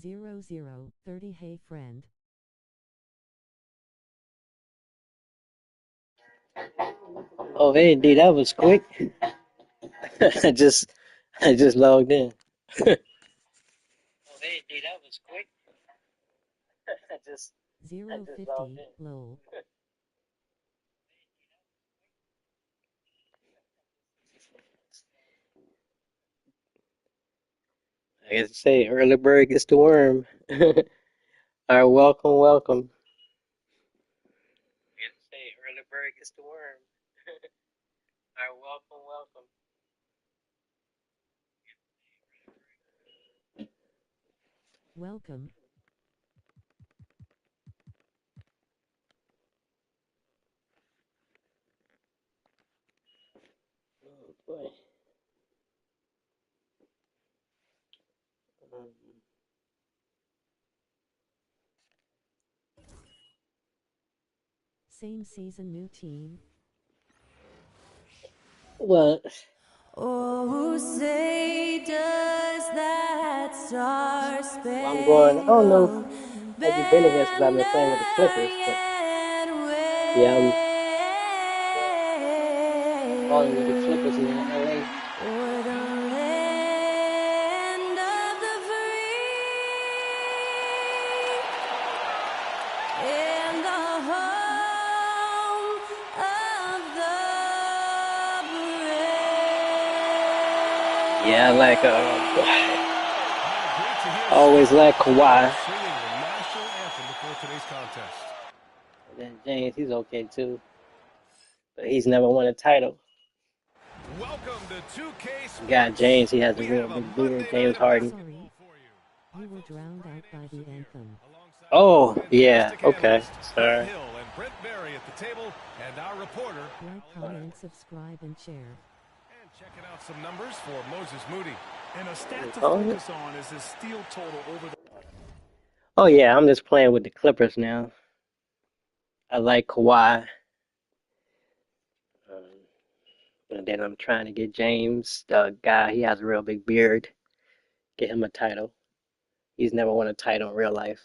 0030. Hey friend. Oh, hey, D, that was quick. I just, I just logged in. Oh, hey, D, that was quick. I just, I just logged 050. in. Lol. I guess to say early bird gets the worm. All right, welcome, welcome. I guess to say early bird gets the worm. All right, welcome, welcome. Welcome. Oh boy. Um, Same season, new team. well, Oh, say does that well, I'm going. I don't know star-spangled how you've been in here since I've been banner playing with the Clippers, but yet yeah, I'm calling with the Clippers in wave LA. o'er the land of the free and the home of the Yeah, I like Great to hear always Scott like Harden Kawhi. singing the national anthem before today's contest. And then James, he's okay too, but he's never won a title. Welcome to 2K You got Sports. James, he has a We real have a big beard. Monday night James of Harden. Sorry, basketball for you. you I'm were Fox drowned 5 out by the Anderson here, anthem. alongside my Oh, yeah, fantastic okay, analyst, Kurt sorry. Hill and Brent Barry at the table, and our reporter, Like, comment, subscribe, and share. and checking out some numbers for Moses Moody. And a What are stat you to calling it? focus on is his steal total over the Oh yeah, I'm just playing with the Clippers now. I like Kawhi. Um, and then I'm trying to get James, the guy, he has a real big beard, get him a title. He's never won a title in real life.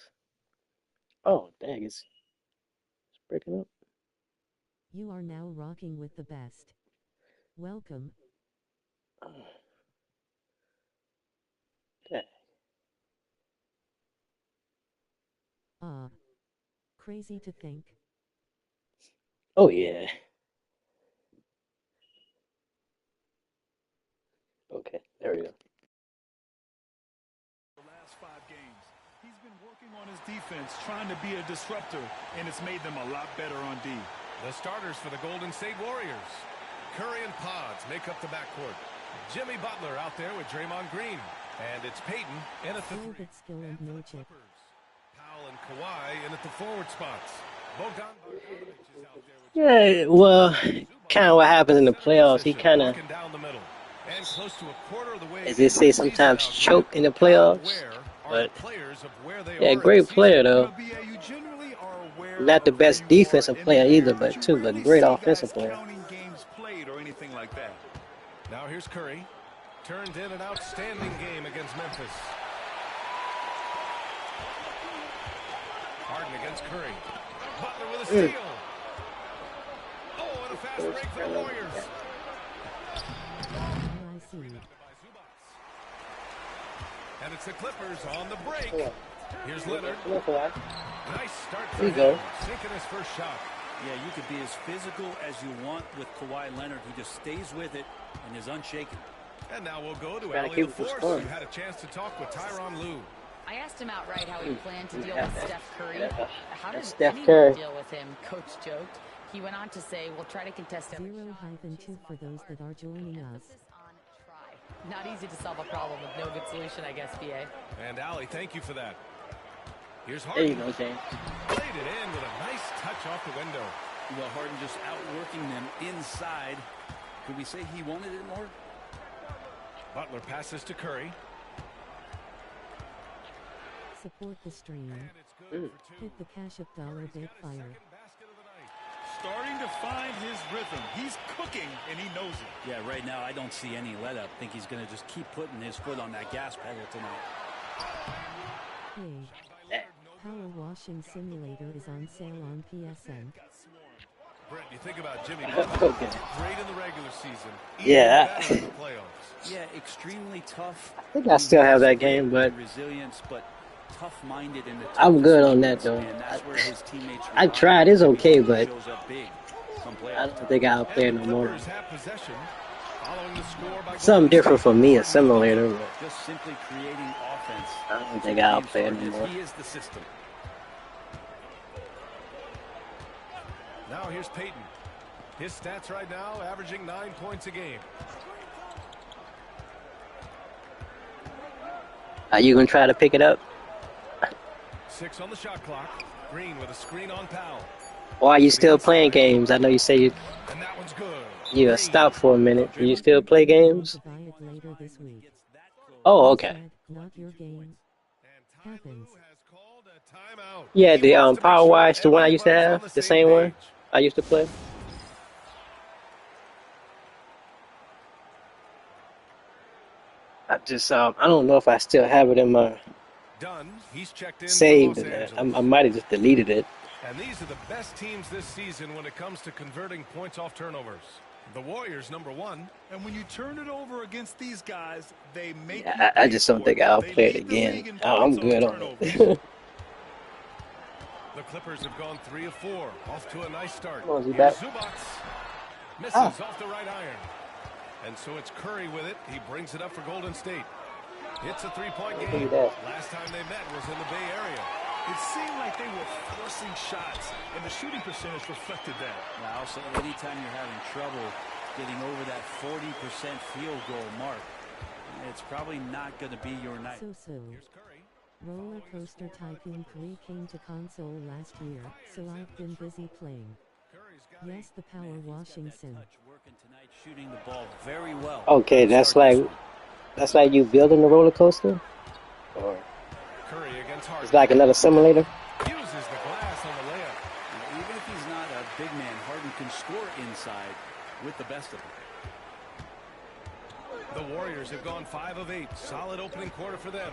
Oh, dang, it's breaking up. You are now rocking with the best. Welcome. Oh, dang. Ah. Crazy to think. Oh yeah. Okay, there we go. last 5 games. He's been working on his defense, trying to be a disruptor, and it's made them a lot better on D. The starters for the Golden State Warriors. Curry and Pods make up the backcourt. Jimmy Butler out there with Draymond Green. And it's Peyton in at the Skill, three. but skill and And for no the chip. Clippers, Powell and Kawhi in at the forward spots. Bogdan Bogdanovic is out there with James Yeah, Harden. well, kind of Zubac what at happens the in the center playoffs. He position, kind of, working down the middle. And close to a quarter of the way as they into the say, season sometimes now, Grant. choke in the How playoffs. aware are the But players of where they yeah, are in the great season? player You though. know, BA, you generally are aware Not the of where best you are defensive in the player year, either, but but you too, but rarely great see offensive guys player. counting games played or anything like that. Now here's Curry. Turned in an outstanding game against Memphis. Harden against Curry. Butler with a Mm. steal. Oh, and a fast break for the Warriors. LIC. By Zubac. And it's the Clippers on the break. Come on, Here's Leonard. come on, Kawhi. Nice start There for you him. go. Sinking his first shot. Yeah, you could be as physical as you want with Kawhi Leonard. He just stays with it and is unshaken. And now we'll go to Gotta Allie keep him from LaForce, scoring. who had a chance to talk with Tyronn Lue. I asked him outright how he Mm. planned to You deal got with that. Steph Curry. How That's does Steph anyone Curry. deal with him? Coach joked. He went on to say, we'll try to contest every shot, 0-2 chase him for off the those arc. that are joining us. Emphasis on try. Not easy to solve a problem with no good solution, I guess, BA. And Allie, thank you for that. Here's There you Harden. go, James. Played it in with a nice touch off the window. Well, Harden just outworking them inside. Could we say he wanted it more? Butler passes to Curry. Support the stream. And it's good Mm. for two. Hit the cash up dollar Curry's big got his fire. second basket of the night. Starting to find his rhythm. He's cooking, and he knows it. Yeah, right now I don't see any let up. Think he's going to just keep putting his foot on that gas pedal tonight. Hey, Power Washing Simulator is on sale on PSN. Brett, you think about Jimmy Butler. Okay. Great in the regular season. Yeah, Even better in the playoffs. Yeah, extremely tough. I think I still have that game, but resilience, but tough-minded in the I'm good on that though. and that's where his teammates I tried. It's okay, but shows up big. I don't think I'll play it And no the more. Clippers have possession. Following the score by Something Golden different State. for me, a simulator, but Just simply creating offense. I don't think I'll play it no more. He is the system. Now here's Peyton. His stats right now averaging 9 points a game. Are you gonna try to pick it up? 6 on the shot clock. Green with a screen on Powell. Or are you still playing games? I know you say And that one's good. you stopped for a minute. Do you still play games? To buy it later this week. Oh, okay. Instead, not your game. Happens. Yeah, the Power Wash, the one I used to have, the same one I used to play. I just I don't know if I still have it in my Done. He's checked in saved. for Los Angeles. I might have just deleted it. And these are the best teams this season when it comes to converting points off turnovers. The Warriors, number 1. And when you turn it over against these guys, they make Yeah, I just don't think I'll play it again. I'm good on it. The Clippers have gone 3 of 4, off to a nice start. Come on, is he Here's back? Zubats. Misses off the right iron. And so it's Curry with it. He brings it up for Golden State. It's a 3-point game. Last time they met was in the Bay Area. It seemed like they were forcing shots, and the shooting percentage reflected that. Now, also, anytime you're having trouble getting over that 40% field goal mark, it's probably not going to be your night. So. Here's Curry. Roller Coaster Tycoon 3 came to console last year, so I've been busy playing. Yes, the Power Washing Sim. Working tonight, shooting the ball very well. Okay, that's like you building a roller coaster? Or Curry against Harden. it's like another simulator? Uses the glass on the layup. Even if he's not a big man, Harden can score inside with the best of them. The Warriors have gone 5 of 8. Solid opening quarter for them.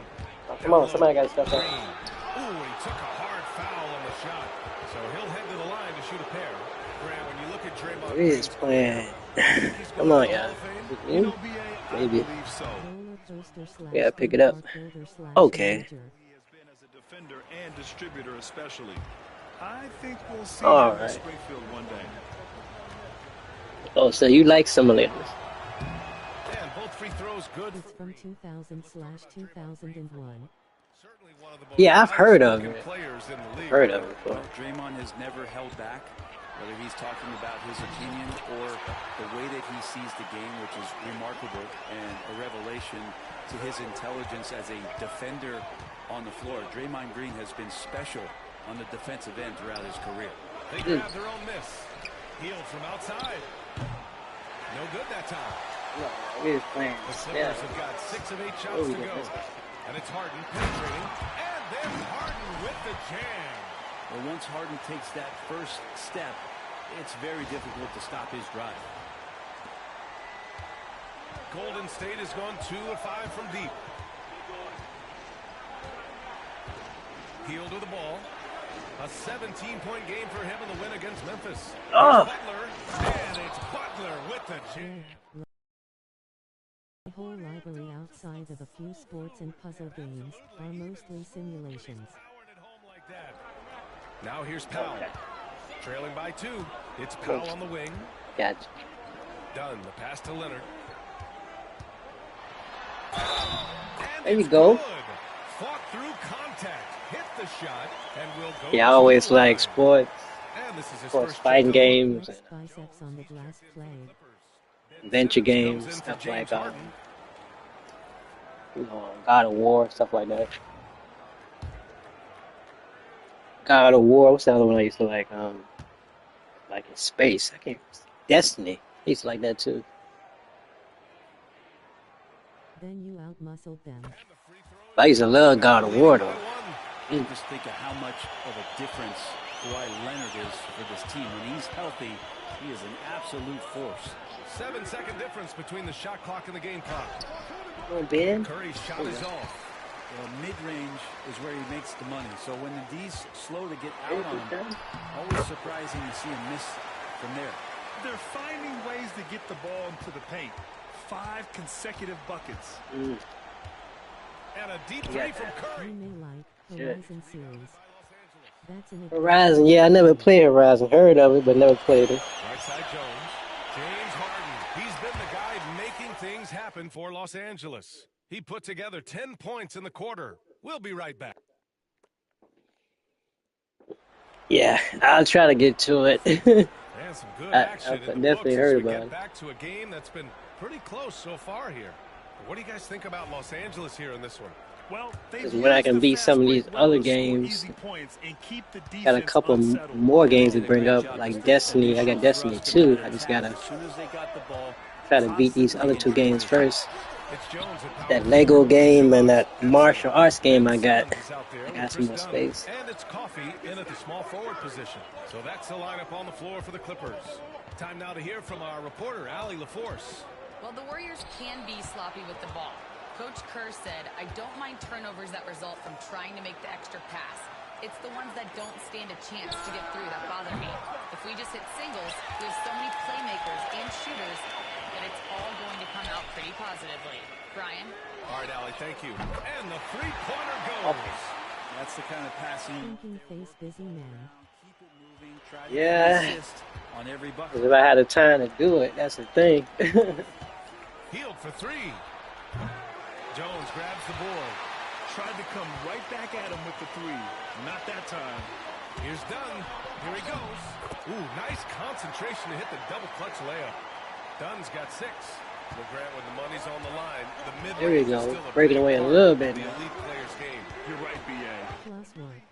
Oh, come on, somebody got to step up. Green. Ooh, he took a hard foul on the shot. So he'll head to the line to shoot a pair. Grant, when you look at Draymond, He is playing. Come on, y'all. Maybe. Roller Coaster slash Yeah, pick it up. Park Builder slash Okay. Manager. He has been as a defender and distributor especially. I think we'll see All him in right. Springfield one day. Oh, so you like simulators? and both free throws good. It's from 2000/2001. Certainly one of the most Yeah, I've heard of outspoken it. players in the league. Heard of it before. Well, Draymond has never held back, whether he's talking about his opinion or the way that he sees the game, which is remarkable and a revelation to his intelligence as a defender on the floor. Draymond Green has been special on the defensive end throughout his career. They grab their own miss. Healed from outside. No good that time. He is playing. The Clippers have got 6 of 8 shots to go. And it's Harden penetrating. And there's Harden with the jam. Well, once Harden takes that first step, it's very difficult to stop his drive. Golden State has gone 2 of 5 from deep. Healed with the ball. A 17-point game for him in the win against Memphis. Oh. Butler, and it's Butler with the jam. The whole library outside of a few sports and puzzle games are mostly simulations. Powered at home like that. Now here's Powell. Trailing by 2. It's Powell on the wing. Gotcha. Done. The pass to Leonard. And There you it's go. good. Fought through contact. Hit the shot. And will go Yeah, I to always the line. like sports And this is his sports first fighting trip to the games, Flex biceps on the glass play. adventure Simmons games, goes in for stuff James like Harden. God of War, stuff like that. God of War, what's the other one I used to like in space? I can't. Destiny. I used to like that too. Then you outmuscled them. I used to love God of War though. Just think of how much of a difference Kawhi Leonard is for this team. When he's healthy, he is an absolute force. 7-second difference between the shot clock and the game clock. Come on, Ben. Curry's shot is off. Well, mid-range is where he makes the money. So when the D's slow to get out on him, always surprising to see him miss from there. They're finding ways to get the ball into the paint. 5 consecutive buckets. And a deep three from Curry. You may like Horizon series. That's an Horizon, yeah, I never played Horizon. Heard of it, but never played it. Right side Jones. James Harden. He's been the guy making things happen for Los Angeles. He put together 10 points in the quarter. We'll be right back. Yeah, I'll try to get to it. And some good action I've in the definitely books heard as we about get it. back to a game that's been pretty close so far here. What do you guys think about Los Angeles here in this one? Well, Because when I can beat some of these other games, got a couple more games to bring up, like Destiny. I got Destiny 2. I just gotta try to beat these other 2 games first. That Lego game and that martial arts game I got some more space. And it's Coffee in at the small forward position. So that's the lineup on the floor for the Clippers. Time now to hear from our reporter, Allie LaForce. Well, the Warriors can be sloppy with the ball. Coach Kerr said, I don't mind turnovers that result from trying to make the extra pass. It's the ones that don't stand a chance to get through that bother me. If we just hit singles, we have so many playmakers and shooters that it's all going to come out pretty positively. Brian? All right, Allie, thank you. And the three-pointer goes. That's the kind of passing. thinking face busy man. Keep it moving, try to Yeah. assist on every bucket. Because if I had the time to do it, that's the thing. Healed for 3. Jones grabs the board. Tried to come right back at him with the 3. Not that time. Here's Dunn. Here he goes. Ooh, nice concentration to hit the double clutch layup. Dunn's got 6. LeGrant, when the money's on the line, the mid-range There we is go. still a Breaking big away a part little of bit the now. elite player's game. You're right, B.A. Plus one.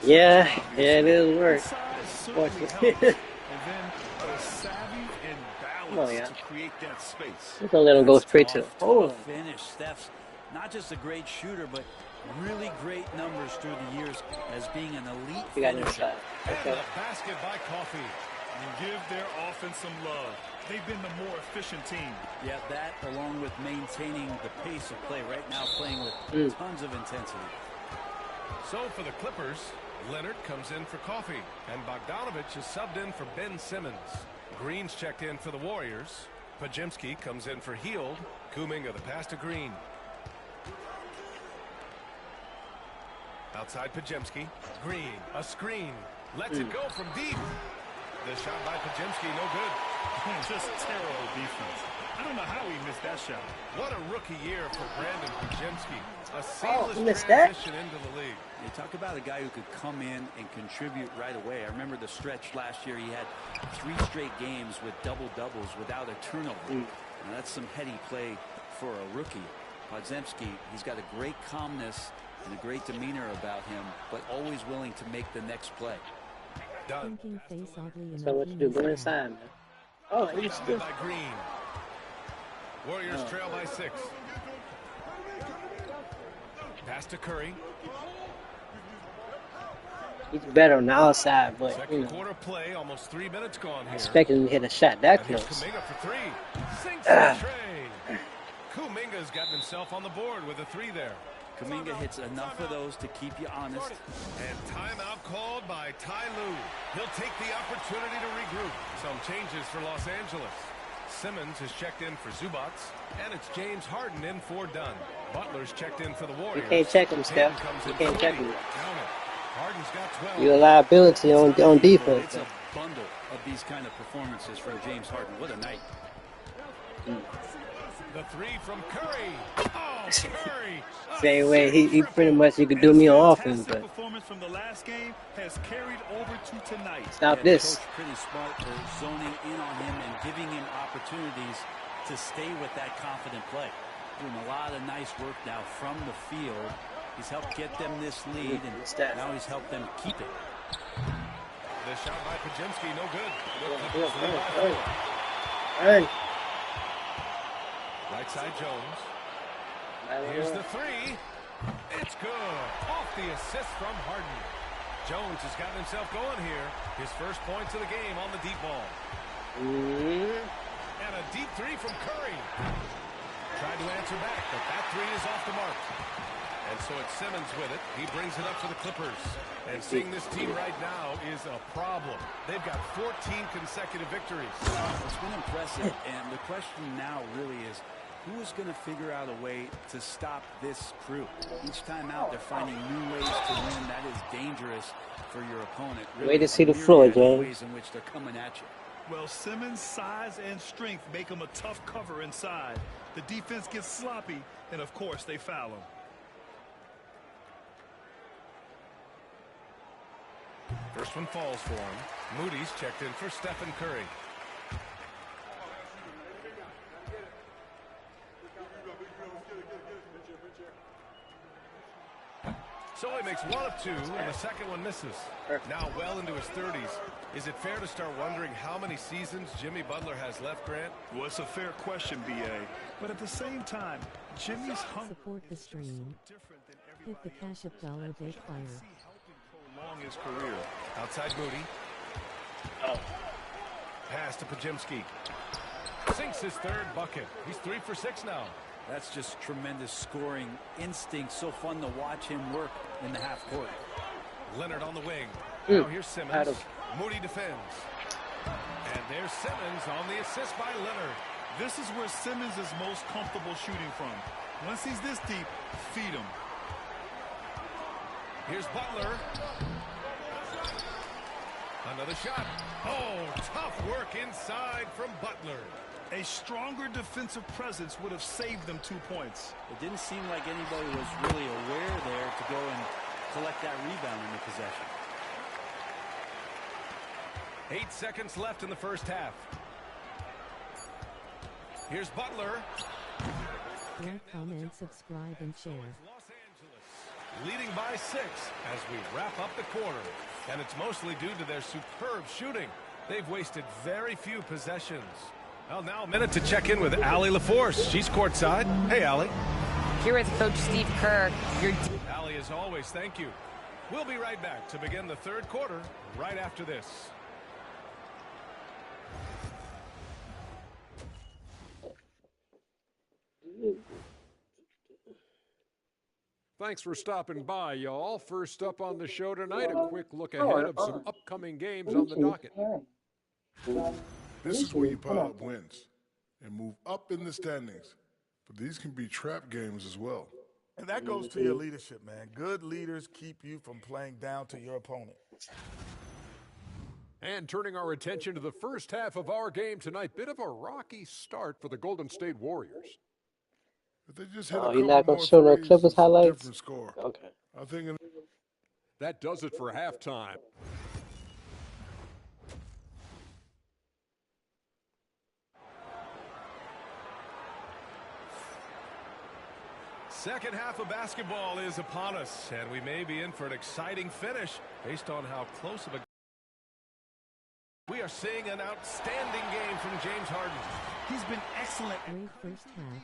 Yeah, it is work. Size Unfortunately. certainly helps. And then the savvy and Come on, balance yeah. to create that space. Just gonna let him go straight to the Tough hole. finish. Steph's not just a great shooter, but really great numbers through the years as being an elite We got finisher. inside. And Okay. the basket by Coffee. And give their offense some love. They've been the more efficient team. Yeah, that along with maintaining the pace of play right now, playing with tons of intensity. So for the Clippers, Leonard comes in for Coffee, and Bogdanovich is subbed in for Ben Simmons. Green's checked in for the Warriors. Pajemski comes in for Heald. Kuminga the pass to Green. Outside Pajemski. Green, a screen. Lets it go from deep. The shot by Pajemski, no good. Just terrible defense. I don't know how he missed that shot. What a rookie year for Brandon Pajemski. A he seamless missed that? transition into the league. You talk about a guy who could come in and contribute right away. I remember the stretch last year. He had 3 straight games with double-doubles without a turnover. Now, that's some heady play for a rookie. Podziemski, he's got a great calmness and a great demeanor about him, but always willing to make the next play. Done. Thinking face oddly enough. So what you do? Go inside, man. Oh, he's still. Fouled by Green. Warriors trail by 6. Pass to Curry. He's better on the outside, but you Second know, quarter play, almost 3 minutes gone here. expecting him to hit a shot that And here's close. Kuminga for 3. Sinks the tray. Kuminga's gotten himself on the board with a 3 there. Kuminga hits enough of those to keep you honest. And timeout called by Ty Lue. He'll take the opportunity to regroup. Some changes for Los Angeles. Simmons has checked in for Zubats, and it's James Harden in for Dunn. Butler's checked in for the You Warriors. can't check him, Steph. Hayden comes You in can't for check 40. him. Count it. Harden's got 12. You're a liability on It's defense. a bundle of these kind of performances from James Harden. What a night. The 3 from Curry. Oh, Curry. Same way he pretty much you could do me on offense, Fantastic but performance from the last game has carried over to tonight. stop Yeah, this. Coach pretty smart for zoning in on him and giving him opportunities to stay with that confident play. Doing a lot of nice work now from the field. He's helped get them this lead, and now he's helped them keep it. The shot by Pajemski, no good. Run. Right side Jones. Here's the 3. It's good. Off the assist from Harden. Jones has gotten himself going here. His first points of the game on the deep ball. And a deep 3 from Curry. Tried to answer back, but that three is off the mark. And so it's Simmons with it. He brings it up for the Clippers. And seeing this team right now is a problem. They've got 14 consecutive victories. It's been impressive, and the question now really is, who is going to figure out a way to stop this crew? Each time out, they're finding new ways to win. That is dangerous for your opponent. Really, way to see the floor, James. Ways in which they're coming at you. Well, Simmons' size and strength make him a tough cover inside. The defense gets sloppy, and of course, they foul him. First one falls for him. Moody's checked in for Stephen Curry. So he makes one of two, and the second one misses. Now well into his 30s. Is it fair to start wondering how many seasons Jimmy Butler has left, Grant? Well, it's a fair question, B.A. But at the same time, Jimmy's hunger Support the stream. Hit the Cash App $1 Day Fire. prolong his career. Outside Moody. Pass to Pajemski. Sinks his third bucket. He's 3 for 6 now. That's just tremendous scoring instinct. So fun to watch him work in the half court. Leonard on the wing. Now here's Simmons. Moody defends. And there's Simmons on the assist by Leonard. This is where Simmons is most comfortable shooting from. Once he's this deep, feed him. Here's Butler. Another shot. Oh, tough work inside from Butler. A stronger defensive presence would have saved them 2 points. It didn't seem like anybody was really aware there to go and collect that rebound in the possession. 8 seconds left in the first half. Here's Butler. Like, comment, subscribe, and share. Los Angeles leading by 6 as we wrap up the quarter. And it's mostly due to their superb shooting. They've wasted very few possessions. Well, now a minute to check in with Allie LaForce. She's courtside. Hey, Allie. Here with Coach Steve Kerr. Allie, as always, thank you. We'll be right back to begin the third quarter right after this. Thanks for stopping by, y'all. First up on the show tonight, a quick look ahead of some upcoming games on the docket. This is where you pile up wins and move up in the standings. But these can be trap games as well. And that goes to your leadership, man. Good leaders keep you from playing down to your opponent. And turning our attention to the first half of our game tonight, bit of a rocky start for the Golden State Warriors. If they just hit a Oh, couple you're not going more to show no threes, Clippers it's a highlights? different score. Okay. I think That does it for halftime. Second half of basketball is upon us, and we may be in for an exciting finish based on how close of a... We are seeing an outstanding game from James Harden. He's been excellent. Great first half.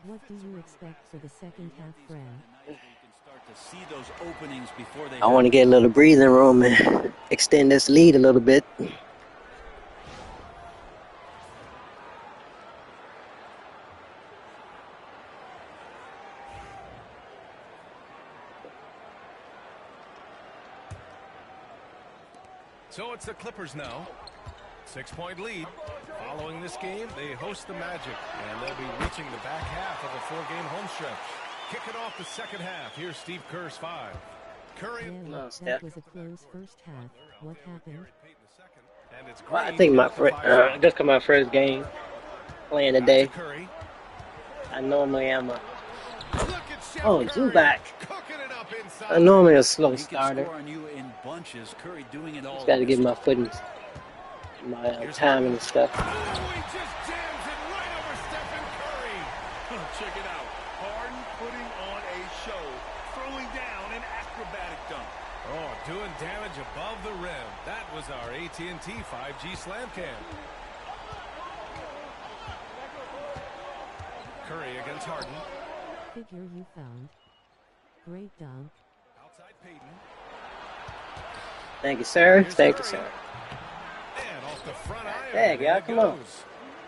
What do you expect for the second half, Fran? You can start to see those openings before they I want to get a little breathing room and extend this lead a little bit. So it's the Clippers now. 6-point lead. Following this game, they host the Magic, and they'll be reaching the back half of a 4-game homestretch. Kicking off the second half, here's Steve Kerr's 5. Curry. Yeah, that was a close first half. What happened? And it's Well, I Green think with the my first game playing today. Curry. I normally am a Look at Steph Oh, Curry Zubac. cooking it up inside. I normally a slow He can starter. score on you in bunches. Curry doing it all. Just got to get my footing, my timing and stuff. Oh, he just jams it right over Stephen Curry. Check it out. Harden putting on a show, throwing down an acrobatic dunk. Oh, doing damage above the rim. That was our AT&T 5G slam cam. Curry against Harden. Figure you found. Great dunk. Outside Payton. Thank you, sir. Here's Thank you, Curry. sir. And off the front iron. Hey, There y'all, it come on. goes.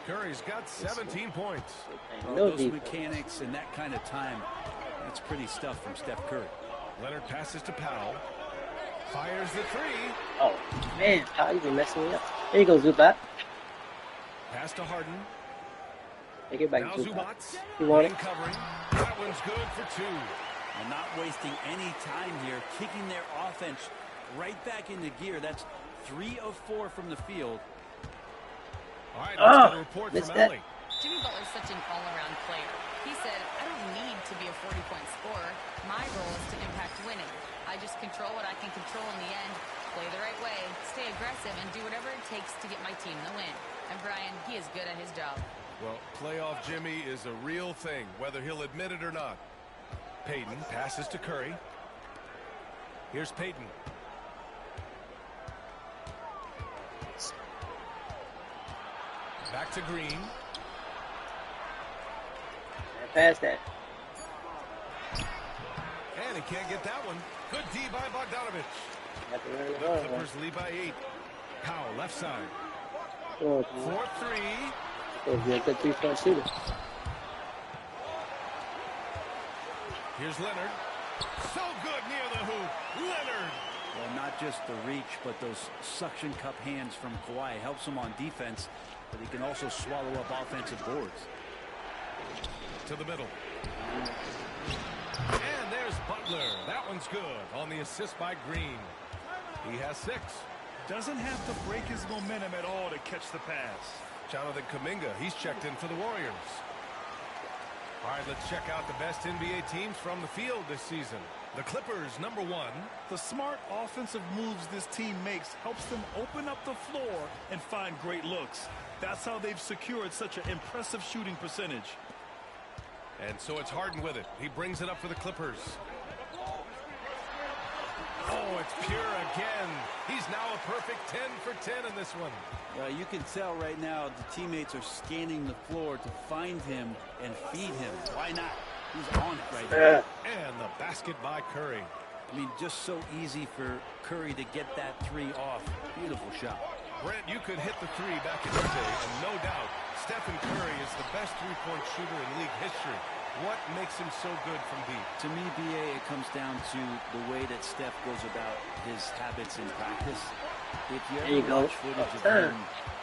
Curry's got 17 points. Those mechanics and that kind of time, that's pretty stuff from Steph Curry. Leonard passes to Powell. Fires the three. Oh, man. Powell, you've been messing me up. There you go, Zubat. Pass to Harden. Take it back, Now Zubat. Zubats. You want it? Covering. That one's good for 2. And not wasting any time here, kicking their offense right back into gear. That's 3 of 4 from the field. All right, let's get a report from that. Ellie. Jimmy Butler's such an all-around player. He said, I don't need to be a 40-point scorer. My role is to impact winning. I just control what I can control in the end, play the right way, stay aggressive, and do whatever it takes to get my team the win. And Brian, he is good at his job. Well, playoff Jimmy is a real thing, whether he'll admit it or not. Payton passes to Curry. Here's Payton. Back to Green. Pass that. And he can't get that one. Good D by Bogdanovich. The Clippers lead by 8. Powell, left side. 4-3. It'll be a good 3-point shooter. Here's Leonard. So good near the hoop. Leonard. Well, not just the reach, but those suction cup hands from Kawhi helps him on defense, but he can also swallow up offensive boards. To the middle. And there's Butler. That one's good on the assist by Green. He has 6. Doesn't have to break his momentum at all to catch the pass. Jonathan Kuminga, he's checked in for the Warriors. All right, let's check out the best NBA teams from the field this season. The Clippers, number 1. The smart offensive moves this team makes helps them open up the floor and find great looks. That's how they've secured such an impressive shooting percentage. And so it's Harden with it. He brings it up for the Clippers. Oh, it's pure again. He's now a perfect 10 for 10 in this one. You can tell right now the teammates are scanning the floor to find him and feed him. Why not? He's on it right now. And the basket by Curry. I mean, just so easy for Curry to get that 3 off. Beautiful shot. Brent, you could hit the 3 back in your day, and no doubt, Stephen Curry is the best three-point shooter in league history. What makes him so good from deep? To me, BA, it comes down to the way that Steph goes about his habits in practice. If you ever watch footage of him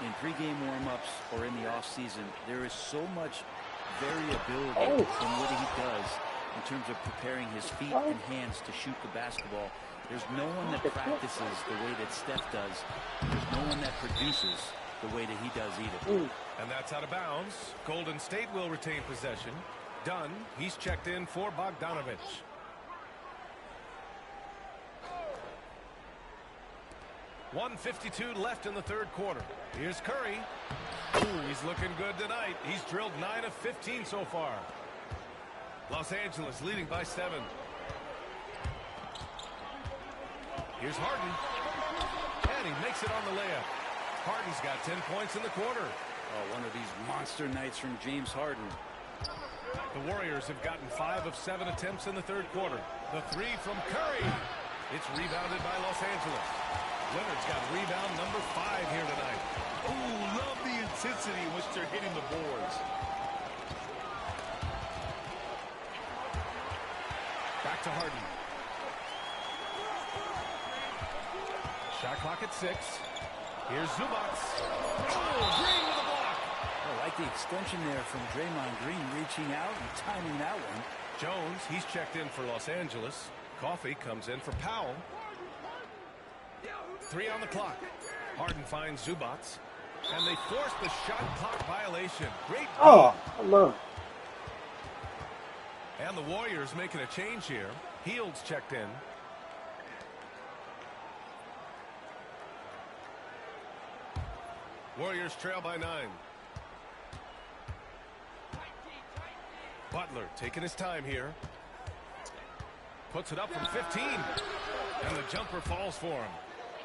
in pregame warm-ups or in the off-season, there is so much variability in what he does in terms of preparing his feet and hands to shoot the basketball. There's no one that practices the way that Steph does. There's no one that produces the way that he does either. And that's out of bounds. Golden State will retain possession. Dunn, he's checked in for Bogdanovich. .152 left in the third quarter. Here's Curry. Ooh, he's looking good tonight. He's drilled 9 of 15 so far. Los Angeles leading by 7. Here's Harden. And he makes it on the layup. Harden's got 10 points in the quarter. Oh, one of these monster nights from James Harden. The Warriors have gotten 5 of 7 attempts in the third quarter. The 3 from Curry. It's rebounded by Los Angeles. Leonard's got rebound number 5 here tonight. Ooh, love the intensity in which they're hitting the boards. Back to Harden. Shot clock at 6. Here's Zubats. Oh, Green with the block. I like the extension there from Draymond Green, reaching out and timing that one. Jones, he's checked in for Los Angeles. Coffey comes in for Powell. 3 on the clock. Harden finds Zubats. And they force the shot clock violation. Great. Oh, come on. And the Warriors making a change here. Heald's checked in. Warriors trail by 9. Butler taking his time here. Puts it up from 15. And the jumper falls for him.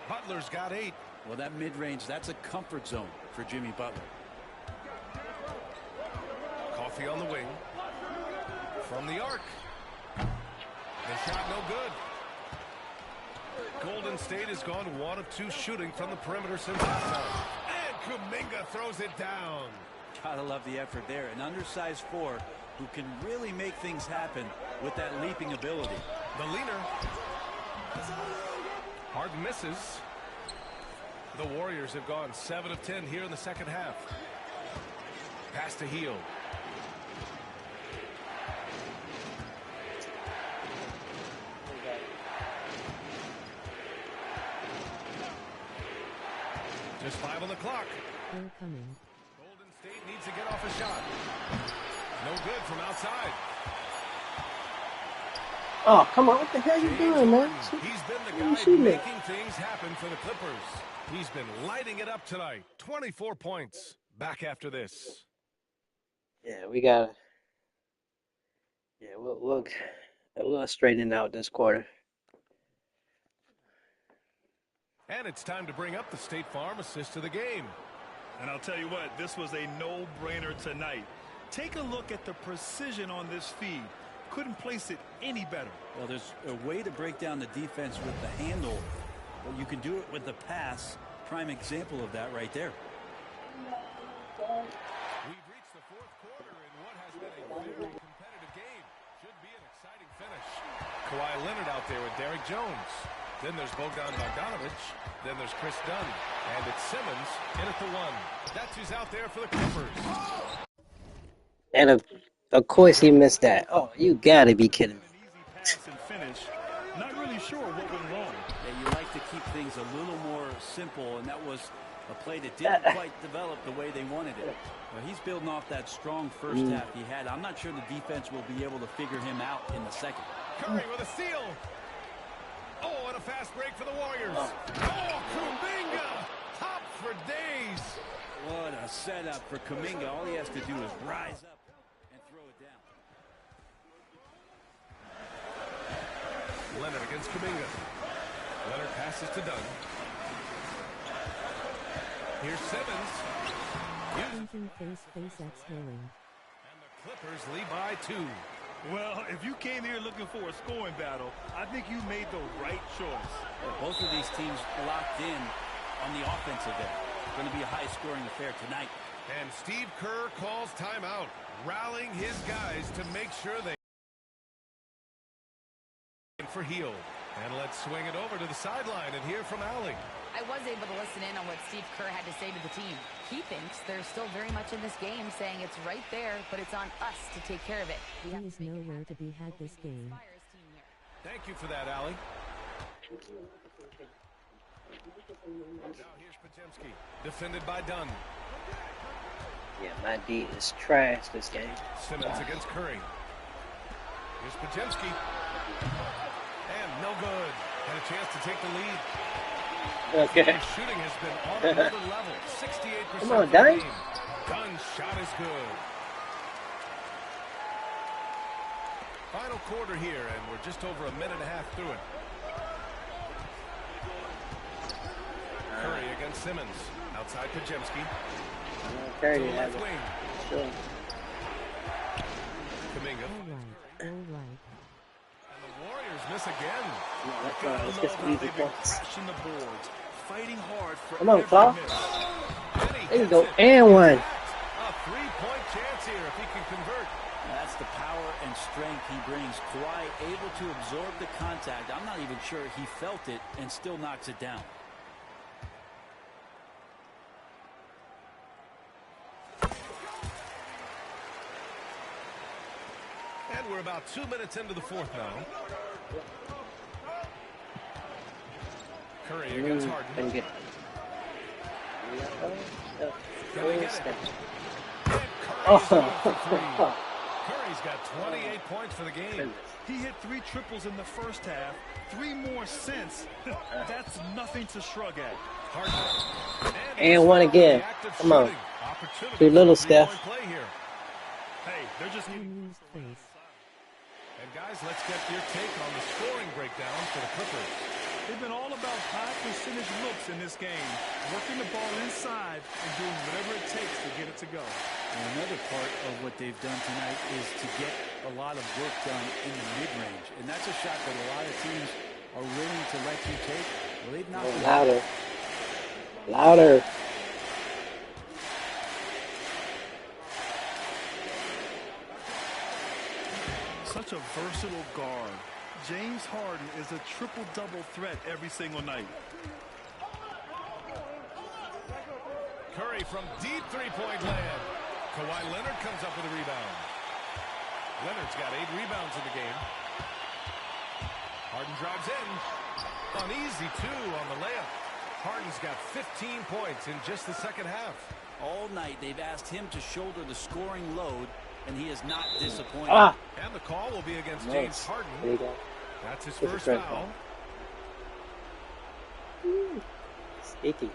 Butler's got 8. Well, that mid-range, that's a comfort zone for Jimmy Butler. Coffey on the wing. From the arc. The shot no good. Golden State has gone 1 of 2 shooting from the perimeter since halftime. And Kuminga throws it down. Gotta love the effort there. An undersized 4 who can really make things happen with that leaping ability. The leaner. Harden misses. The Warriors have gone 7 of 10 here in the second half. Pass to Hield. Just 5 on the clock. They're coming. Golden State needs to get off a shot. No good from outside. Oh, come on. What the hell are you doing, man? He's been the guy making things happen for the Clippers. He's been lighting it up tonight. 24 points. Back after this. Yeah, we got to. Yeah, we'll straighten out this quarter. And it's time to bring up the State Farm assist to the game. And I'll tell you what, this was a no-brainer tonight. Take a look at the precision on this feed. Couldn't place it any better. Well, there's a way to break down the defense with the handle, but you can do it with the pass. Prime example of that right there. We've reached the fourth quarter in what has been a very competitive game. Should be an exciting finish. Kawhi Leonard out there with Derrick Jones. Then there's Bogdan Bogdanovic. Then there's Chris Dunn. And it's Simmons in at the 1. That's who's out there for the Clippers. And of course he missed that. Oh, you gotta be kidding me. An easy pass and finish. Not really sure what went wrong. Yeah, you like to keep things a little more simple, and that was a play that didn't quite develop the way they wanted it. Well, he's building off that strong first half he had. I'm not sure the defense will be able to figure him out in the second. Curry with a steal. Oh, and a fast break for the Warriors. Oh, Kuminga. Top for days. What a setup for Kuminga. All he has to do is rise up and throw it down. Leonard against Kuminga. Leonard passes to Dunn. Here's Simmons. Clinton face exhaling. And the Clippers lead by 2. Well, if you came here looking for a scoring battle, I think you made the right choice. Both of these teams locked in on the offensive end. It's going to be a high-scoring affair tonight. And Steve Kerr calls timeout, rallying his guys to make sure they for Hield. And let's swing it over to the sideline and hear from Allie. I was able to listen in on what Steve Kerr had to say to the team. He thinks they're still very much in this game, saying it's right there, but it's on us to take care of it. He is nowhere to be had this game. Thank you for that, Allie. Now here's Podziemski, defended by Dunn. Yeah, my D is trash this game. Simmons against Curry. Here's Podziemski. And no good. Had a chance to take the lead. Okay. His shooting has been on another level. 68% Come on, for the Dunn. game. Dunn's shot is good. Final quarter here, and we're just over a minute and a half through it. Curry against Simmons. Outside Podziemski. Curry To the has left it. wing. Sure. Kuminga. All right. And the Warriors miss again. Let's get some easy points. Crashing the boards, fighting hard for Come on, every Claw. miss. There you go. And one. A three-point chance here if he can convert. That's the power and strength he brings. Kawhi able to absorb the contact. I'm not even sure he felt it and still knocks it down. And we're about 2 minutes into the fourth now. Curry against Harden. Can get. Can they get it? Oh. Curry's got 28 points for the game. He hit 3 triples in the first half, 3 more since. That's nothing to shrug at. Harden. And one again. Come on. Too little, Steph. Play here. Hey, they're just Unused place. And guys, let's get your take on the scoring breakdown for the Clippers. They've been all about high percentage looks in this game, working the ball inside and doing whatever it takes to get it to go. And another part of what they've done tonight is to get a lot of work done in the mid-range. And that's a shot that a lot of teams are willing to let you take. Well, they've knocked it out. Louder. Louder. such a versatile guard. James Harden is a triple-double threat every single night. Curry from deep three-point land. Kawhi Leonard comes up with a rebound. Leonard's got 8 rebounds in the game. Harden drives in. An easy 2 on the layup. Harden's got 15 points in just the second half. All night they've asked him to shoulder the scoring load, and he is not disappointed. And the call will be against Nice. James Harden. There you go. That's his This is first great foul. Sticky.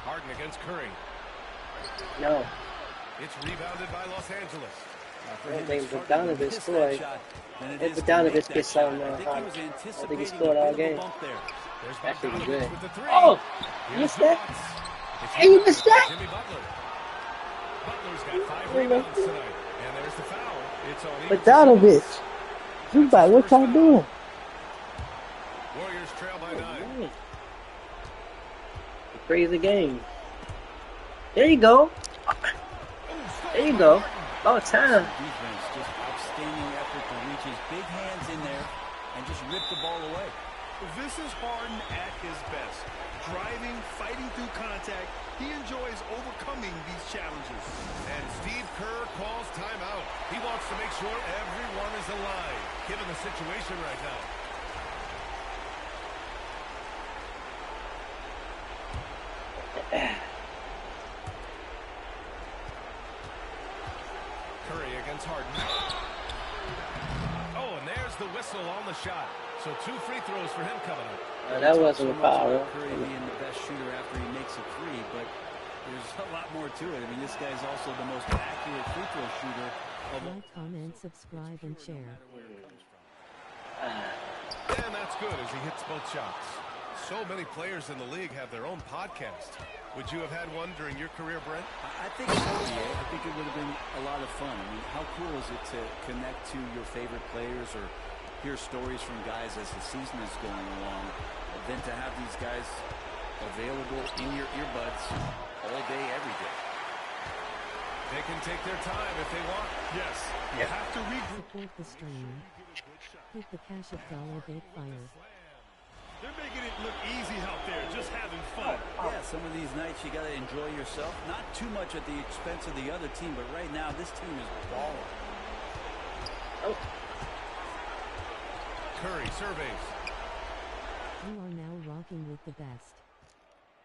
Harden against Curry. No. It's rebounded by Los Angeles. I don't think Bogdanovich scored. If Bogdanovich gets some Harden, I think he scored all game. There's That should be Bogdanovich good. with the 3. Oh! Here's Missed that? Zubac. It's Hey, you rebounded missed by that? Jimmy Butler. Butler's got 5 rebounds tonight. And there's the foul. It's on even Bogdanovich. Zubac, what y'all doing? Warriors trail by 9. Crazy game. There you go. There you go. About time. Defense, just outstanding effort to reach his big hands in there and just rip the ball away. This is Harden at his best. Driving, fighting through contact. He enjoys overcoming these challenges. And Steve Kerr calls timeout. He wants to make sure everyone is alive, given the situation right now. Curry against Harden. Oh, and there's the whistle on the shot. So 2 free throws for him coming up. That wasn't a foul. Curry being the best shooter after he makes a 3, but there's a lot more to it. I mean, this guy's also the most accurate free throw shooter of all. Like, comment, subscribe, and share. And that's good as he hits both shots. So many players in the league have their own podcast. Would you have had one during your career, Brent? I think so, yeah. I think it would have been a lot of fun. I mean, how cool is it to connect to your favorite players or hear stories from guys as the season is going along, than to have these guys available in your earbuds all day, every day. They can take their time if they want. Yes, you have to regroup. Support the stream. Hit the cash of $8 fire. They're making it look easy out there, just having fun. Yeah, some of these nights you got to enjoy yourself. Not too much at the expense of the other team, but right now this team is balling. Oh. Curry surveys. You are now rocking with the best.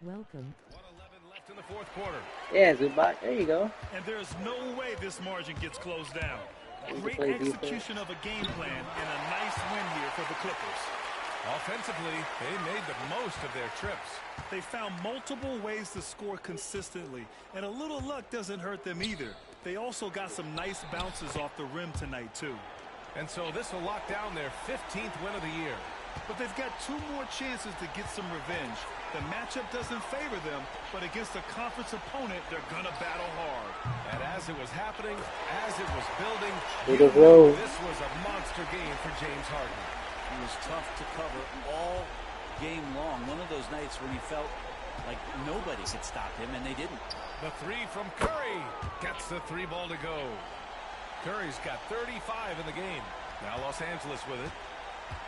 Welcome. 1:11 left in the fourth quarter. Yeah, Zubac. There you go. And there's no way this margin gets closed down. Great play execution of a game plan and a nice win here for the Clippers. Offensively, they made the most of their trips. They found multiple ways to score consistently, and a little luck doesn't hurt them either. They also got some nice bounces off the rim tonight, too. And so this will lock down their 15th win of the year. But they've got 2 more chances to get some revenge. The matchup doesn't favor them, but against a conference opponent, they're going to battle hard. And as it was happening, as it was building, It was this was a monster game for James Harden. He was tough to cover all game long. One of those nights when he felt like nobody could stop him, and they didn't. The 3 from Curry gets the 3 ball to go. Curry's got 35 in the game. Now Los Angeles with it.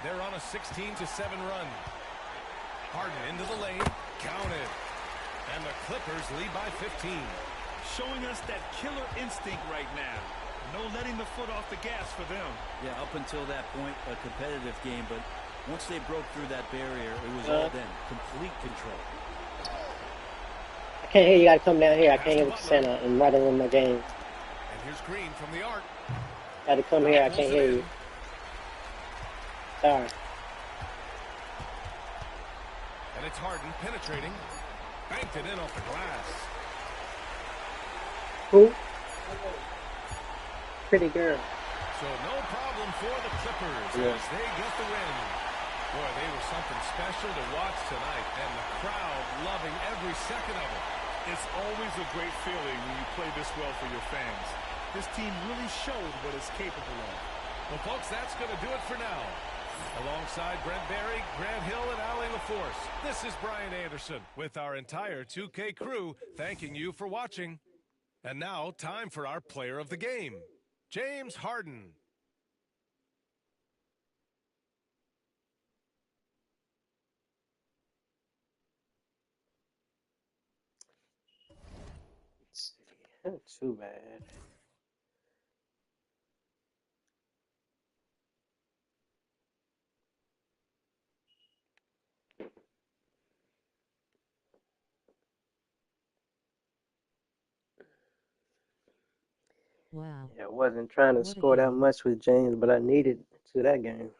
They're on a 16-7 run. Harden into the lane. Counted. And the Clippers lead by 15. Showing us that killer instinct right now. No letting the foot off the gas for them. Yeah, up until that point, a competitive game, but once they broke through that barrier, it was all then. Complete control. I can't hear you. Gotta come down here. I can't hear what you're saying. I'm right in my game. And here's Green from the arc. Gotta come here. I can't hear you. Sorry. And it's Harden penetrating. Banked it in off the glass. Who? Pretty girl. So no problem for the Clippers as they get the win. Boy, they were something special to watch tonight, and the crowd loving every second of it. It's always a great feeling when you play this well for your fans. This team really showed what it's capable of. Well, folks, that's going to do it for now. Alongside Brent Barry, Grant Hill, and Allie LaForce, this is Brian Anderson with our entire 2K crew thanking you for watching. And now, time for our player of the game, James Harden. Let's see. Not too bad. Wow. Yeah, I wasn't trying to What a score that game. much with James, but I needed to that game.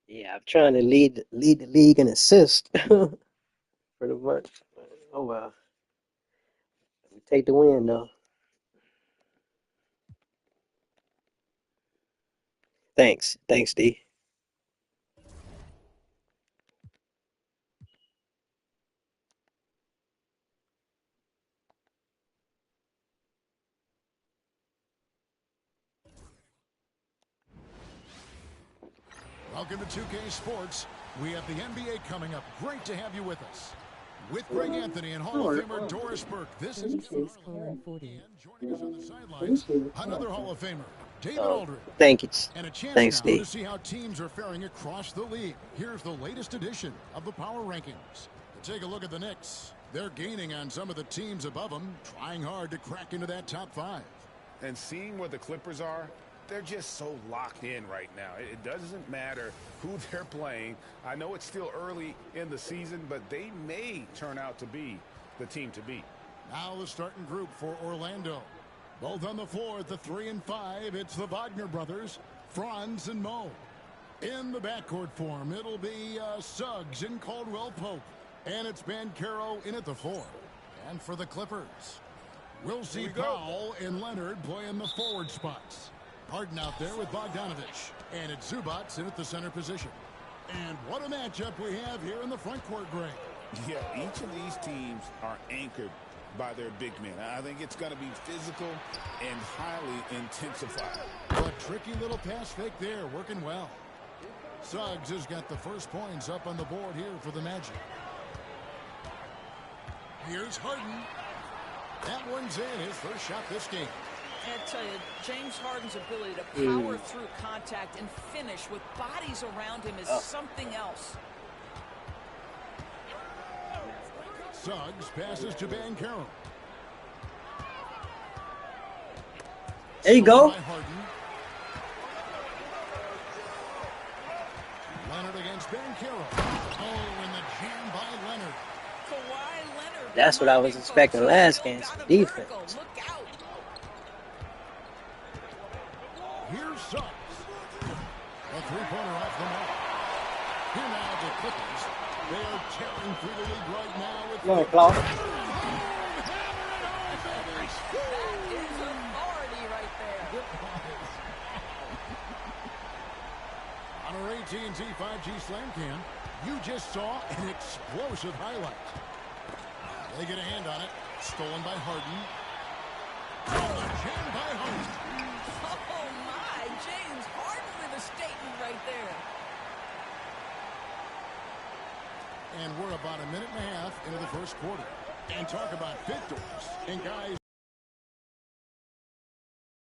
Yeah, I'm trying to lead the league in assists, pretty much. Oh well, we take the win though. Thanks, D. Welcome to 2K Sports. We have the NBA coming up. Great to have you with us. With Greg Anthony and Hall of Famer Doris Burke, this is 36:40. and joining us on the sidelines, another Hall of Famer, David Oh, Aldridge. thank you. And a chance Thanks, now D. to see how teams are faring across the league. Here's the latest edition of the Power Rankings. Take a look at the Knicks. They're gaining on some of the teams above them, trying hard to crack into that top 5. And seeing where the Clippers are, they're just so locked in right now. It doesn't matter who they're playing. I know it's still early in the season, but they may turn out to be the team to beat. Now the starting group for Orlando. Both on the floor at the 3 and 5. It's the Wagner brothers, Franz and Mo. In the backcourt form, it'll be Suggs and Caldwell Pope. And it's Banchero in at the 4. And for the Clippers, we'll see Powell and Leonard playing the forward spots. Harden out there with Bogdanovich. And it's Zubats in at the center position. And what a matchup we have here in the front court, Greg. Yeah, each of these teams are anchored by their big men. I think it's going to be physical and highly intensified. A tricky little pass fake there, working well. Suggs has got the first points up on the board here for the Magic. Here's Harden. That one's in, his first shot this game. I tell you, James Harden's ability to power through contact and finish with bodies around him is something else. Suggs passes to Banchero. There you go. Leonard against Banchero. Oh, and the jam by Leonard. Kawhi Leonard. That's what I was expecting last game. Some defense. Look out. Here's Suggs. A three-pointer off the mark. Here now the Clippers. They are tearing through the league right now with Come on, Clark. That is authority right there. On our AT&T 5G Slam Cam, you just saw an explosive highlight. They get a hand on it. Stolen by Harden. Oh, jam by Harden. Oh, my. James Harden with a statement right there. And we're about a minute and a half into the first quarter. And talk about victors. And guys,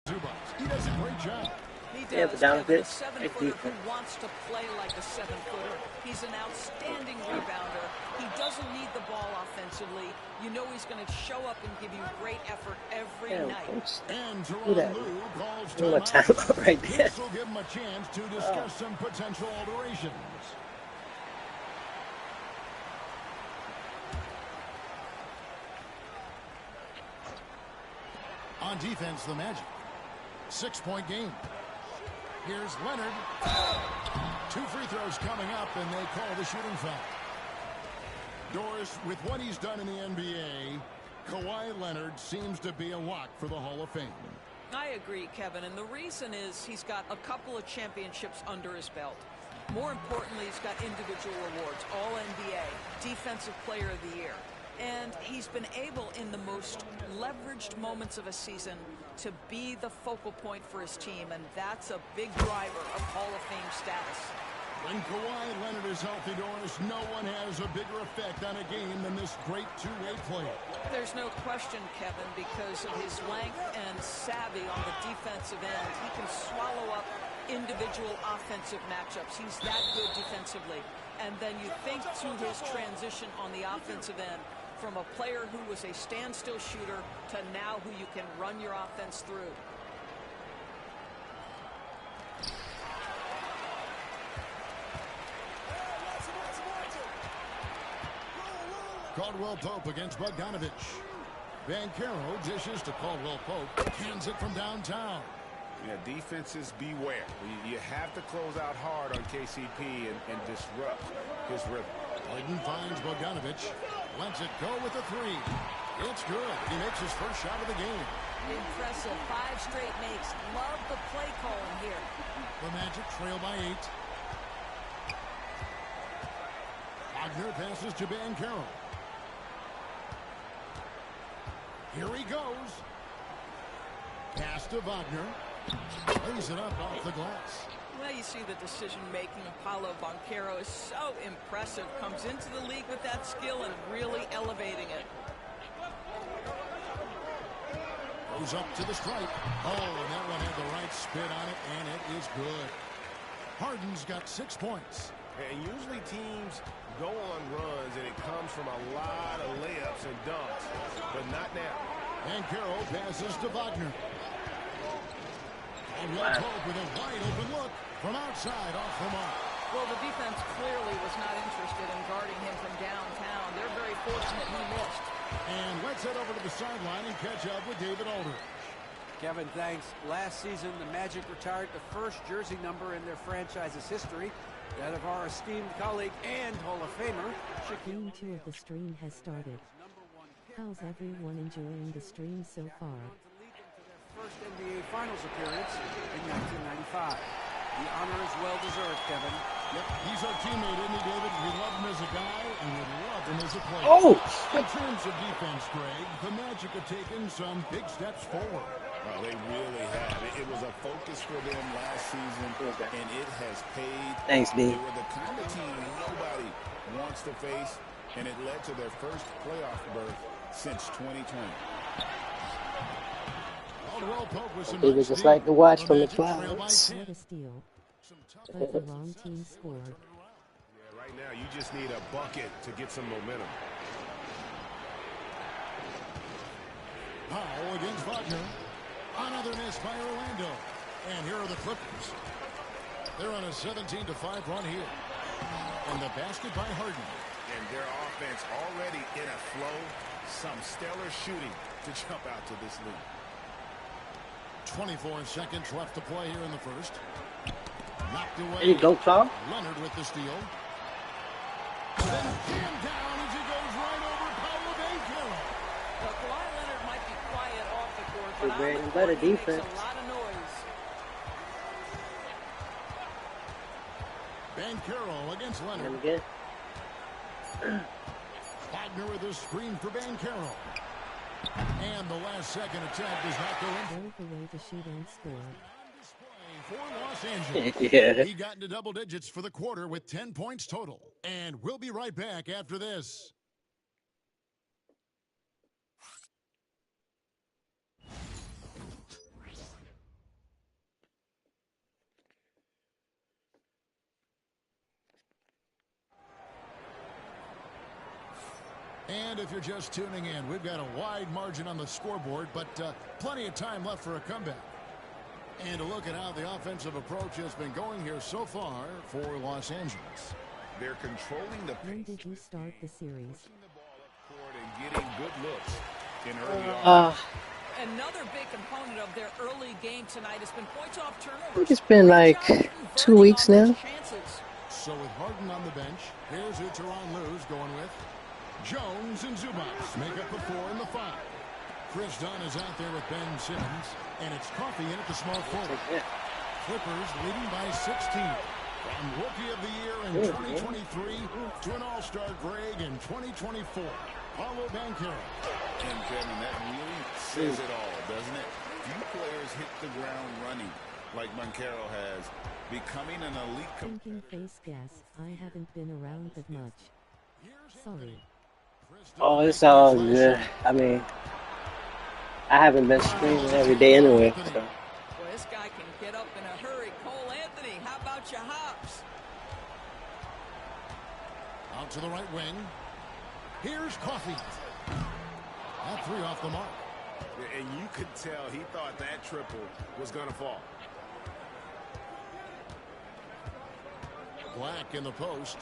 Zubats, he does a great job. He Yeah, does. but down a Kevin, bit. a 7-footer who wants to play like a 7-footer. He's an outstanding rebounder. He doesn't need the ball offensively. You know he's going to show up and give you great effort every night. And Do that. Teron Lue calls Do a timeout. timeout right there. This will give him a chance to discuss some potential alterations. On defense, the Magic. 6-point game. Here's Leonard. 2 free throws coming up, and they call the shooting foul. Doris, with what he's done in the NBA, Kawhi Leonard seems to be a lock for the Hall of Fame. I agree, Kevin, and the reason is he's got a couple of championships under his belt. More importantly, he's got individual awards, All-NBA, Defensive Player of the Year. And he's been able, in the most leveraged moments of a season, to be the focal point for his team, and that's a big driver of Hall of Fame status. When Kawhi Leonard is healthy, Doris, no one has a bigger effect on a game than this great two-way player. There's no question, Kevin, because of his length and savvy on the defensive end. He can swallow up individual offensive matchups. He's that good defensively. And then you think to his transition on the offensive end, from a player who was a standstill shooter to now who you can run your offense through. Caldwell Pope against Bogdanovich. Banchero dishes to Caldwell Pope. Hands it from downtown. Yeah, defenses beware. You have to close out hard on KCP and disrupt his rhythm. Harden finds Bogdanovich. Lets it go with a three. It's good. He makes his first shot of the game. Impressive. 5 straight makes. Love the play calling here. The Magic trail by 8. Wagner passes to Banchero. Here he goes. Pass to Wagner. Lays it up off the glass. Well, you see the decision-making of Paolo Banchero is so impressive. Comes into the league with that skill and really elevating it. Goes up to the stripe. Oh, and that one had the right spin on it, and it is good. Harden's got 6 points. And usually teams go on runs, and it comes from a lot of layups and dunks, but not now. Banchero passes to Wagner. Caldwell Pope with a wide open look from outside off the mark. Well, the defense clearly was not interested in guarding him from downtown. They're very fortunate he missed. And let's head over to the sideline and catch up with David Aldridge. Kevin, thanks. Last season, the Magic retired the first jersey number in their franchise's history, that of our esteemed colleague and Hall of Famer, Game 2 of the stream has started. How's everyone enjoying the stream so far? First NBA Finals appearance in 1995. The honor is well deserved, Kevin. Yep, he's our teammate, isn't he, David? We love him as a guy, and we love him as a player. Oh! In terms of defense, Greg, the Magic have taken some big steps forward. Oh, they really have. It was a focus for them last season, and it has paid. Thanks, D. They were the kind of team nobody wants to face, and it led to their first playoff berth since 2020. It was just like to watch from the clouds. What a steal. But the wrong team scored. Yeah, right now you just need a bucket to get some momentum. Powell against Wagner. Another miss by Orlando. And here are the Clippers. They're on a 17-5 run here. And the basket by Harden. And their offense already in a flow. Some stellar shooting to jump out to this lead. 24 seconds left to play here in the first. Knocked away. There you go, Tom. Leonard with the steal. Then jammed down as he goes right over Paolo Banchero. Well, Kawhi Leonard might be quiet off the court, but bread on and the butter court he makes defense. a lot of noise. Banchero against Leonard. Again. Wagner with a screen for Banchero. And the last second attack does not go in. Both a way to shoot and score. For Los Angeles. Yeah. He got into double digits for the quarter with 10 points total. And we'll be right back after this. And if you're just tuning in, we've got a wide margin on the scoreboard, but plenty of time left for a comeback. And to look at how the offensive approach has been going here so far for Los Angeles. They're controlling the When pace. did you start the series? And getting good looks in early on. Another big component of their early game tonight has been points off turnovers. I think it's been like 2 weeks now. So with Harden on the bench, here's who Tyronn Lue's going with. Jones and Zubac make up the 4 and the 5. Chris Dunn is out there with Ben Simmons, and it's Coffey in at the small forward. Clippers leading by 16. From Rookie of the Year in 2023 to an All-Star Greg in 2024. Paolo Banchero. And Kevin, that really says it all, doesn't it? Few players hit the ground running like Banchero has, becoming an elite. Thinking face gas. I haven't been around that much. Sorry. Oh, it's all good. I mean, I haven't been streaming every day anyway. So. Well, this guy can get up in a hurry. Cole Anthony, how about your hops? Out to the right wing. Here's Coffee. That three off the mark. And you could tell he thought that triple was going to fall. Black in the post.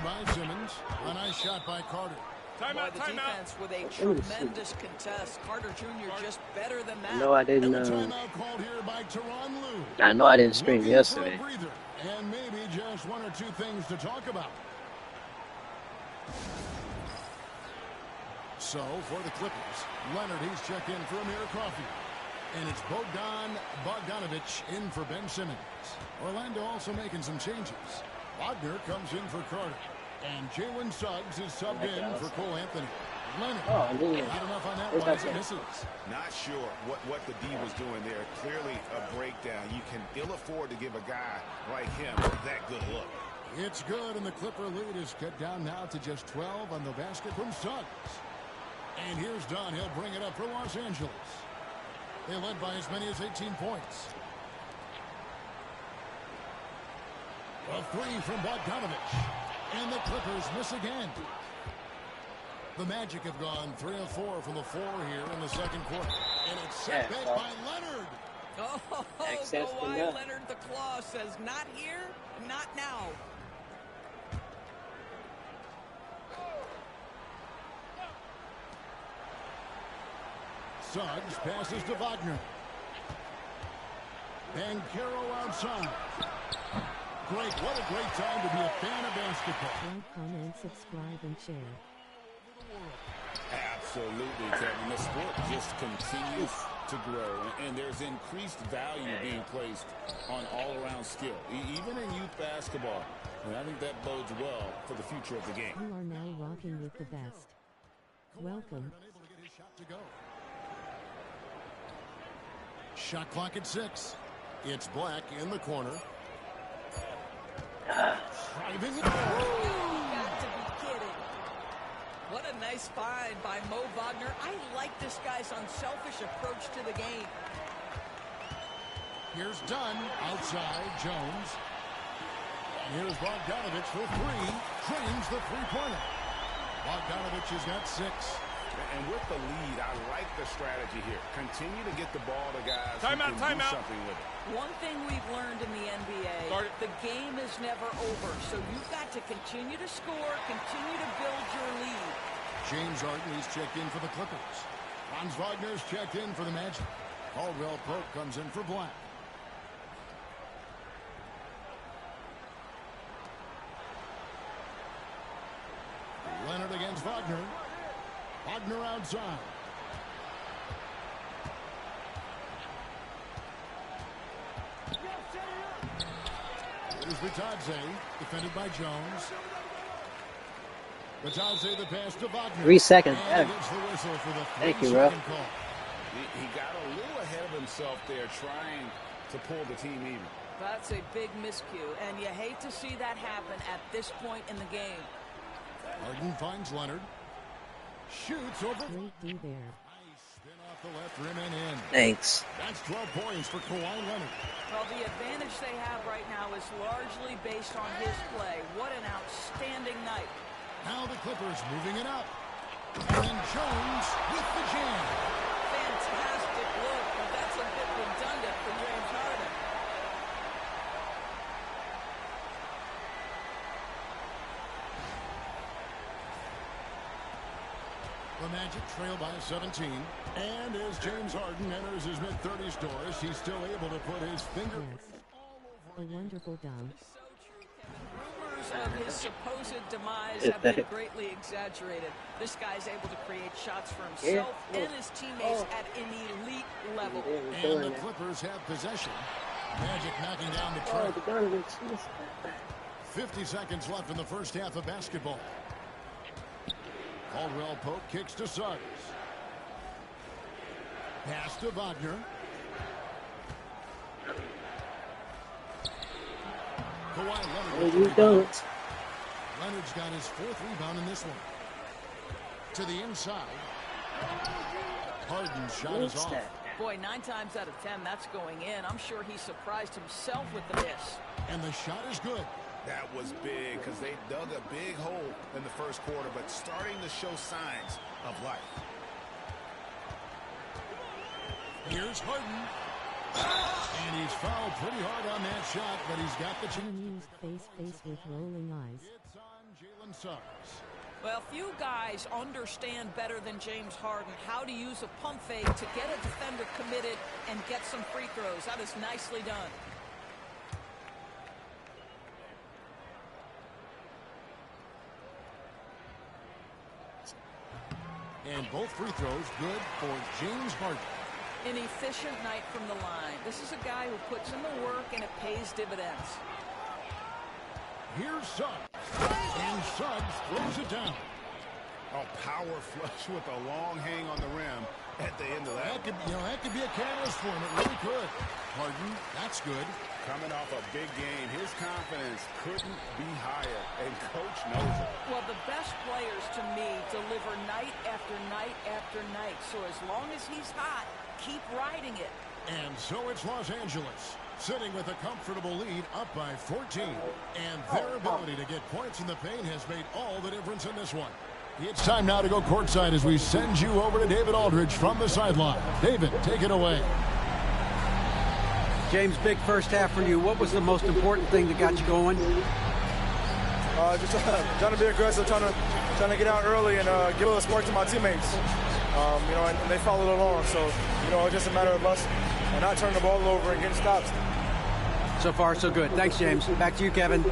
By Simmons. A nice shot by Carter. Timeout, the defense with a tremendous contest. Carter Jr. just better than that. No, I didn't. Timeout called here by Tyronn Lue. I know I didn't stream yesterday. And maybe just one or two things to talk about. So, for the Clippers, Leonard, he's checked in for Amir Coffey. And it's Bogdanovich in for Ben Simmons. Orlando also making some changes. Wagner comes in for Carter. And Jalen Suggs is subbed in for Cole Anthony. Leonard, not enough on that one as it misses. Not sure what the D was doing there. Clearly a breakdown. You can ill afford to give a guy like him that good look. It's good, and the Clipper lead is cut down now to just 12 on the basket from Suggs. And here's Dunn. He'll bring it up for Los Angeles. They led by as many as 18 points. A three from Bogdanovich. And the Clippers miss again. The Magic have gone 3 of 4 from the floor here in the second quarter. And it's set back by Leonard. Oh, Kawhi Leonard, the claw says, not here, not now. Suggs passes to Wagner. Banchero outside. Great, what a great time to be a fan of basketball. Like, comment, subscribe, and share. Absolutely, Kevin. The sport just continues to grow, and there's increased value being placed on all-around skill, even in youth basketball. And I think that bodes well for the future of the game. You are now rocking with the best. Welcome. Shot clock at 6. It's Black in the corner. Driving it. Got to be kidding. What a nice find by Mo Wagner. I like this guy's unselfish approach to the game. Here's Dunn outside Jones. Here's Bogdanovich for three. Drains the three-pointer. Bogdanovich has got 6. And with the lead, I like the strategy here. Continue to get the ball to guys who can do something with it. One thing we've learned in the NBA, the game is never over. So you've got to continue to score, continue to build your lead. James Harden, he's checked in for the Clippers. Franz Wagner's checked in for the Magic. Caldwell Pope comes in for Black. Leonard against Wagner. Wagner outside. Here's Bitadze, defended by Jones. Bitadze the pass to Wagner. 3 seconds. Thank you, bro. He got a little ahead of himself there trying to pull the team even. That's a big miscue, and you hate to see that happen at this point in the game. Harden finds Leonard. Shoots over. Great D there. Spin off the left rim and in. Thanks. That's 12 points for Kawhi Leonard. Well, the advantage they have right now is largely based on his play. What an outstanding night. Now the Clippers moving it up. And then Jones with the jam. Fantastic look, but that's a bit redundant for James Harden. The Magic trail by 17. And as James Harden enters his mid-30s doors, he's still able to put his finger... Yes. A wonderful dunk. Rumors of his supposed demise have been greatly exaggerated. This guy's able to create shots for himself and his teammates at an elite level. And the Clippers have possession. Magic knocking down the trail. 50 seconds left in the first half of basketball. Caldwell Pope kicks to Suggs. Pass to Wagner. Kawhi Leonard. You don't. Leonard's got his 4th rebound in this one. To the inside. Harden's shot is off. Boy, 9 times out of 10, that's going in. I'm sure he surprised himself with the miss. And the shot is good. That was big because they dug a big hole in the first quarter, but starting to show signs of life. Here's Harden. And he's fouled pretty hard on that shot, but he's got the chance. Used face with rolling eyes. It's on Jalen Suggs. Well, few guys understand better than James Harden how to use a pump fake to get a defender committed and get some free throws. That is nicely done. And both free throws good for James Harden. An efficient night from the line. This is a guy who puts in the work and it pays dividends. Here's Suggs. And Suggs throws it down. A power flush with a long hang on the rim at the end of that. That could be a catalyst for him. It really could. Harden, that's good. Coming off a big game, his confidence couldn't be higher, and Coach knows it. Well, the best players, to me, deliver night after night after night. So as long as he's hot, keep riding it. And so it's Los Angeles, sitting with a comfortable lead, up by 14. And their ability to get points in the paint has made all the difference in this one. It's time now to go courtside as we send you over to David Aldridge from the sideline. David, take it away. James, big first half for you. What was the most important thing that got you going? Just trying to be aggressive, trying to get out early and give a little spark to my teammates. And they followed along. So, it's just a matter of us not turning the ball over and getting stops. So far, so good. Thanks, James. Back to you, Kevin.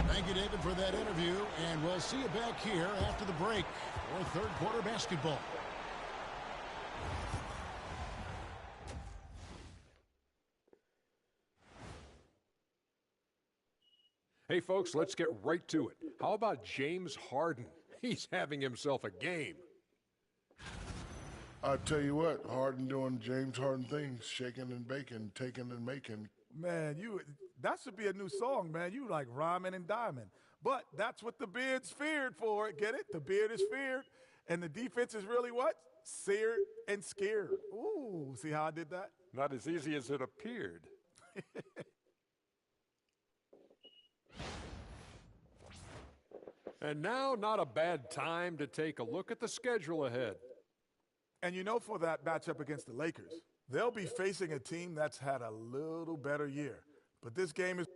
Thank you, David, for that interview. And we'll see you back here after the break for third quarter basketball. Hey, folks, let's get right to it. How about James Harden? He's having himself a game. I tell you what, Harden doing James Harden things, shaking and baking, taking and making. Man, that should be a new song, man. You like rhyming and diming. But that's what the beard's feared for. Get it? The beard is feared. And the defense is really what? Seared and scared. Ooh, see how I did that? Not as easy as it appeared. And now, not a bad time to take a look at the schedule ahead. And for that matchup against the Lakers, they'll be facing a team that's had a little better year. But this game is...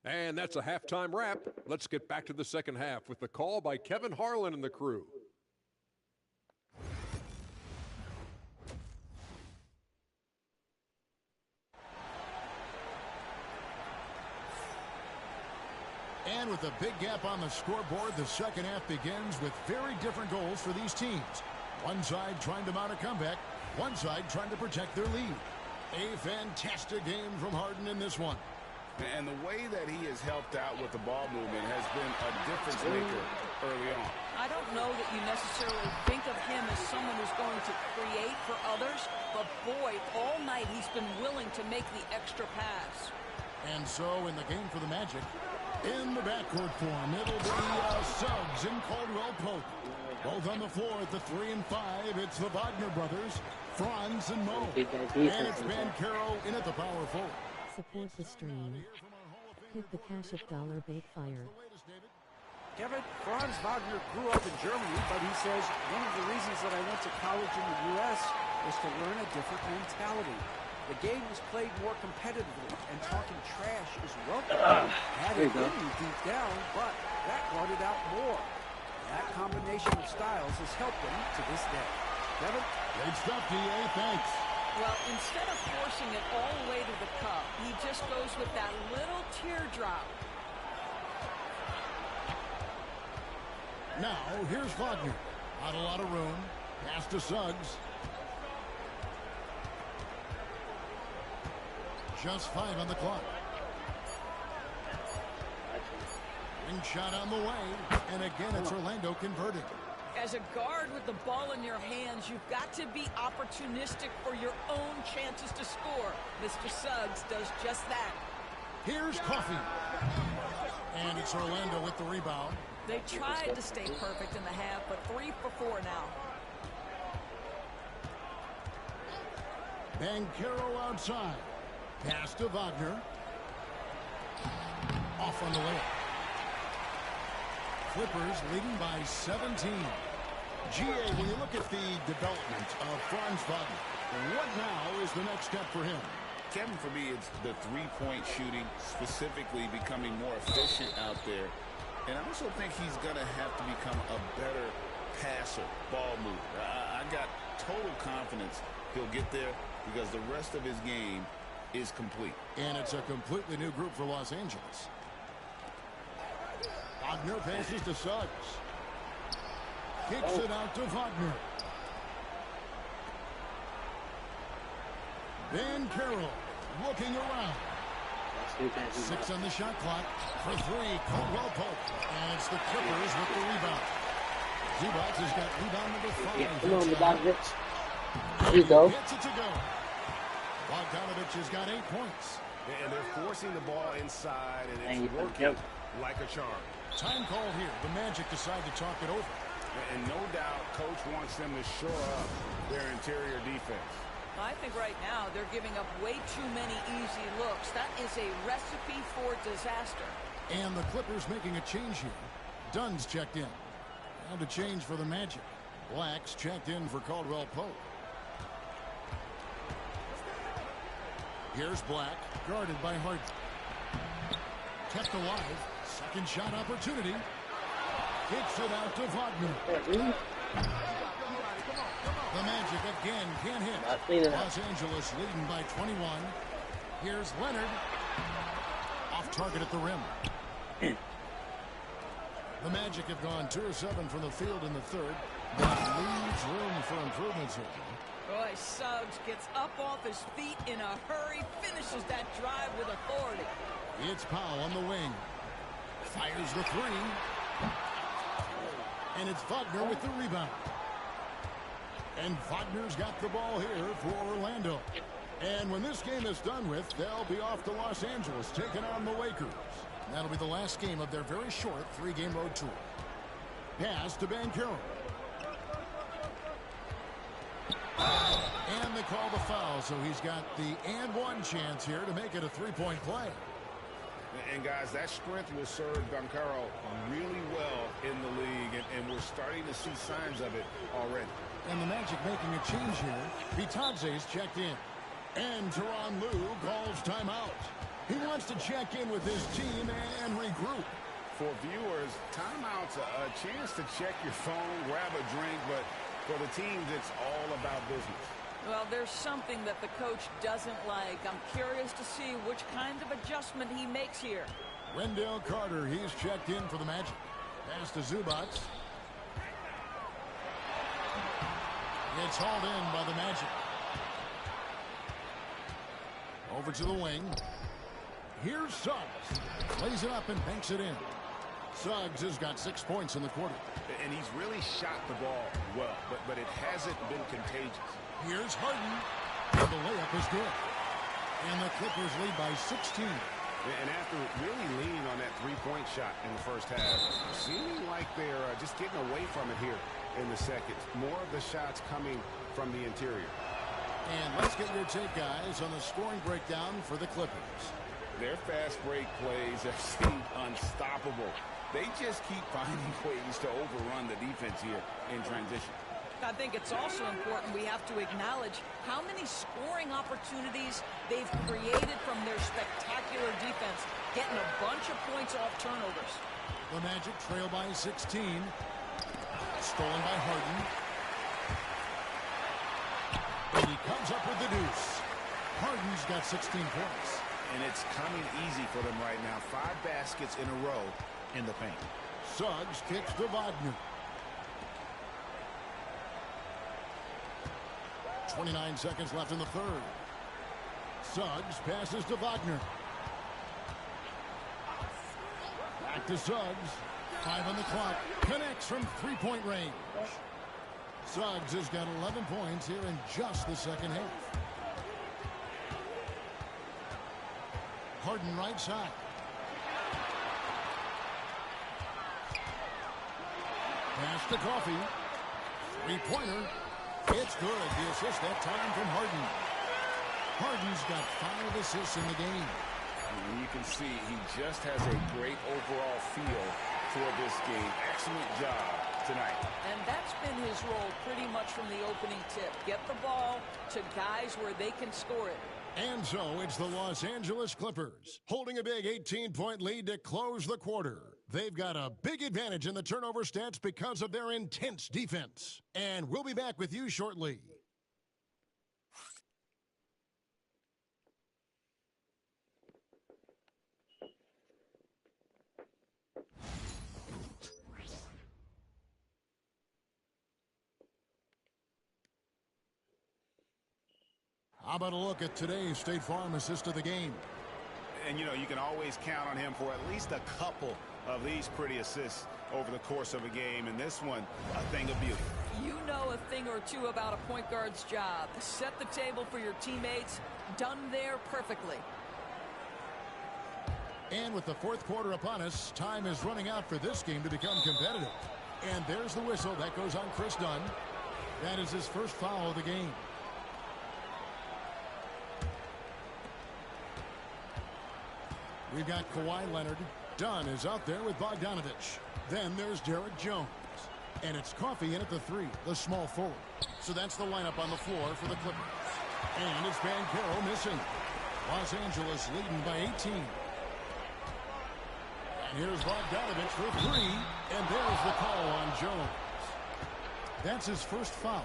And that's a halftime wrap. Let's get back to the second half with the call by Kevin Harlan and the crew. And with a big gap on the scoreboard, the second half begins with very different goals for these teams. One side trying to mount a comeback, one side trying to protect their lead. A fantastic game from Harden in this one. And the way that he has helped out with the ball movement has been a difference maker early on. I don't know that you necessarily think of him as someone who's going to create for others, but boy, all night he's been willing to make the extra pass. And so in the game for the Magic, in the backcourt form, it'll be Suggs and Caldwell Pope. Both on the floor at the 3 and 5. It's the Wagner brothers, Franz and Mo. And it's Bancaro in at the power forward. Support the stream. Hit the cash $1 bake fire. Kevin, Franz Wagner grew up in Germany, but he says one of the reasons that I went to college in the U.S. was to learn a different mentality. The game is played more competitively, and talking trash is welcome. Had it in you deep down, but that brought it out more. That combination of styles has helped him to this day. Kevin? Great stuff, D.A. Thanks. Well, instead of forcing it all the way to the cup, he just goes with that little teardrop. Now, here's Wagner. Not a lot of room. Pass to Suggs. Just 5 on the clock. Second shot on the way. And again, it's Orlando converting. As a guard with the ball in your hands, you've got to be opportunistic for your own chances to score. Mr. Suggs does just that. Here's Coffey. And it's Orlando with the rebound. They tried to stay perfect in the half, but 3 for 4 now. Banchero outside. Pass to Wagner. Off on the layup. Clippers leading by 17. GA, when you look at the development of Franz Wagner, what now is the next step for him? Kevin, for me, it's the three-point shooting, specifically becoming more efficient out there. And I also think he's going to have to become a better passer, ball mover. I got total confidence he'll get there because the rest of his game is complete. And it's a completely new group for Los Angeles. Wagner passes to Suggs. Kicks it out to Wagner. Banchero looking around. 6 on the shot clock. For 3, Caldwell Pope. And it's the Clippers with the rebound. Zubac has got rebound number 5. Come on, Bogdanovich. There you go. Gets it to go. Bogdanovich has got 8 points. And they're forcing the ball inside, and it's working like a charm. Time call here. The Magic decide to talk it over. And no doubt, Coach wants them to shore up their interior defense. I think right now they're giving up way too many easy looks. That is a recipe for disaster. And the Clippers making a change here. Dunn's checked in. Now to change for the Magic. Black's checked in for Caldwell Pope. Here's Black, guarded by Harden. Kept alive. Second shot opportunity. Kicks it out to Wagner. The Magic again can't hit. Los Angeles leading by 21. Here's Leonard. Off target at the rim. The Magic have gone 2 of 7 from the field in the third. That leaves room for improvements here. Boy, Suggs gets up off his feet in a hurry, finishes that drive with authority. It's Powell on the wing. Fires the 3. And it's Wagner with the rebound. And Wagner's got the ball here for Orlando. And when this game is done with, they'll be off to Los Angeles, taking on the Lakers. That'll be the last game of their very short 3-game road tour. Pass to Banchero. And they call the foul, so he's got the and-one chance here to make it a 3-point play. And guys, that strength will serve Banchero really well in the league, and we're starting to see signs of it already. And the Magic making a change here. Bitadze's checked in. And Tyronn Lue calls timeout. He wants to check in with his team and regroup. For viewers, timeout's a chance to check your phone, grab a drink, but for the teams, it's all about business. Well, there's something that the coach doesn't like. I'm curious to see which kind of adjustment he makes here. Wendell Carter, he's checked in for the Magic. Pass to Zubac. It's hauled in by the Magic. Over to the wing. Here's Suggs. Plays it up and banks it in. Suggs has got 6 points in the quarter. And he's really shot the ball well, but it hasn't been contagious. Here's Harden. And the layup is good. And the Clippers lead by 16. And after really leaning on that three-point shot in the first half, seeming like they're just getting away from it here in the second. More of the shots coming from the interior. And let's get your take, guys, on the scoring breakdown for the Clippers. Their fast break plays have seemed unstoppable. They just keep finding ways to overrun the defense here in transition. I think it's also important we have to acknowledge how many scoring opportunities they've created from their spectacular defense, getting a bunch of points off turnovers. The Magic trail by 16. Stolen by Harden. And he comes up with the deuce. Harden's got 16 points. And it's coming easy for them right now. 5 baskets in a row in the paint. Suggs kicks to Wagner. 29 seconds left in the third. Suggs passes to Wagner. Back to Suggs. 5 on the clock. Connects from three-point range. Suggs has got 11 points here in just the second half. Harden right side. Pass to Coffee. Three-pointer. It's good. The assist that time from Harden. Harden's got 5 assists in the game. And you can see he just has a great overall feel for this game. Excellent job tonight. And that's been his role pretty much from the opening tip. Get the ball to guys where they can score it. And so it's the Los Angeles Clippers holding a big 18-point lead to close the quarter. They've got a big advantage in the turnover stats because of their intense defense. And we'll be back with you shortly. How about a look at today's State Farm assist of the game? And, you know, you can always count on him for at least a couple of these pretty assists over the course of a game. And this one, a thing of beauty. You know a thing or two about a point guard's job. Set the table for your teammates. Done there perfectly. And with the fourth quarter upon us, time is running out for this game to become competitive. And there's the whistle. That goes on Chris Dunn. That is his first foul of the game. We've got Kawhi Leonard. Dunn is out there with Bogdanovich. Then there's Derek Jones. And it's Coffee in at the 3, the small forward. So that's the lineup on the floor for the Clippers. And it's Banchero missing. Los Angeles leading by 18. And here's Bogdanovich for 3. And there's the call on Jones. That's his first foul.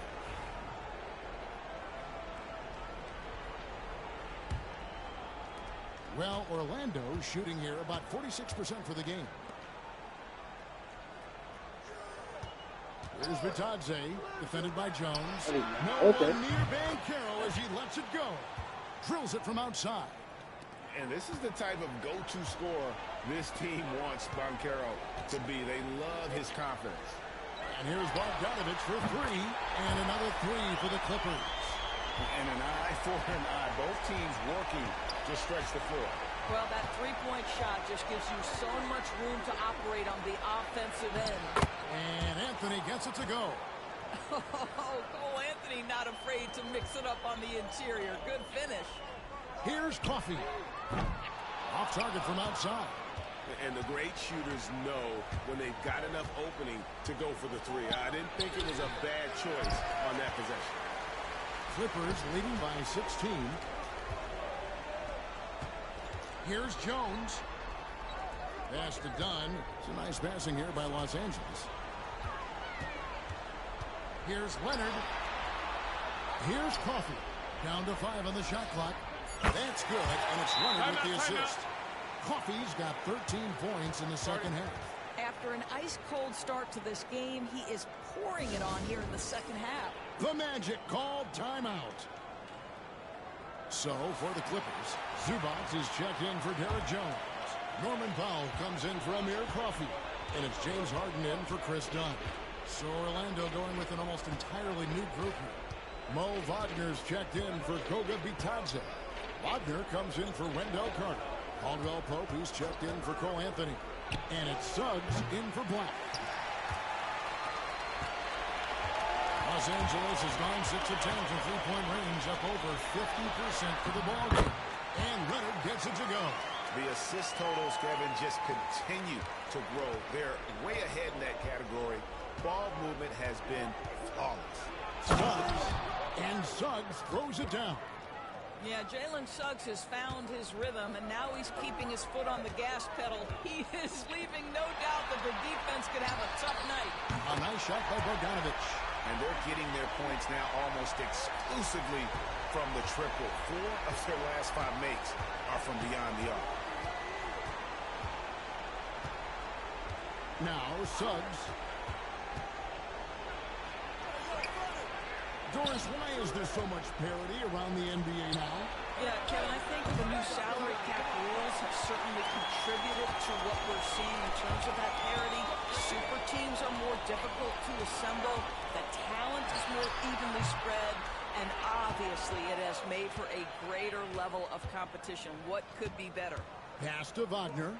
Well, Orlando shooting here about 46% for the game. Here's Vitadze, defended by Jones. No one near Banchero as he lets it go. Drills it from outside. And this is the type of go-to scorer this team wants Banchero to be. They love his confidence. And here's Bogdanovich for 3. And another 3 for the Clippers. And an eye for an eye. Both teams working to stretch the floor. Well, that three-point shot just gives you so much room to operate on the offensive end. And Anthony gets it to go. Oh, Cole Anthony not afraid to mix it up on the interior. Good finish. Here's Coffee. Off target from outside. And the great shooters know when they've got enough opening to go for the 3. I didn't think it was a bad choice on that possession. Clippers leading by 16. Here's Jones. Pass to Dunn. It's a nice passing here by Los Angeles. Here's Leonard. Here's Coffee. Down to 5 on the shot clock. That's good, and it's Leonard with the assist. Coffee's got 13 points in the second half. After an ice-cold start to this game, he is pouring it on here in the second half. The Magic called timeout. So, for the Clippers, Zubac is checked in for Derek Jones. Norman Powell comes in for Amir Coffee. And it's James Harden in for Chris Dunn. So, Orlando going with an almost entirely new group here. Mo Wagner's checked in for Goga Bitadze. Wagner comes in for Wendell Carter. Caldwell Pope, he's checked in for Cole Anthony. And it's Suggs in for Black. Los Angeles has gone 6 of 10 from three-point range, up over 50% for the ballgame. And Leonard gets it to go. The assist totals, Kevin, just continue to grow. They're way ahead in that category. Ball movement has been flawless. Suggs. And Suggs throws it down. Yeah, Jalen Suggs has found his rhythm, and now he's keeping his foot on the gas pedal. He is leaving no doubt that the defense could have a tough night. A nice shot by Bogdanovich. And they're getting their points now almost exclusively from the triple. 4 of their last 5 makes are from beyond the arc. Now Suggs. Doris, why is there so much parity around the NBA now? Yeah, Kevin, I think the new salary cap rules have certainly contributed to what we're seeing in terms terms of that parity. Super teams are more difficult to assemble. The talent is more evenly spread. And obviously, it has made for a greater level of competition. What could be better? Pass to Wagner.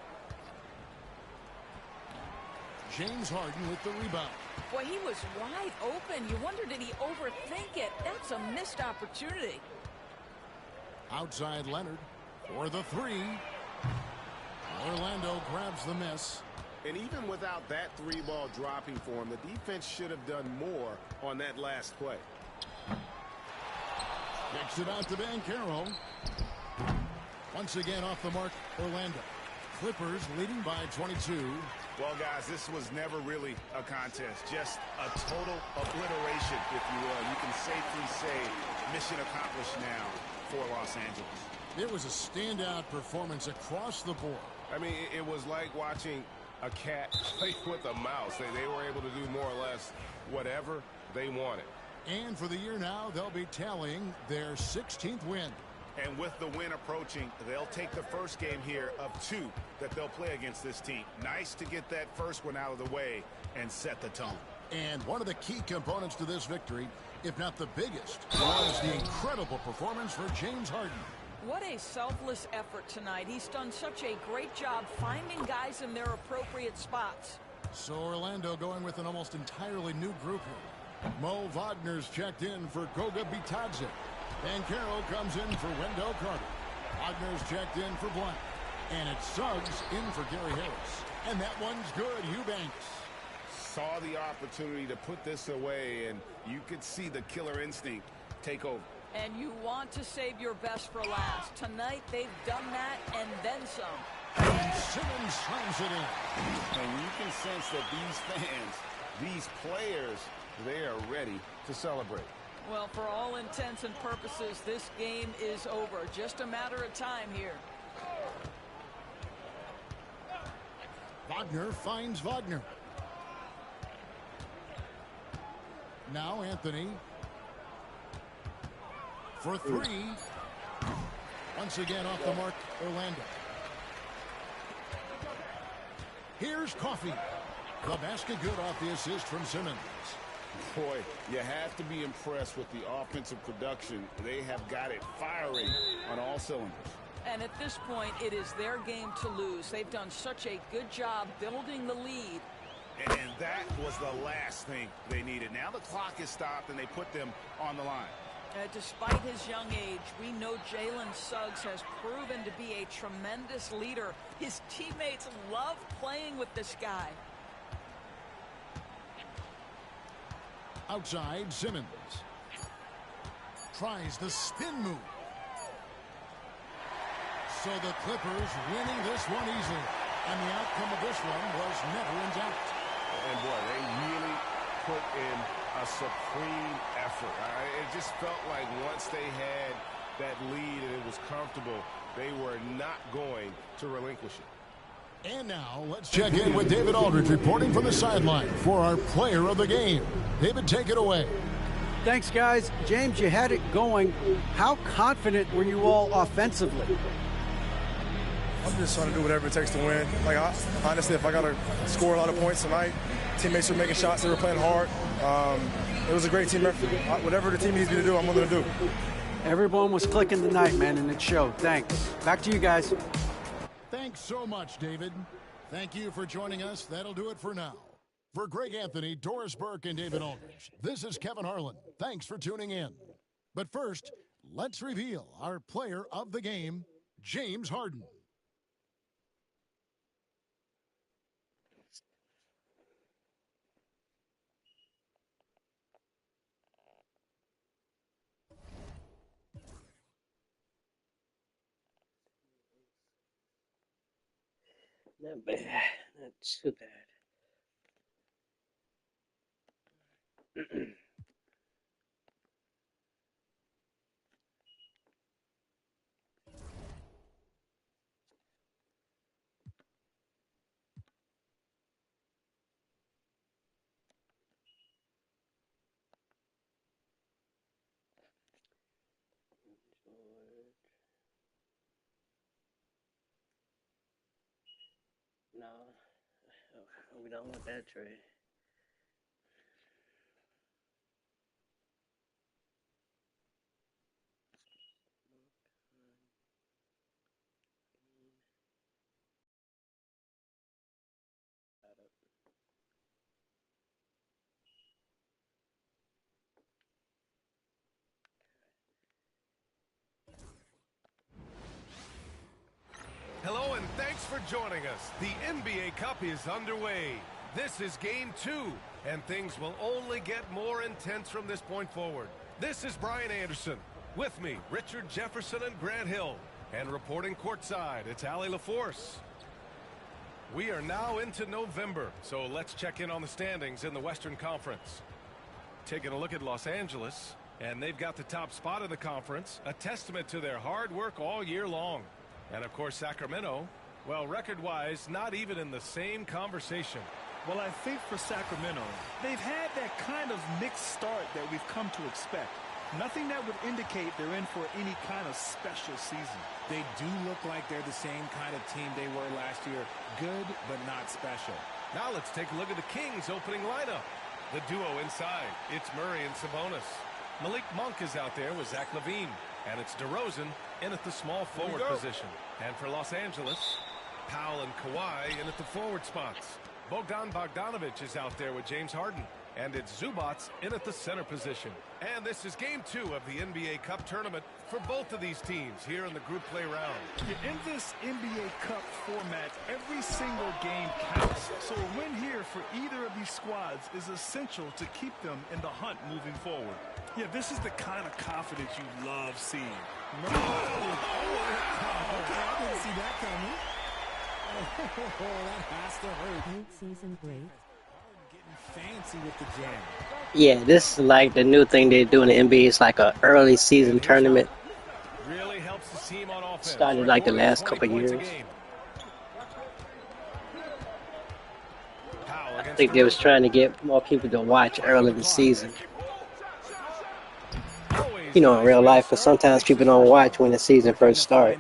James Harden with the rebound. Boy, he was wide open. You wonder, did he overthink it? That's a missed opportunity. Outside Leonard for the three. Orlando grabs the miss. And even without that three ball dropping for him, the defense should have done more on that last play. Kicks it out to Banchero. Once again off the mark, Orlando. Clippers leading by 22. Well, guys, this was never really a contest. Just a total obliteration, if you will. You can safely say mission accomplished now for Los Angeles. It was a standout performance across the board. I mean, it was like watching a cat play with a mouse. They were able to do more or less whatever they wanted. And for the year now, they'll be tallying their 16th win. And with the win approaching, they'll take the first game here of 2 that they'll play against this team. Nice to get that first one out of the way and set the tone. And one of the key components to this victory, if not the biggest, was the incredible performance for James Harden. What a selfless effort tonight. He's done such a great job finding guys in their appropriate spots. So Orlando going with an almost entirely new group here. Mo Wagner's checked in for Goga Bitadze. Banchero comes in for Wendell Carter. Wagner's checked in for Blunt. And it's Suggs in for Gary Harris. And that one's good, Eubanks. Saw the opportunity to put this away, and you could see the killer instinct take over. And you want to save your best for last. Tonight, they've done that and then some. And Simmons slams it in. And you can sense that these fans, these players, they are ready to celebrate. Well, for all intents and purposes, this game is over. Just a matter of time here. Wagner finds Wagner. Now Anthony for three. Once again off the mark, Orlando. Here's Coffey. The basket good off the assist from Simmons. Boy, you have to be impressed with the offensive production. They have got it firing on all cylinders. And at this point, it is their game to lose. They've done such a good job building the lead. And that was the last thing they needed. Now the clock is stopped, and they put them on the line. Despite his young age, we know Jalen Suggs has proven to be a tremendous leader. His teammates love playing with this guy. Outside, Simmons tries the spin move. So the Clippers winning this one easily. And the outcome of this one was never in doubt. And boy, they really put in a supreme effort. It just felt like once they had that lead and it was comfortable, they were not going to relinquish it. And now let's check in with David Aldridge reporting from the sideline for our player of the game. David, take it away. Thanks, guys. James, you had it going. How confident were you all offensively? I'm just trying to do whatever it takes to win. Honestly, if I got to score a lot of points tonight, teammates were making shots, they were playing hard. It was a great team effort. Whatever the team needs me to do, I'm willing to do. Everyone was clicking tonight, man, and it showed. Thanks. Back to you guys. Thanks so much, David. Thank you for joining us. That'll do it for now. For Greg Anthony, Doris Burke, and David Aldridge, this is Kevin Harlan. Thanks for tuning in. But first, let's reveal our player of the game, James Harden. Not bad. Not too bad. No. We don't want that trade. Hello and thanks for joining us. The NBA Cup is underway. This is game 2, and things will only get more intense from this point forward. This is Brian Anderson. With me, Richard Jefferson and Grant Hill. And reporting courtside, it's Allie LaForce. We are now into November, so let's check in on the standings in the Western Conference. Taking a look at Los Angeles, and they've got the top spot in the conference, a testament to their hard work all year long. And of course, Sacramento, well, record-wise, not even in the same conversation. Well, I think for Sacramento, they've had that kind of mixed start that we've come to expect. Nothing that would indicate they're in for any kind of special season. They do look like they're the same kind of team they were last year. Good, but not special. Now let's take a look at the Kings' opening lineup. The duo inside, it's Murray and Sabonis. Malik Monk is out there with Zach LaVine. And it's DeRozan in at the small forward position. And for Los Angeles, Powell and Kawhi in at the forward spots. Bogdan Bogdanovic is out there with James Harden. And it's Zubats in at the center position. And this is game 2 of the NBA Cup tournament for both of these teams here in the group play round. In this NBA Cup format, every single game counts. So a win here for either of these squads is essential to keep them in the hunt moving forward. Yeah, this is the kind of confidence you love seeing. Okay, I didn't see that coming. That has to hurt. Late season break. Fancy with the jam. Yeah, this is like the new thing they do in the NBA. It's like an early season tournament. Really helps the team on offense. Started like the last couple of years. I think they was trying to get more people to watch early in the season. You know, in real life, because sometimes people don't watch when the season first starts.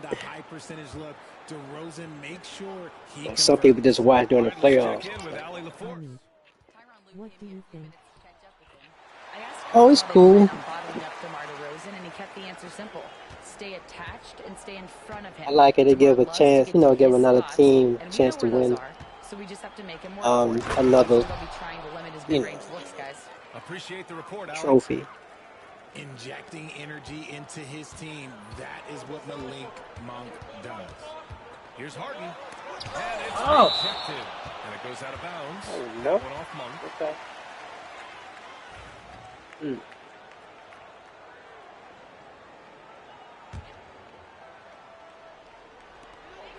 Some people just watch during the playoffs. What do you think? Oh, it's cool. And he kept the answer simple. Stay attached and stay in front of him. I like it to give a chance, you know, give another team a chance to win. So we just have to make him more another, you know, appreciate the report, trophy. Injecting energy into his team. That is what Malik Monk does. Here's Harden. And it's rejected. And it goes out of bounds. Oh, no. One off Monk. Okay.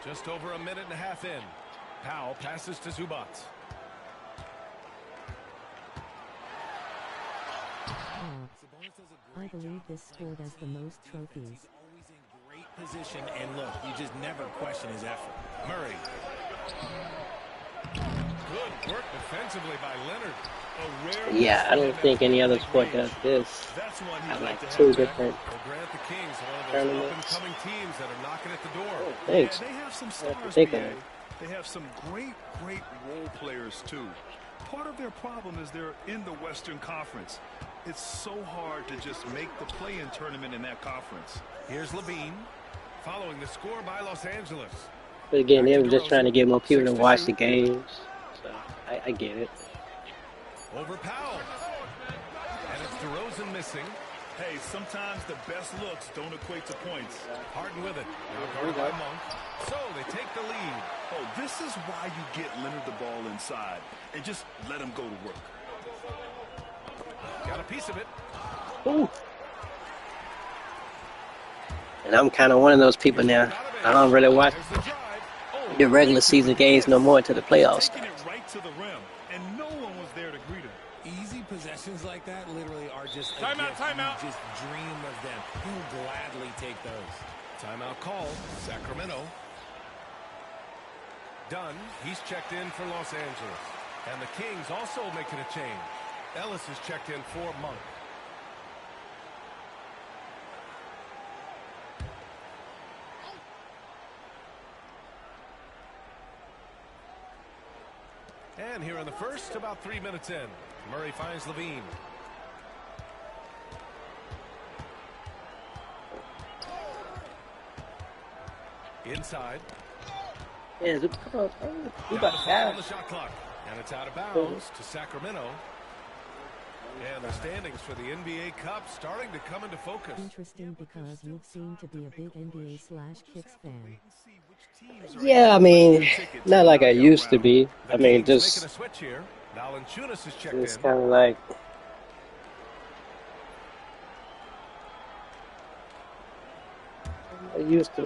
Just over a minute and a half in. Powell passes to Zubats. I believe this scored as the most trophies. Great position, and look, you just never question his effort. Murray. Good work defensively by Leonard. Yeah, I don't think any other sport does this. I like 2 different tournaments. Teams that are knocking at the door. Oh, thanks. Yeah, they have some stars, They have some great role players, too. Part of their problem is they're in the Western Conference. It's so hard to just make the play-in tournament in that conference. Here's LaVine, following the score by Los Angeles. But again, they were just trying to get more people to watch the games. So, I get it. Over Powell. And it's DeRozan missing. Hey, sometimes the best looks don't equate to points. Harden with it. Guarded by Monk. So they take the lead. Oh, this is why you get Leonard the ball inside and just let him go to work. Got a piece of it. Ooh. And I'm kind of one of those people now. I don't really watch the regular season games no more until the playoffs start. Right to the rim, and no one was there to greet him. Easy possessions like that literally are just timeout. You just dream of them. He'll gladly take those. Timeout call. Sacramento. Dunn. He's checked in for Los Angeles. And the Kings also making a change. Ellis is checked in for Monk. And here in the first, about 3 minutes in, Murray finds Levine. Inside. Yeah, come on. On the shot clock. And it's out of bounds to Sacramento. And the standings for the NBA Cup starting to come into focus. Interesting because you seem to be a big NBA/Kicks fan. Yeah, I mean, not like I used to be. I mean, just it's kind of like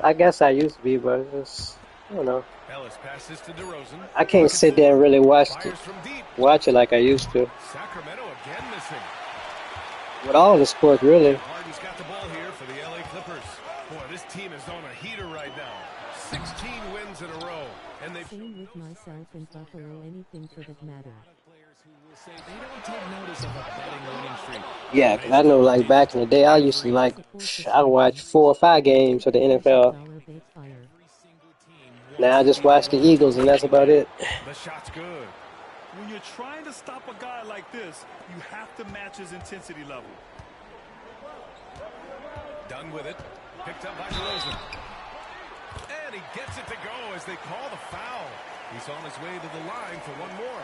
I guess I used to be, but it's just, I don't know. Ellis passes to DeRozan. I can't sit there and really watch it like I used to. Sacramento again missing. With all the sports, really. Harden's got the ball here for the LA Clippers. Boy, this team is on a heater right now. 16 wins in a row. And they've same with myself in Buffalo, anything for that matter. Yeah, 'cause I know, like, back in the day, I used to, like, I watch 4 or 5 games of the NFL. Now I just watch the Eagles, and that's about it. The shot's good. When you're trying to stop a guy like this, you have to match his intensity level. Done with it. Picked up by DeRozan. And he gets it to go as they call the foul. He's on his way to the line for one more.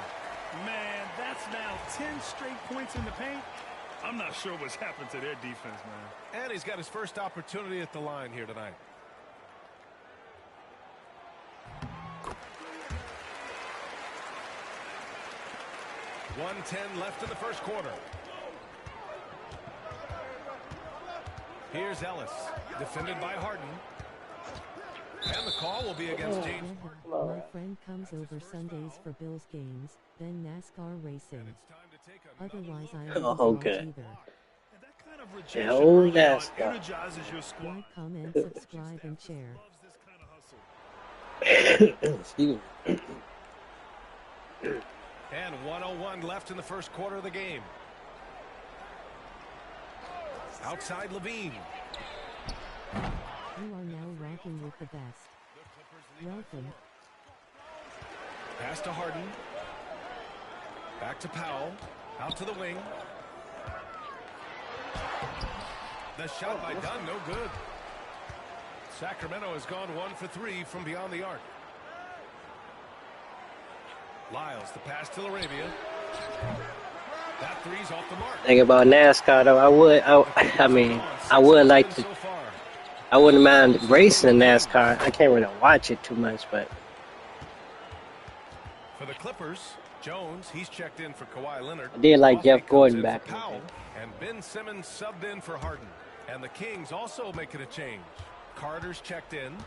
Man, that's now 10 straight points in the paint. I'm not sure what's happened to their defense, man. And he's got his first opportunity at the line here tonight. .110 left in the first quarter. Here's Ellis, defended by Harden. And the call will be against James. My friend comes over Sundays for Bills games, then NASCAR racing. Otherwise, I don't watch either. The whole NASCAR. Like, comment, subscribe, and share. Excuse me. And 1:01 left in the first quarter of the game. Outside Levine. You are now rocking with the best. Welcome. Pass to Harden. Back to Powell. Out to the wing. The shot by Dunn, no good. Sacramento has gone 1 for 3 from beyond the arc. Lyles, the pass to Arabia. That three's off the mark. Thing about NASCAR, though, I would like to. I wouldn't mind racing in NASCAR. I can't really watch it too much, but. For the Clippers, Jones, he's checked in for Kawhi Leonard. I did like Jeff Gordon back in the day. And Ben Simmons subbed in for Harden. And the Kings also making a change. Carter's checked in.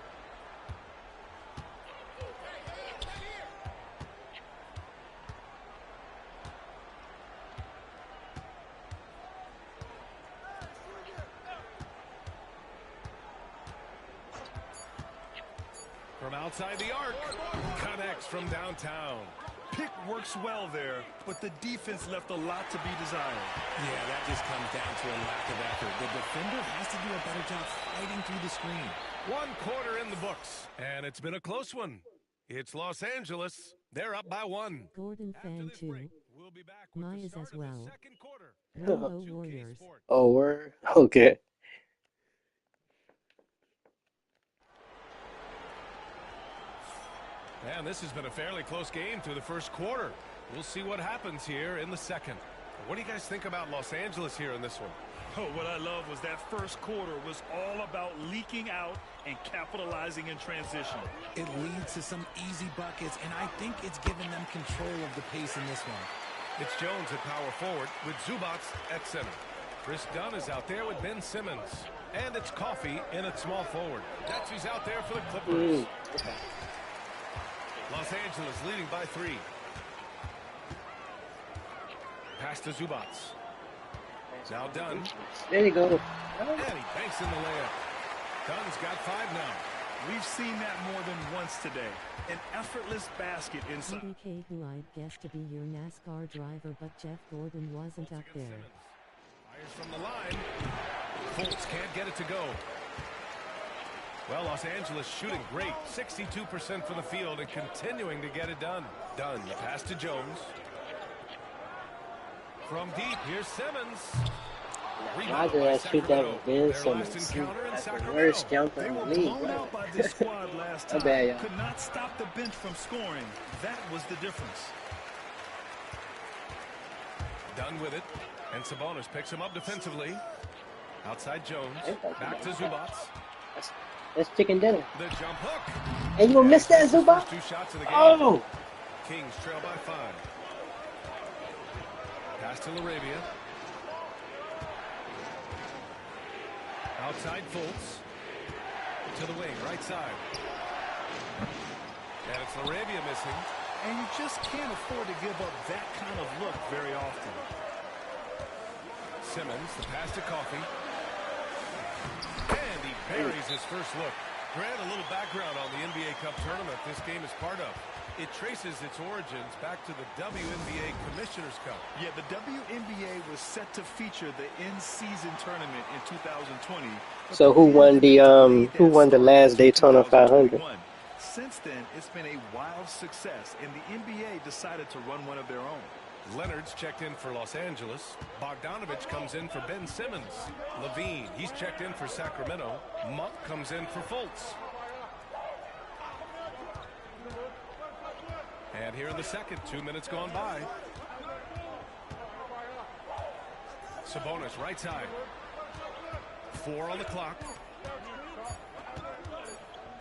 From outside the arc, connects from downtown. Pick works well there, but the defense left a lot to be desired. Yeah, that just comes down to a lack of effort. The defender has to do a better job fighting through the screen. 1 quarter in the books, and it's been a close one. It's Los Angeles. They're up by 1. Gordon fan too. Myers as well. Hello, Warriors. Oh, word? Okay. And this has been a fairly close game through the first quarter. We'll see what happens here in the second. What do you guys think about Los Angeles here in this one? Oh, what I love was that first quarter was all about leaking out and capitalizing in transition. It leads to some easy buckets, and I think it's given them control of the pace in this one. It's Jones at power forward with Zubats at center. Chris Dunn is out there with Ben Simmons. And it's Coffey in at small forward. That's who's out there for the Clippers. Los Angeles leading by 3. Pass to Zubats. Now Dunn. There you go. And he banks in the layup. Dunn's got 5 now. We've seen that more than once today. An effortless basket inside. TDK, who I'd guess to be your NASCAR driver, but Jeff Gordon wasn't up there. Fires from the line. Fultz can't get it to go. Well, Los Angeles shooting great. 62% from the field and continuing to get it done. Dunn, the pass to Jones. From deep, here's Simmons. Why did I shoot that with Ben Simmons? That's the worst jumper They in the were league. blown out by this squad last time. Bad, y'all. Could not stop the bench from scoring. That was the difference. Dunn with it. And Sabonis picks him up defensively. Outside Jones. Back to Zubats. That's chicken dinner. The jump hook. And you gonna miss that, Zubac? 2 shots of the game. Oh! Kings trail by 5. Pass to Laravia. Outside Fultz. To the wing, right side. And it's Laravia missing. And you just can't afford to give up that kind of look very often. Simmons, the pass to Coffey. And he buries his first look. Grant, a little background on the NBA Cup tournament this game is part of. It traces its origins back to the WNBA Commissioner's Cup. Yeah, the WNBA was set to feature the in-season tournament in 2020. So who won the last Daytona 500? Since then, it's been a wild success, and the NBA decided to run one of their own. Leonard's checked in for Los Angeles. Bogdanovich comes in for Ben Simmons. Levine, he's checked in for Sacramento. Monk comes in for Fultz. And here in the second, 2 minutes gone by. Sabonis, right side. 4 on the clock.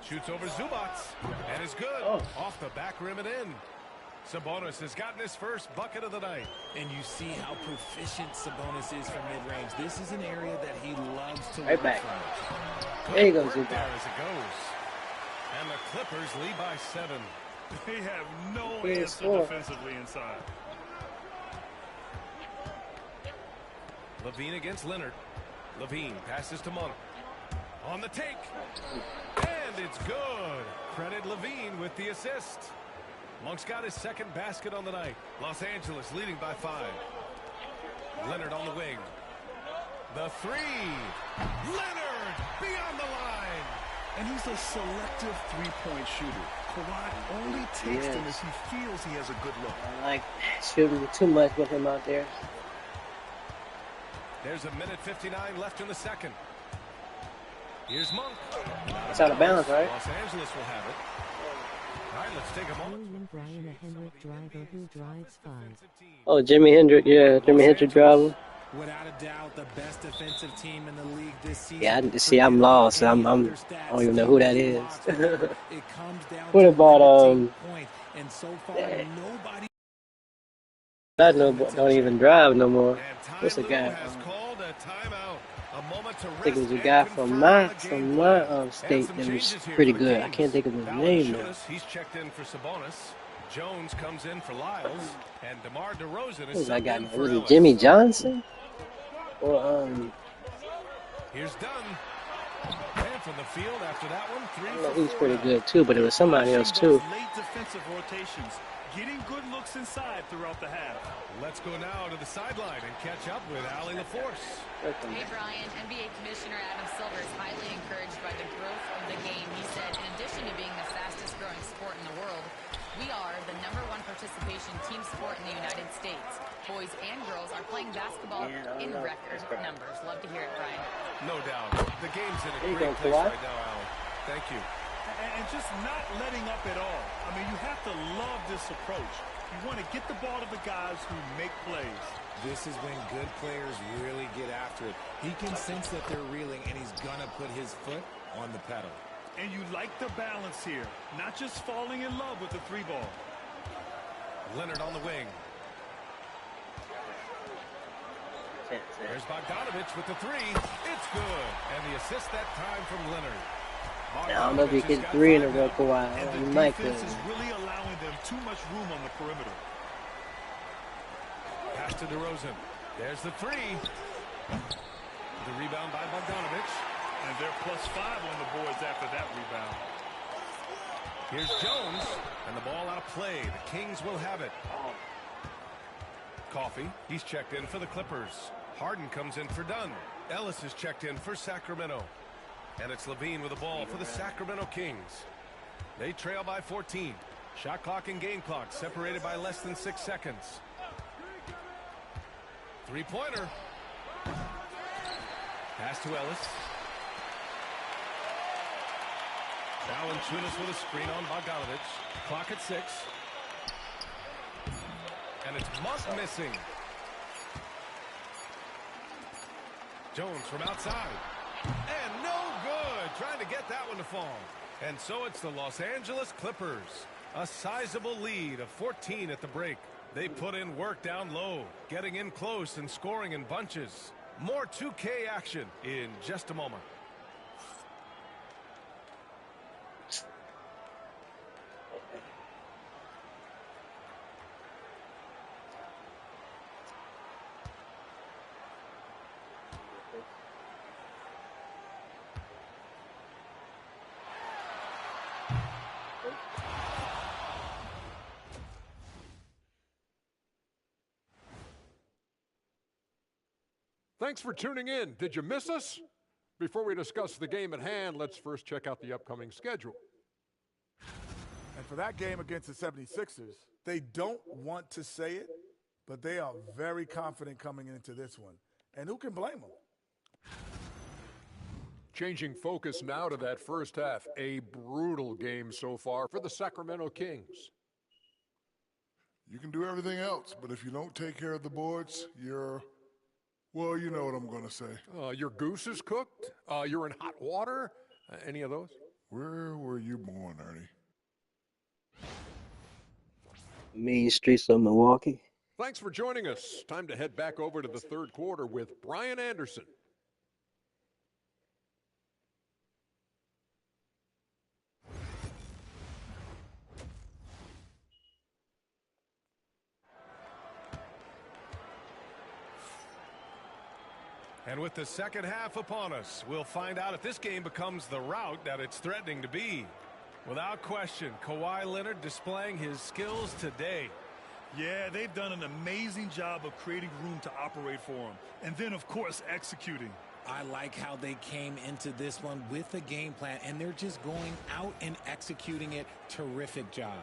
Shoots over Zubats. And is good. Off the back rim and in. Sabonis has gotten his first bucket of the night. And you see how proficient Sabonis is from mid-range. This is an area that he loves to Right work back. from. There you go, There Zubac. as it goes. And the Clippers lead by 7. They have no Yes, answer sir. defensively inside. Levine against Leonard. Levine passes to Monk. On the take. And it's good. Credit Levine with the assist. Monk's got his second basket on the night. Los Angeles leading by 5. Leonard on the wing. The 3. Leonard beyond the line. And he's a selective three-point shooter. Kawhi only takes them if he feels he has a good look. I like shooting too much with him out there. There's a minute 59 left in the second. Here's Monk. It's out of bounds, right? Los Angeles will have it. All right, let's take a moment. William Bryan, a Hendrick driver who drives 5. Oh, Jimi Hendrix, yeah, Jimi Hendrix driver. Without a doubt, the best defensive team in the league this season. Yeah, I'm lost. I don't even know who that is. What about And so far, nobody. I don't even drive no more. What's the guy? Has called a timeout. A moment to I think it was a rest guy and from confirm my the game. state And that some was changes here pretty for the good. I Kings. can't think of his name now. Valanciunas, he's checked in for Sabonis. Jones comes in for Lyles, and DeMar DeRozan Who's is that subbed guy? in for Was it Ellis. Jimmy Johnson? Or Here's Dunn. And from the field after that one, 3 I know for he's 4 pretty now. good too, but it was somebody else too. Late defensive rotations, getting good looks inside throughout the half. Let's go now to the sideline and catch up with Allie LaForce. Hey, Brian, NBA Commissioner Adam Silver is highly encouraged by the growth of the game. He said, in addition to being the fastest growing sport in the world, we are the #1 participation team sport in the United States. Boys and girls are playing basketball in record numbers. Love to hear it, Brian. No doubt. The game's in a There you great go, place Kawhi. right now, Allie. Thank you. And just not letting up at all. I mean, you have to love this approach. You want to get the ball to the guys who make plays. This is when good players really get after it. He can sense that they're reeling, and he's going to put his foot on the pedal. And you like the balance here, not just falling in love with the 3-ball. Leonard on the wing. There's Bogdanovich with the 3. It's good. And the assist that time from Leonard. I don't know if he hit 3 in a row for a while. And He the might could. defense is really allowing them too much room on the perimeter. Pass to DeRozan. There's the 3. The rebound by Bogdanovich. And they're +5 on the boards after that rebound. Here's Jones. And the ball out of play. The Kings will have it. Coffey. He's checked in for the Clippers. Harden comes in for Dunn. Ellis is checked in for Sacramento. And it's Levine with the ball for the Sacramento Kings. They trail by 14. Shot clock and game clock separated by less than 6 seconds. Three-pointer. Pass to Ellis. Valanciunas with a screen on Bogdanovich. Clock at 6. And it's Monk missing. Jones from outside. And no good. Trying to get that one to fall. And so it's the Los Angeles Clippers. A sizable lead of 14 at the break. They put in work down low, getting in close and scoring in bunches. More 2K action in just a moment. Thanks for tuning in. Did you miss us? Before we discuss the game at hand, let's first check out the upcoming schedule. And for that game against the 76ers, they don't want to say it, but they are very confident coming into this one. And who can blame them? Changing focus now to that first half. A brutal game so far for the Sacramento Kings. You can do everything else, but if you don't take care of the boards, you're... Well, you know what I'm going to say. Your goose is cooked? You're in hot water? Any of those? Where were you born, Ernie? Mean streets of Milwaukee. Thanks for joining us. Time to head back over to the third quarter with Brian Anderson. And with the second half upon us, we'll find out if this game becomes the rout that it's threatening to be. Without question, Kawhi Leonard displaying his skills today. Yeah, they've done an amazing job of creating room to operate for him. And then, of course, executing. I like how they came into this one with a game plan, and they're just going out and executing it. Terrific job.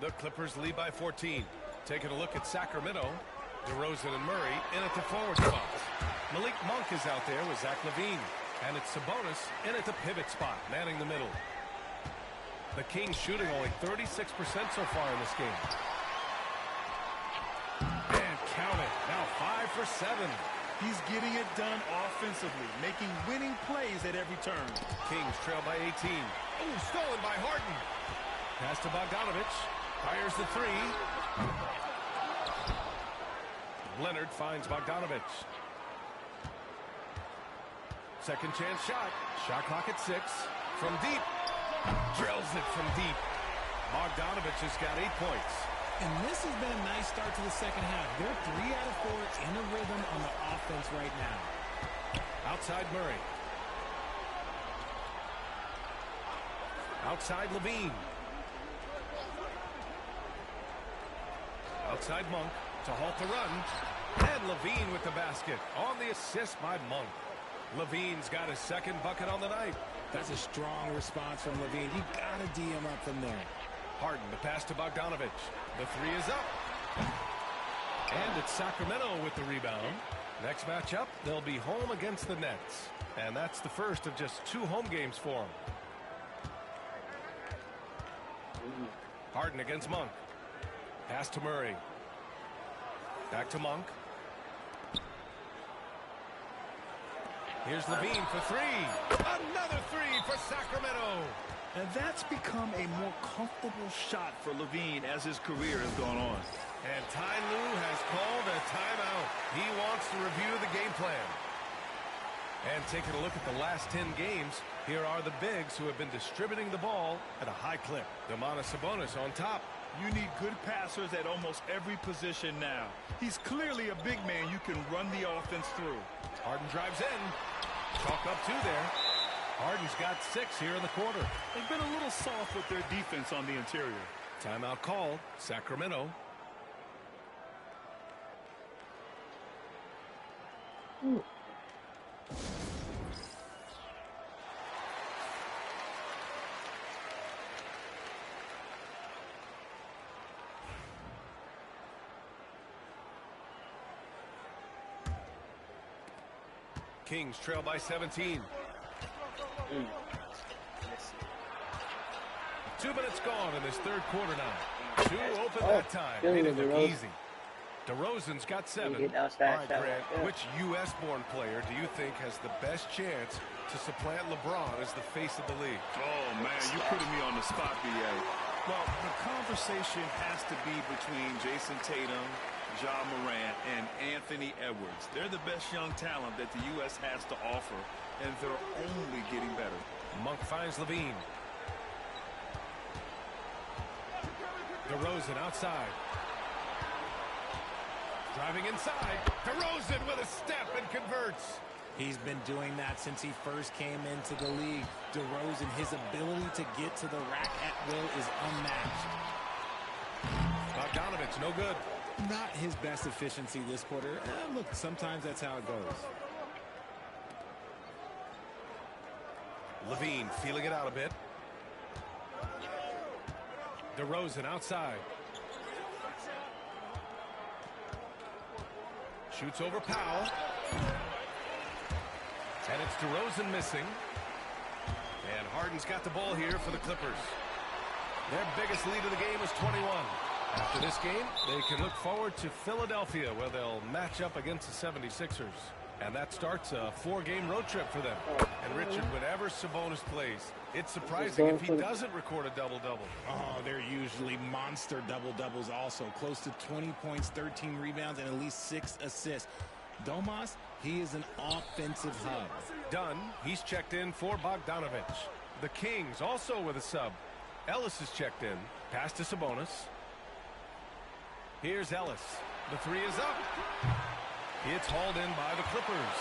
The Clippers lead by 14. Taking a look at Sacramento. DeRozan and Murray in at the forward spot. Malik Monk is out there with Zach LaVine. And it's Sabonis in at the pivot spot, manning the middle. The Kings shooting only 36% so far in this game. And count it. Now 5 for 7. He's getting it done offensively, making winning plays at every turn. Kings trail by 18. Oh, stolen by Harden. Pass to Bogdanovich. Fires the three. Leonard finds Bogdanovich. Second chance shot. Shot clock at 6. From deep. Drills it from deep. Bogdanovich has got 8 points. And this has been a nice start to the second half. They're 3 out of 4 in a rhythm on the offense right now. Outside Murray. Outside Levine. Outside Monk to halt the run. And Levine with the basket on the assist by Monk. Levine's got his second bucket on the night. That's a strong response from Levine. You got to D him up from there. Harden, the pass to Bogdanovich. The three is up. And it's Sacramento with the rebound. Next matchup, they'll be home against the Nets. And that's the first of just 2 home games for them. Harden against Monk. Pass to Murray. Back to Monk. Here's Levine for 3. Another 3 for Sacramento. And that's become a more comfortable shot for Levine as his career has gone on. And Ty Lue has called a timeout. He wants to review the game plan. And taking a look at the last 10 games, here are the bigs who have been distributing the ball at a high clip. Domantas Sabonis on top. You need good passers at almost every position now. He's clearly a big man you can run the offense through. Harden drives in. Chalk up 2 there. Harden's got 6 here in the quarter. They've been a little soft with their defense on the interior. Timeout called. Sacramento. Kings trail by 17. 2 minutes gone in this third quarter now. 2 open that time. Made it look easy. DeRozan's got 7. All right, Grant, which U.S.-born player do you think has the best chance to supplant LeBron as the face of the league? Oh, man, you putting me on the spot, B.A. Well, the conversation has to be between Jason Tatum, Ja Morant, and Anthony Edwards. They're the best young talent that the U.S. has to offer, and they're only getting better. Monk finds Levine. DeRozan outside. Driving inside. DeRozan with a step and converts. He's been doing that since he first came into the league. DeRozan, his ability to get to the rack at will is unmatched. Bogdanovich, no good. Not his best efficiency this quarter. Look, sometimes that's how it goes. Levine feeling it out a bit. DeRozan outside. Shoots over Powell. And it's DeRozan missing. And Harden's got the ball here for the Clippers. Their biggest lead of the game is 21. After this game, they can look forward to Philadelphia, where they'll match up against the 76ers. And that starts a 4-game road trip for them. And Richard, whenever Sabonis plays, it's surprising if he doesn't record a double-double. Oh, they're usually monster double-doubles also. Close to 20 points, 13 rebounds, and at least 6 assists. Domas, he is an offensive hub. Dunn, he's checked in for Bogdanovich. The Kings also with a sub. Ellis is checked in. Pass to Sabonis. Here's Ellis. The 3 is up. It's hauled in by the Clippers.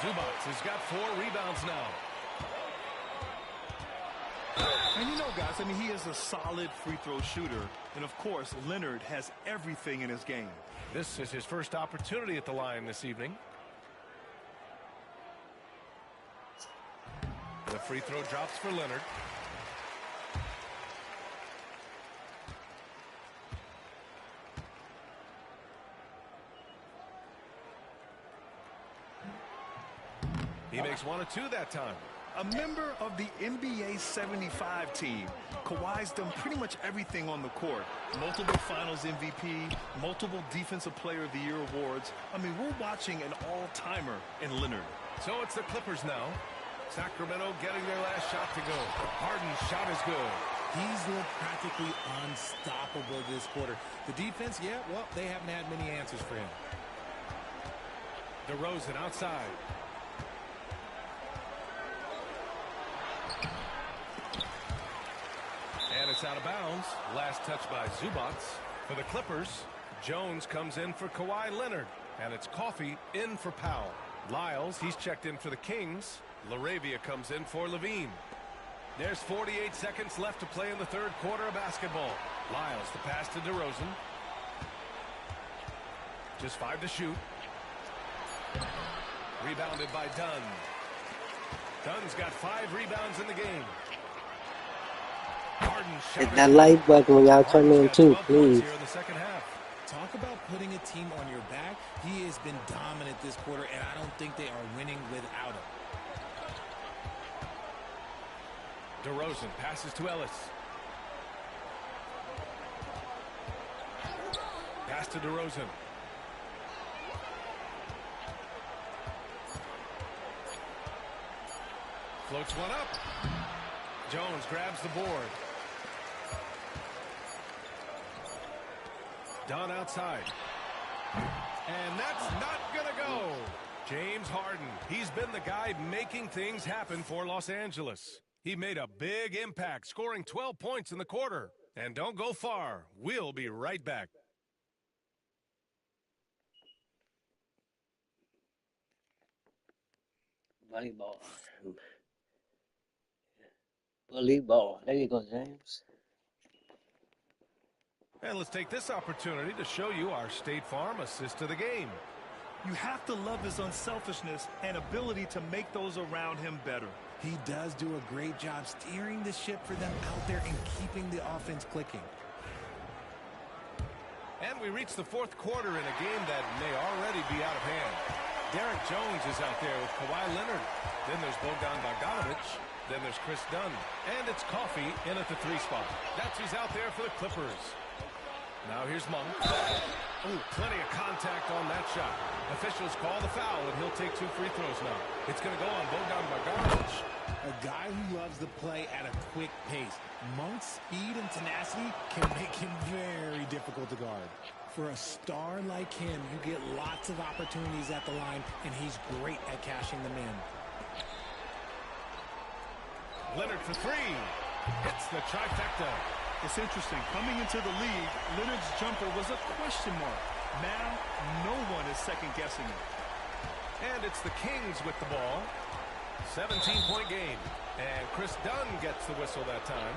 Zubac has got 4 rebounds now. And you know, guys, I mean, he is a solid free throw shooter. And, of course, Leonard has everything in his game. This is his first opportunity at the line this evening. The free throw drops for Leonard. He makes 1 of 2 that time. A member of the NBA 75 team, Kawhi's done pretty much everything on the court. Multiple Finals MVP, multiple Defensive Player of the Year awards. I mean, we're watching an all-timer in Leonard. So it's the Clippers now. Sacramento getting their last shot to go. Harden's shot is good. He's looked practically unstoppable this quarter. The defense, yeah, well, they haven't had many answers for him. DeRozan outside. And it's out of bounds. Last touch by Zubac. For the Clippers, Jones comes in for Kawhi Leonard. And it's Coffey in for Powell. Lyles, he's checked in for the Kings. LaRavia comes in for Levine. There's 48 seconds left to play in the third quarter of basketball. Lyles, the pass to DeRozan. Just 5 to shoot. Rebounded by Dunn. Dunn's got 5 rebounds in the game. Hit that like button when y'all come in too, please. Talk about putting a team on your back. He has been dominant this quarter, and I don't think they are winning without him. DeRozan passes to Ellis. Pass to DeRozan. Floats one up. Jones grabs the board. Dunn outside. And that's not going to go. James Harden. He's been the guy making things happen for Los Angeles. He made a big impact, scoring 12 points in the quarter. And don't go far. We'll be right back. Volleyball. Volleyball. There you go, James. And let's take this opportunity to show you our State Farm assist to the game. You have to love his unselfishness and ability to make those around him better. He does do a great job steering the ship for them out there and keeping the offense clicking. And we reach the fourth quarter in a game that may already be out of hand. Derek Jones is out there with Kawhi Leonard. Then there's Bogdan Bogdanović. Then there's Chris Dunn. And it's Coffey in at the 3 spot. That's who's out there for the Clippers. Now here's Monk. Oh, plenty of contact on that shot. Officials call the foul, and he'll take 2 free throws now. It's going to go on Bogdan Bogdanović. A guy who loves to play at a quick pace. Monk's speed and tenacity can make him very difficult to guard. For a star like him, you get lots of opportunities at the line, and he's great at cashing them in. Leonard for 3. Hits the trifecta. It's interesting. Coming into the league, Leonard's jumper was a question mark. Now, no one is second-guessing it. And it's the Kings with the ball. 17-point game. And Chris Dunn gets the whistle that time.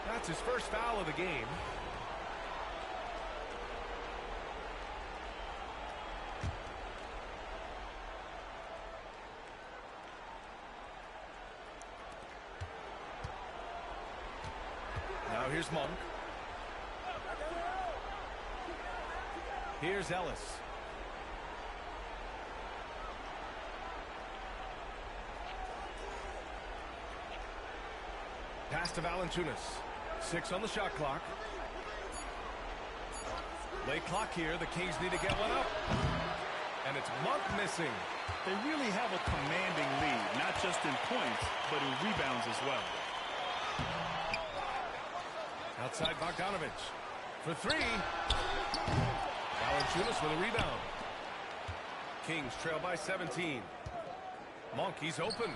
That's his first foul of the game. Now here's Monk. Here's Ellis. Pass to Valanciunas. 6 on the shot clock. Late clock here. The Kings need to get one up. And it's Monk missing. They really have a commanding lead, not just in points, but in rebounds as well. Outside Bogdanović for 3. Valanciunas with a rebound. Kings trail by 17. Monk, he's open.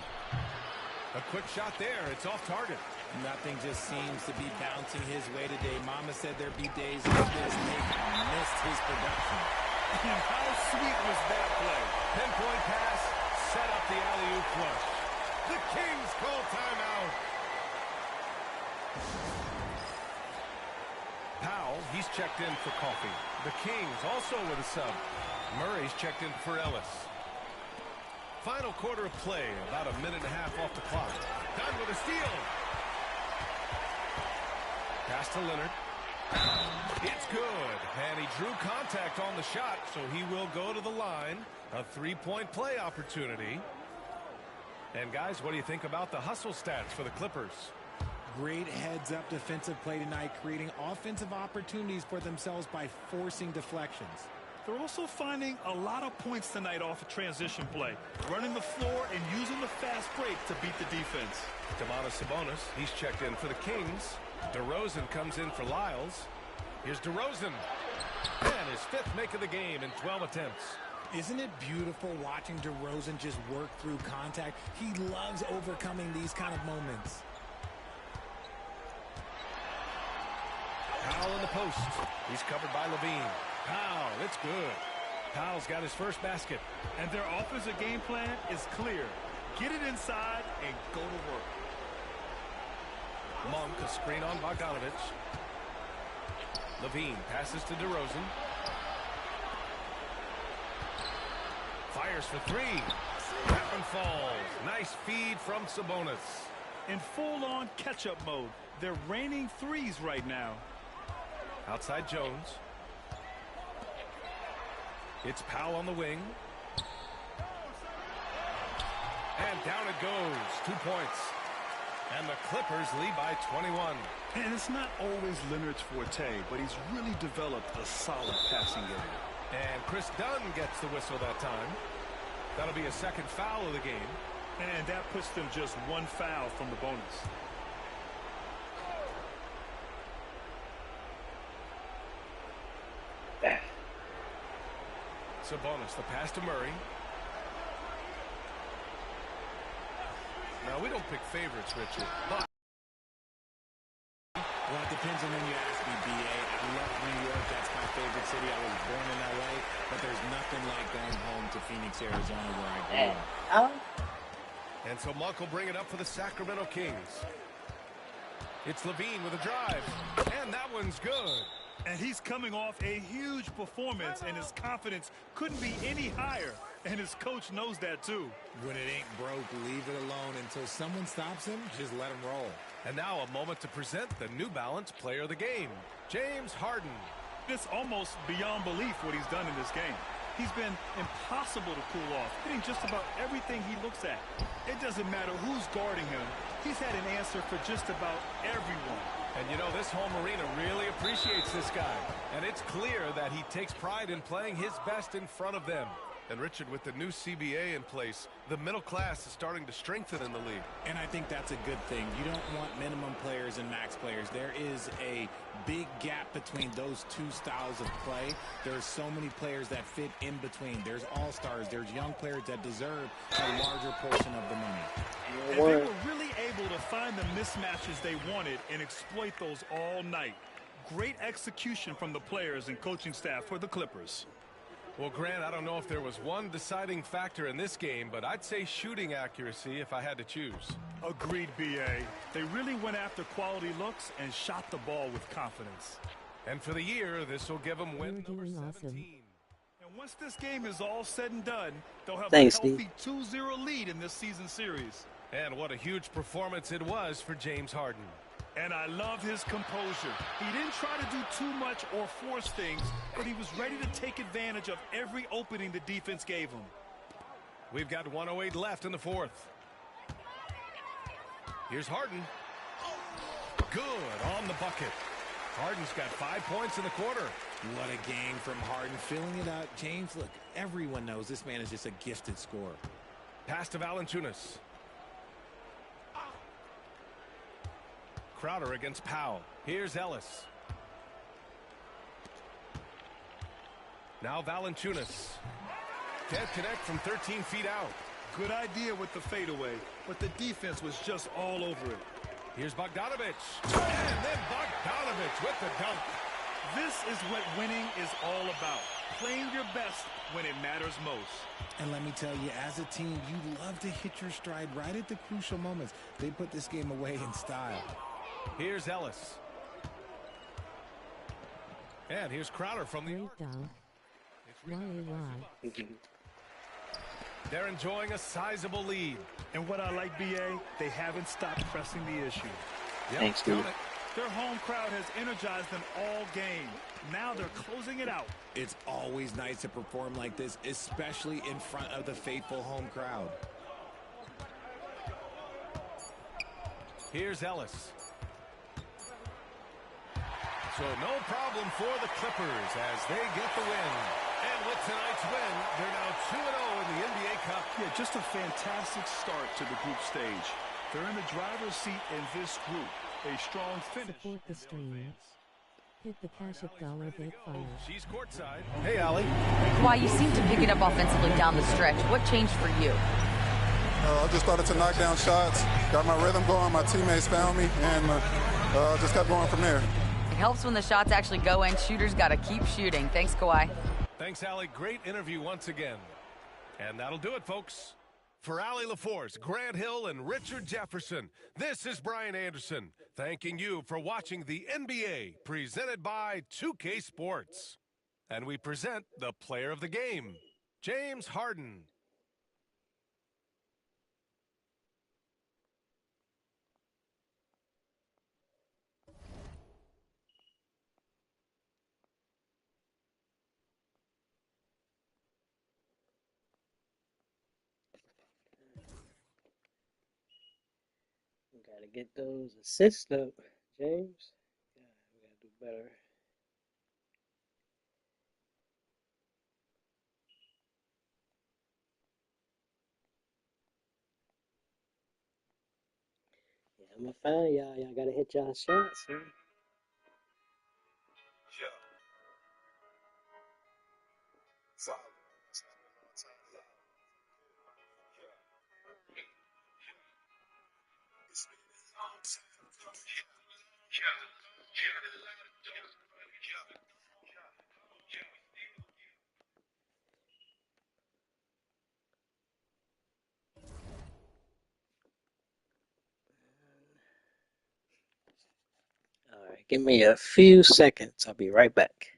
A quick shot there. It's off target. Nothing just seems to be bouncing his way today. Mama said there'd be days like this. Nick missed his production. How sweet was that play? Pinpoint pass, set up the alley-oop flush. The Kings call timeout. Powell, he's checked in for Coffey. The Kings also with a sub. Murray's checked in for Ellis. Final quarter of play, about a minute and a half off the clock. Dunn with a steal. Pass to Leonard. It's good. And he drew contact on the shot, so he will go to the line. A 3-point play opportunity. And guys, what do you think about the hustle stats for the Clippers? Great heads-up defensive play tonight, creating offensive opportunities for themselves by forcing deflections. They're also finding a lot of points tonight off of transition play, running the floor and using the fast break to beat the defense. Domantas Sabonis, he's checked in for the Kings. DeRozan comes in for Lyles. Here's DeRozan. And his 5th make of the game in 12 attempts. Isn't it beautiful watching DeRozan just work through contact? He loves overcoming these kind of moments. Powell in the post. He's covered by Levine. Powell, it's good. Powell's got his first basket. And their offensive game plan is clear. Get it inside and go to work. Monk, a screen on Bogdanović. Levine passes to DeRozan. Fires for 3. That one falls. Nice feed from Sabonis. In full-on catch-up mode. They're raining threes right now. Outside Jones. It's Powell on the wing. And down it goes. 2 points. And the Clippers lead by 21. And it's not always Leonard's forte, but he's really developed a solid passing game. And Chris Dunn gets the whistle that time. That'll be a 2nd foul of the game. And that puts them just 1 foul from the bonus. Sabonis, the pass to Murray. Now, we don't pick favorites, Richard. But well, it depends on when you ask me, B.A. I love New York. That's my favorite city. I was born in L.A., but there's nothing like going home to Phoenix, Arizona, where I grew up. And so Monk will bring it up for the Sacramento Kings. It's Levine with a drive. And that one's good. And he's coming off a huge performance, and his confidence couldn't be any higher. And his coach knows that, too. When it ain't broke, leave it alone. Until someone stops him, just let him roll. And now a moment to present the New Balance Player of the Game, James Harden. It's almost beyond belief what he's done in this game. He's been impossible to cool off, hitting just about everything he looks at. It doesn't matter who's guarding him. He's had an answer for just about everyone. And you know, this home arena really appreciates this guy. And it's clear that he takes pride in playing his best in front of them. And Richard, with the new CBA in place, the middle class is starting to strengthen in the league. And I think that's a good thing. You don't want minimum players and max players. There is a big gap between those two styles of play. There's so many players that fit in between. There's all-stars. There's young players that deserve a larger portion of the money. And they were really able to find the mismatches they wanted and exploit those all night. Great execution from the players and coaching staff for the Clippers. Well, Grant, I don't know if there was one deciding factor in this game, but I'd say shooting accuracy if I had to choose. Agreed, B.A. They really went after quality looks and shot the ball with confidence. And for the year, this will give them win number 17. Awesome. And once this game is all said and done, they'll have Thanks, a healthy 2-0 lead in this season series. And what a huge performance it was for James Harden. And I love his composure. He didn't try to do too much or force things, but he was ready to take advantage of every opening the defense gave him. We've got 1:08 left in the fourth. Here's Harden. Good on the bucket. Harden's got 5 points in the quarter. What a game from Harden, filling it out. James, look, everyone knows this man is just a gifted scorer. Pass to Valanciunas. Crowder against Powell. Here's Ellis. Now Valanciunas. Dead connect from 13 feet out. Good idea with the fadeaway, but the defense was just all over it. Here's Bogdanovich. And then Bogdanovich with the dunk. This is what winning is all about. Playing your best when it matters most. And let me tell you, as a team, you love to hit your stride right at the crucial moments. They put this game away in style. Here's Ellis. And here's Crowder from the arc. They're enjoying a sizable lead. And what I like, B.A., they haven't stopped pressing the issue. Yep, thanks, dude. Their home crowd has energized them all game. Now they're closing it out. It's always nice to perform like this, especially in front of the faithful home crowd. Here's Ellis. So no problem for the Clippers as they get the win. And with tonight's win, they're now 2-0 in the NBA Cup. Yeah, just a fantastic start to the group stage. They're in the driver's seat in this group. A strong finish. Support the stream. Hit the cash at $1 fire. She's courtside. Hey, Allie. Why, you seem to pick it up offensively down the stretch. What changed for you? I just started to knock down shots, got my rhythm going, my teammates found me, and just kept going from there. It helps when the shots actually go in. Shooters got to keep shooting. Thanks, Kawhi. Thanks, Allie. Great interview once again. And that'll do it, folks. For Allie LaForce, Grant Hill, and Richard Jefferson, this is Brian Anderson, thanking you for watching the NBA, presented by 2K Sports. And we present the player of the game, James Harden. Gotta get those assists up, James. Yeah, we gotta do better. Yeah, I'm gonna find y'all. Y'all gotta hit y'all shots, man. Give me a few seconds. I'll be right back.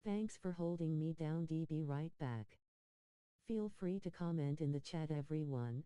Thanks for holding me down, D. Be right back. Feel free to comment in the chat, everyone.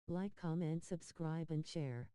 Like, comment, subscribe, and share.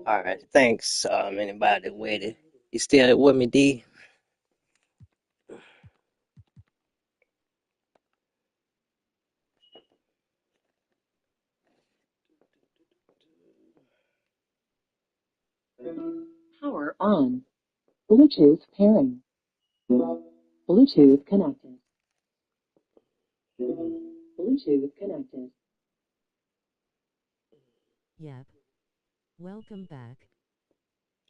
All right, thanks. Anybody that waited, you still with me, D? Power on. Bluetooth pairing. Bluetooth connected. Bluetooth connected. Yep. Welcome back.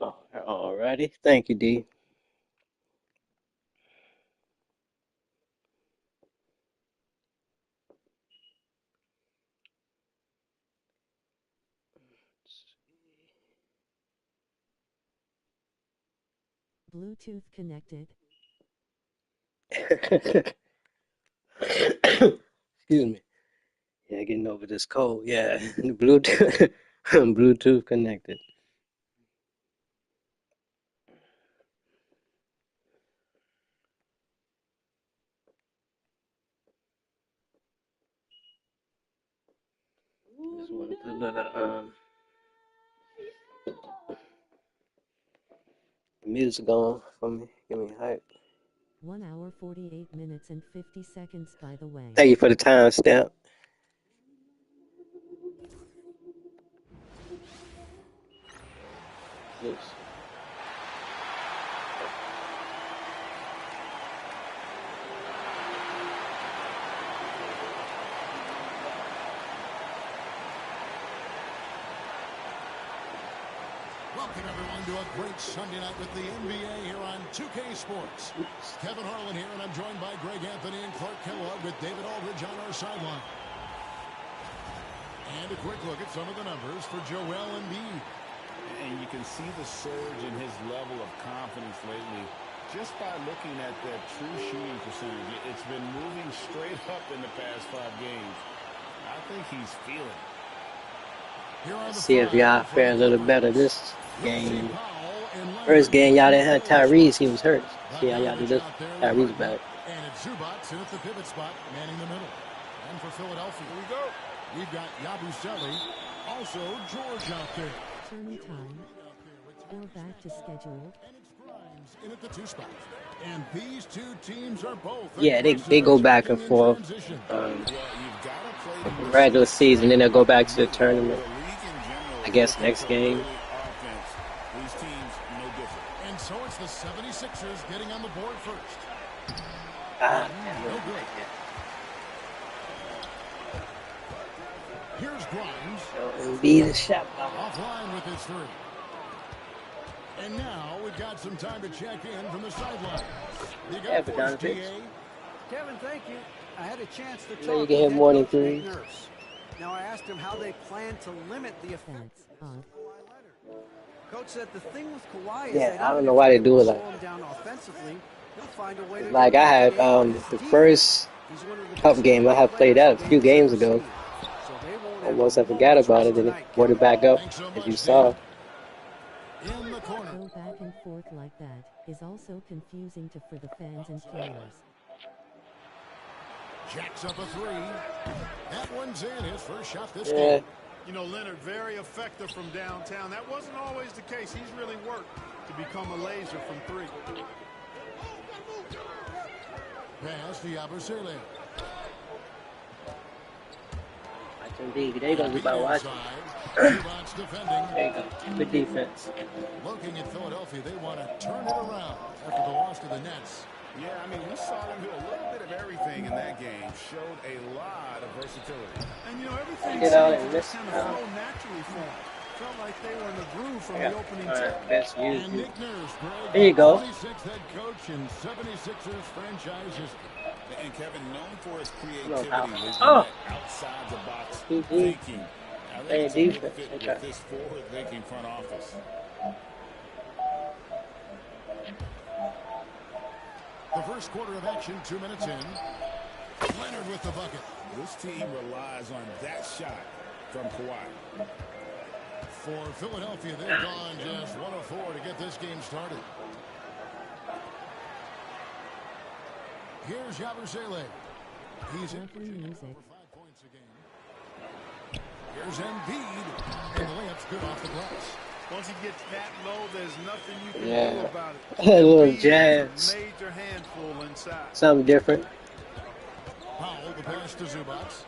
All righty, thank you, D. Bluetooth connected. Excuse me. Yeah, getting over this cold. Yeah, the Bluetooth, Bluetooth connected. Just want to put a little music on for me. Give me hype. 1 hour 48 minutes and 50 seconds, by the way. Thank you for the timestamp. Yes. Welcome, everyone, to a great Sunday night with the NBA here on 2K Sports. Kevin Harlan here, and I'm joined by Greg Anthony and Clark Kellogg with David Aldridge on our sideline. And a quick look at some of the numbers for Joel Embiid. And you can see the surge in his level of confidence lately just by looking at that true shooting percentage. It's been moving straight up in the past 5 games. I think he's feeling it. See if y'all fare a little better this game. First game, y'all didn't have Tyrese. He was hurt. See how y'all do this. Tyrese back. And it's Zubac in at the pivot spot, manning the middle. And for Philadelphia, here we go. We've got Yabusele, also George out there. Turning time. Go back to schedule. And it's Grimes in at the 2 spot. And these two teams are both. Yeah, they go back and forth. Regular season, then they'll go back to the tournament. I guess next game. These teams no different. And so it's the 76ers getting on the board first. No good. Here's Grimes. Embiid is shot. Offline with his 3. And now we've got some time to check in from the sideline. Yeah, but Donovan. Kevin, thank you. I had a chance to You talk can hit with more than Coach 3. Nurse. Now I asked him how they plan to limit the effects of Kawhi Leonard. Coach said the thing with Kawhi is Yeah, I don't know why they do it like that. down offensively. He'll find a way to Like I had the first cup game, I had played that a few games ago. Almost I forgot about it, then it brought it back up, as you saw. In the corner. Go back and forth like that is also confusing for the fans and players. Jacks up a 3. That one's in, his first shot this Yeah. game. You know, Leonard, very effective from downtown. That wasn't always the case. He's really worked to become a laser from 3. Pass to Yabusele. Indeed, they gonna be about watching. Zubac defending. There you go. Good defense. Looking at Philadelphia, they want to turn it around after the loss to the Nets. Yeah, I mean, we saw them do a little bit of everything in that game. Showed a lot of versatility. And, you know, everything Get out seemed and to miss kind of now. flow naturally for them. Felt like they were in the groove from Yeah. the opening All tip. right, best use. And Nick Nurse, Greg, There you go. 26th head coach and 76ers franchise history. And Kevin, known for his No, creativity, his oh. outside the box GG. thinking. I Playing think it's a defense. fit Okay. with this forward-thinking front office. The first quarter of action, 2 minutes in. Leonard with the bucket. This team relies on that shot from Kawhi. For Philadelphia, they've gone just 1 of 4 to get this game started. Here's Yabusele. He's in for over 5 points a game. Here's Embiid. And the layup's good off the glass. Once he gets that low, there's nothing you can do Yeah. about it. A little Embiid jazz. is a major handful inside. Something different. Powell, the pass to Zubac.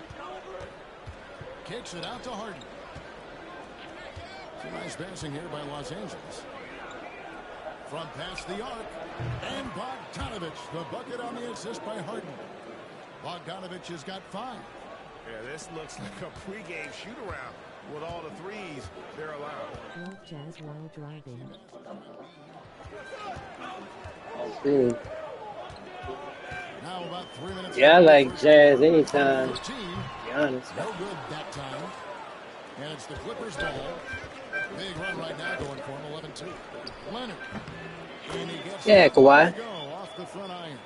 Kicks it out to Harden. Some nice passing here by Los Angeles. From past the arc. And Bogdanovich, the bucket on the assist by Harden. Bogdanovich has got 5. Yeah, this looks like a pregame shoot-around with all the threes they're allowed. Block Jazz while driving. Good. Now about 3 minutes. Yeah, I like Jazz anytime. To be honest. No good that time. And it's the Clippers' ball. Big run right now going for him, 11-2. Leonard. And he gets Yeah, Kawhi. to go off the front iron.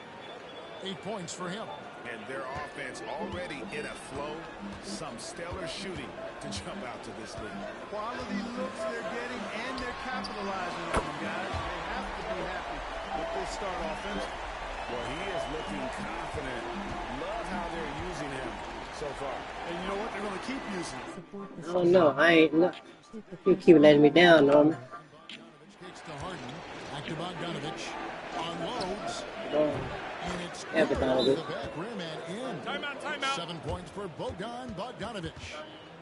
8 points for him. And their offense already in a flow. Some stellar shooting to jump out to this league. Quality looks they're getting, and they're capitalizing on them, guys. They have to be happy with this start offensively. Well, he is looking confident. Love how they're using him so far. And you know what? They're going to keep using him. I don't know. I ain't look. You keep letting me down, Norman. Kicks to Harden. Back to Bogdanovich. Unloads. And it's Yeah, Bogdanovich. the back rim and in. Timeout. 7 points for Bogdanovich.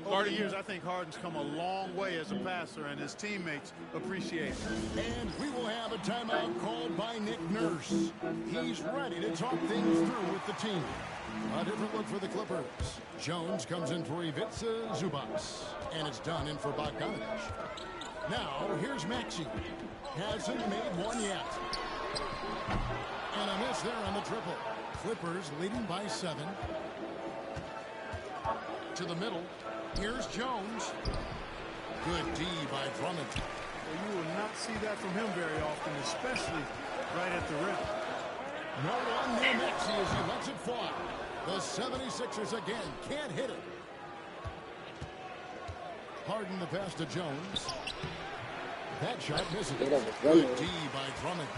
Over the years, I think Harden's come a long way as a passer, and his teammates appreciate it. And we will have a timeout called by Nick Nurse. He's ready to talk things through with the team. A different look for the Clippers. Jones comes in for Ivica Zubac. And it's done in for Bogdanovich. Now, here's Maxey. Hasn't made one yet. And a miss there on the triple. Clippers leading by 7. To the middle. Here's Jones. Good D by Drummond. Well, you will not see that from him very often, especially right at the rim. No one near Maxey as he lets it fly. The 76ers again can't hit it. Harden the pass to Jones. That shot misses. Good D by Drummond.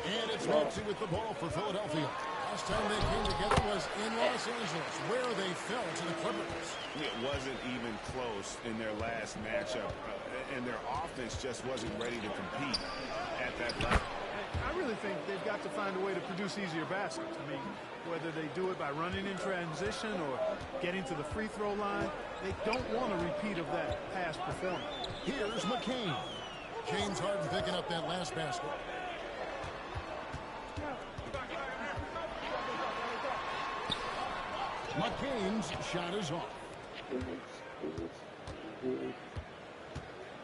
And it's Maxey with the ball for Philadelphia. Last time they came together was in Los Angeles, where they fell to the Clippers. It wasn't even close in their last matchup, and their offense just wasn't ready to compete at that level. I really think they've got to find a way to produce easier baskets. I mean, whether they do it by running in transition or getting to the free throw line, they don't want a repeat of that past performance. Here's McCain. James Harden picking up that last basket. McCain's shot is off.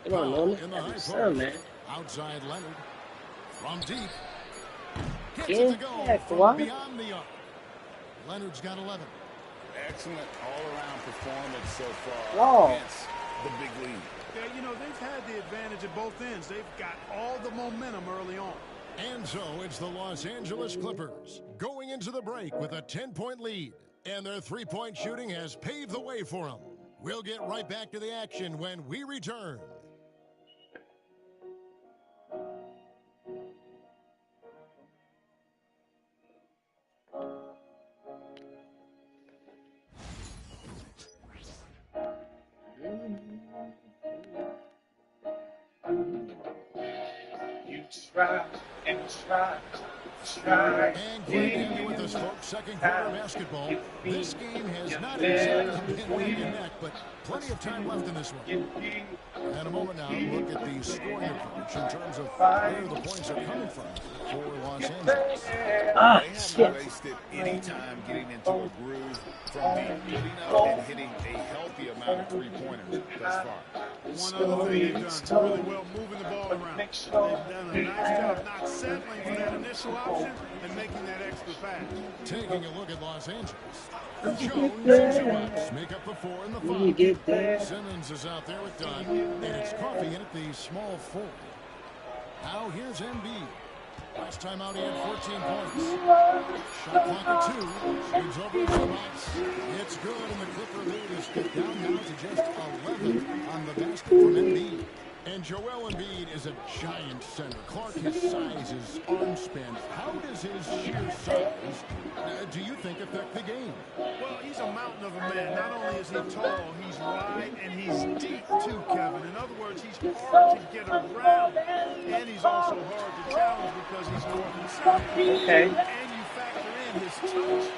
Come on, Norman. In the high post. Man. Outside Leonard. From deep. Gets Yeah, it to go from what? beyond the arc. Leonard's got 11. Excellent all-around performance so far Wow. against the big lead. Yeah, you know, they've had the advantage at both ends. They've got all the momentum early on. And so it's the Los Angeles Clippers going into the break with a 10-point lead. And their three-point shooting has paved the way for them. We'll get right back to the action when we return. You try and try. And Greg in with us, folks. Second quarter basketball. This game has not exactly been neck and neck, but plenty of time left in this one. And a moment now, look at the scoring approach in terms of where the points are coming from for Los Angeles. They haven't wasted any time getting into a groove from deep, putting up and hitting a healthy amount of three-pointers thus far. One other thing they've done really well, moving the ball around. They've done a nice job not settling for that initial option and making that extra pass. Taking a look at Los Angeles. Jones and Zubac make up the 4 and the 5. You get there. Simmons is out there with Dunn, and it's Coffey in at the small 4. Now here's Embiid. Last time out he had 14 points. Shot clock at 2. Shoots over Zubac. It's good, and the Clipper lead is cut down now to just 11 on the basket from Embiid. And Joel Embiid is a giant center. Clark, his size, his arm span. How does his sheer size, do you think, affect the game? Well, he's a mountain of a man. Not only is he tall, he's wide, and he's deep too, Kevin. In other words, he's hard to get around, and he's also hard to challenge because he's north and south. Okay. And you factor in his touch.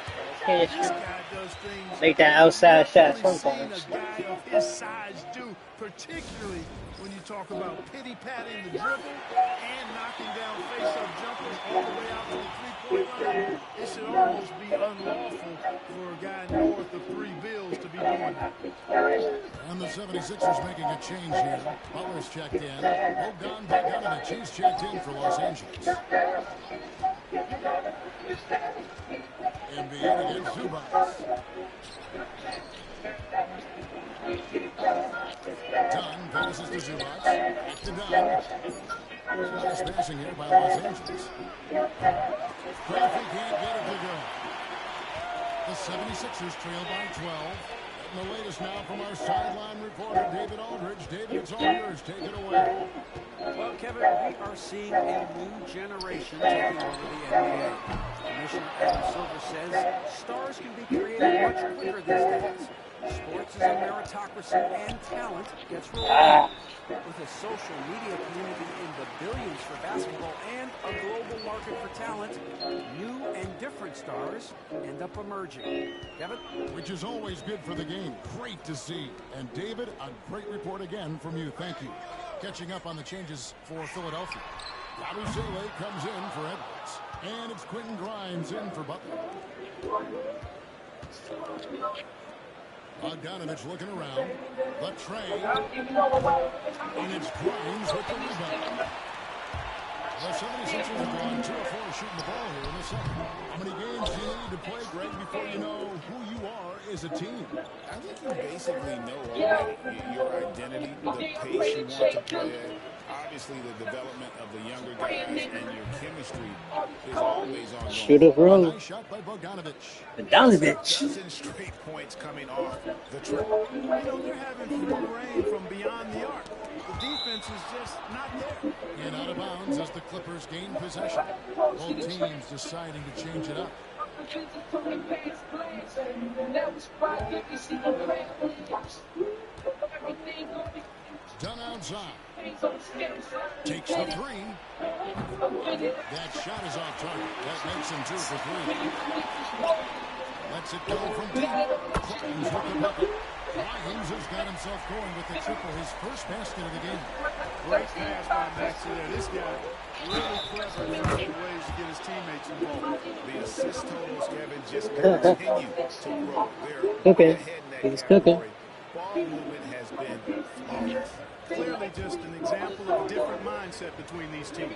Can't This guy does things make that outside shot I've only sometimes. seen a guy of his size do, particularly when you talk about pity-patting the dribble and knocking down face-up jumpers all the way out to the three-point line. It should almost be unlawful for a guy north of 3 bills to be doing that. And the 76ers making a change here. Butler's checked in. Bogdan Bogdanovic, he's checked in for Los Angeles. Embiid against Zubac. Dunn passes to Zubac. Back to Dunn. Nice passing here by Los Angeles. Coffey can't get it to go. The 76ers trail by 12. And the latest now from our sideline reporter, David Aldridge. David, it's all yours. Take it away. Well, Kevin, we are seeing a new generation taking over the NBA. Commissioner Adam Silver says stars can be created much quicker these days. Sports is a meritocracy, and talent gets rewarded. With a social media community in the billions for basketball and a global market for talent, new and different stars end up emerging. Kevin? Which is always good for the game. Great to see. And David, a great report again from you. Thank you. Catching up on the changes for Philadelphia. Yabusele comes in for Edwards. And it's Quentin Grimes in for Butler. Bogdanovich looking around. The tray. And it's Grimes with the rebound. The 76ers have gone 2 of 4 shooting the ball here in the second. How many games do you need to play, Greg, before you know who you are as a team? I think you basically know already your identity, the pace you want to play at. Obviously, the development of the younger guys and your chemistry is always ongoing. Should have A rolled. nice shot by Bogdanovich. Bogdanovich. Dozen straight points coming off the trip. You know, they're having free reign from beyond the arc. The defense is just not there. And out of bounds as the Clippers gain possession. Both teams deciding to change it up. Done outside. Takes the three. That shot is off target. That makes him 2 for 3. Lets it go from deep. Grimes with the bucket. Grimes has got himself going with the triple, his first basket of the game. Great pass by Maxey there. This guy really clever in finding ways to get his teammates involved. The assist totals, Kevin, just continue to grow. Okay. He's cooking. Ball movement has been flawless. Clearly just an example of a different mindset between these teams.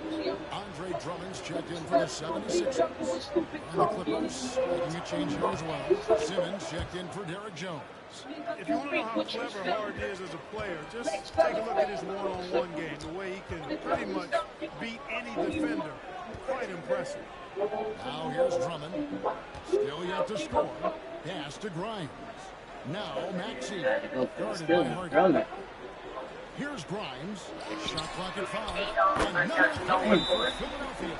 Andre Drummond's checked in for the 76ers. And the Clippers making a change here as well. Simmons checked in for Derek Jones. If you want to know how clever Harden is as a player, just take a look at his one-on-one game. The way he can pretty much beat any defender. Quite impressive. Now here's Drummond. Still yet to score. Pass to Grimes. Now Maxey. Guarded by Harden. Here's Grimes. Shot clock at 5. Another three for Philadelphia.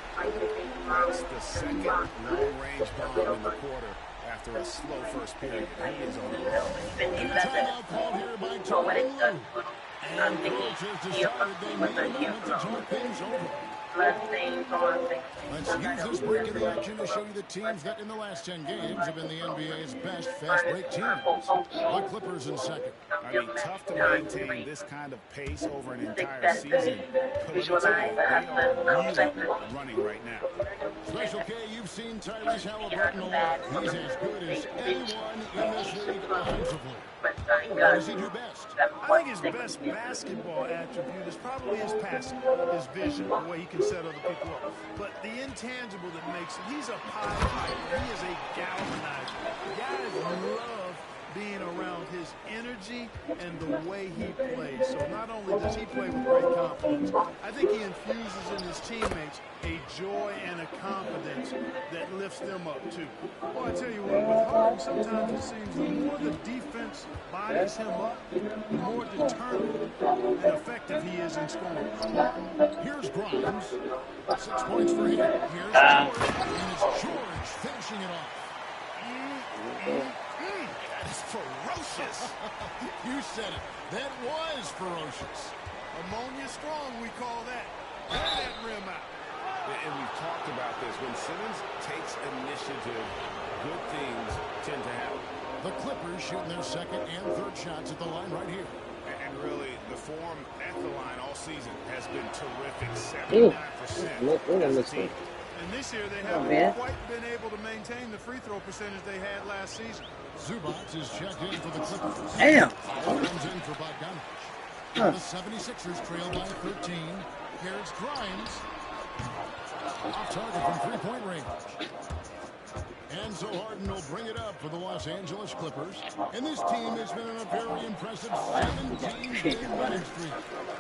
That's the second long-range bomb in the quarter after a slow first period. He is on the roll. And a timeout called here by Tony Lue. And coaches decided they need a moment to talk things over. Let's use this break in the action to show you the teams that in the last 10 games have been the NBA's best fast break teams. The Clippers in second. I mean, tough to maintain this kind of pace over an entire season. But let me tell you, they are really running right now. Special K, you've seen Tyrese Halliburton a lot. He's as good as anyone in this league offensively. What does he do best? I think his best basketball attribute is probably his passing, his vision, the way he can set other people up. But the intangible that makes it, he's a pie fighter. He is a galvanizer. Guys love being around his energy and the way he plays. So not only does he play with great confidence, I think he infuses in his teammates a joy and a confidence that lifts them up too. Well, I tell you what, with Harden, sometimes it seems the more the defense bodies him up, the more determined and effective he is in scoring. Here's Grimes. 6 points for him. Here's George. And it's George finishing it off. That is ferocious. You said it. That was ferocious. Ammonia strong, we call that. Pull that rim out. And we've talked about this. When Simmons takes initiative, good things tend to happen. The Clippers shooting their second and third shots at the line right here. And really, the form at the line all season has been terrific. 79% as a team. And this year they haven't quite been able to maintain the free throw percentage they had last season. Zubac is checked in for the Clippers. Damn. Comes in for Bogdanovich. The 76ers trail by 13. Here's Grimes. Off target from three-point range. And so Harden will bring it up for the Los Angeles Clippers. And this team has been on a very impressive 17-game winning streak.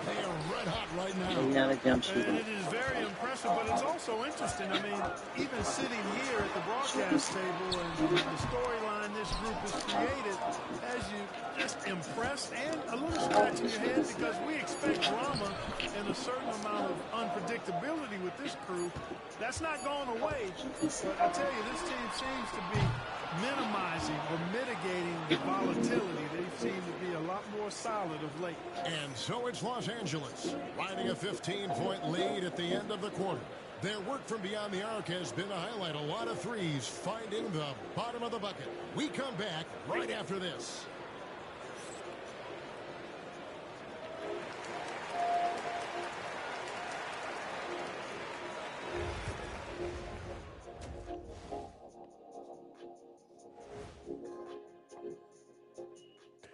They are red hot right now. And it is very impressive, but it's also interesting. I mean, even sitting here at the broadcast table and the storyline this group has created has you just impressed and a little scratch in your head because we expect drama and a certain amount of unpredictability with this crew. That's not going away. But I tell you, this team seems to be minimizing or mitigating the volatility. They seem to be a lot more solid of late. And so it's Los Angeles riding a 15-point lead at the end of the quarter. Their work from beyond the arc has been to highlight a lot of threes, finding the bottom of the bucket. We come back right after this.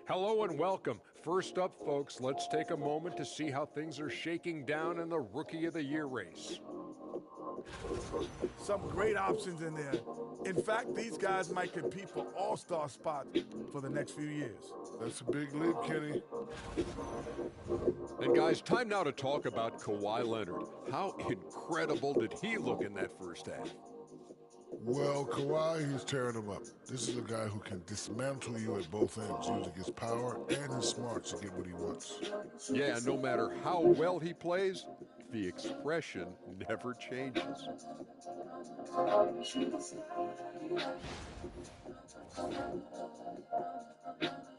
Hello and welcome. First up, folks, let's take a moment to see how things are shaking down in the Rookie of the Year race. Some great options in there. In fact, these guys might compete for all-star spots for the next few years. That's a big leap, Kenny. And guys, time now to talk about Kawhi Leonard. How incredible did he look in that first half? Well, Kawhi, he's tearing them up. This is a guy who can dismantle you at both ends, using his power and his smarts to get what he wants. Yeah, no matter how well he plays, the expression never changes.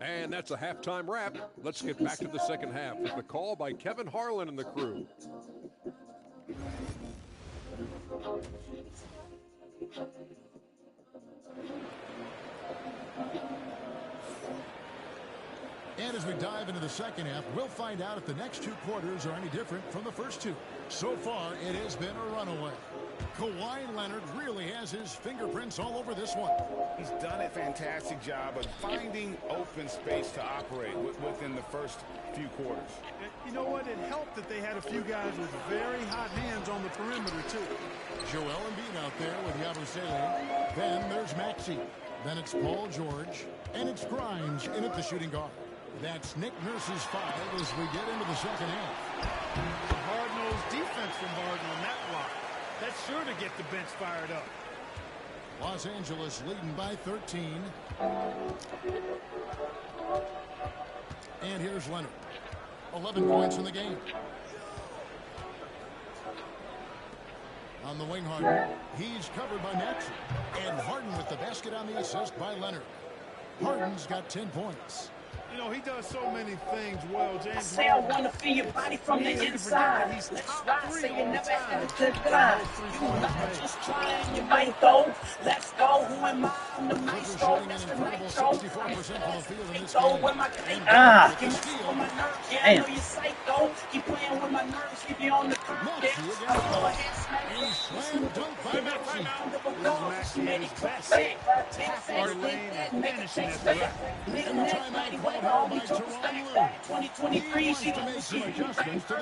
And that's a halftime wrap. Let's get back to the second half with the call by Kevin Harlan and the crew. And as we dive into the second half, we'll find out if the next two quarters are any different from the first two. So far, it has been a runaway. Kawhi Leonard really has his fingerprints all over this one. He's done a fantastic job of finding open space to operate within the first few quarters. You know what? It helped that they had a few guys with very hot hands on the perimeter, too. Joel Embiid out there with Yabusele. Then there's Maxey. Then it's Paul George. And it's Grimes in at the shooting guard. That's Nick Nurse's 5 as we get into the second half. Hard-nosed defense from Harden on that block. That's sure to get the bench fired up. Los Angeles leading by 13. And here's Leonard. 11 points in the game. On the wing, Harden. He's covered by Maxey. And Harden with the basket on the assist by Leonard. Harden's got 10 points. You know, he does so many things well, James. I say I want to feel your body from the inside. Let's ride, say you never had a good time. You not just trying, you might go. Let's go, who am I? I'm the maestro, that's the nitro. Let's go with my you mess with my nerves, yeah, I know you're psycho. Keep playing with my nerves, keep you on the curve, yeah. I'll go ahead, smack Maxey at his best. Half-court lane and finishing at the rack. By Teron Lue. 2023, she to make some adjustments to the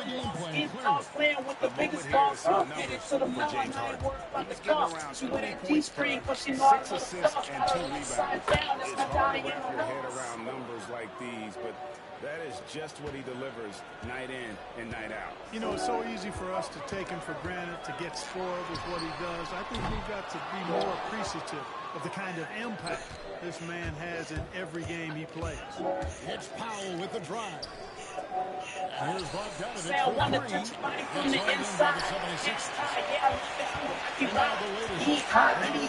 game plan. playing with the biggest balls. Get it to the middle, I ain't worried about the cost. She with that G-string, but she know I love the stuff. And 2 rebounds. It's hard to wrap your head around numbers like these, but that is just what he delivers night in and night out. You know, it's so easy for us to take him for granted, to get spoiled with what he does. I think we've got to be more appreciative of the kind of impact this man has in every game he plays. It's Powell with the drive. Here's Bogdanovich Say I want to touch your body from the inside. He hot, he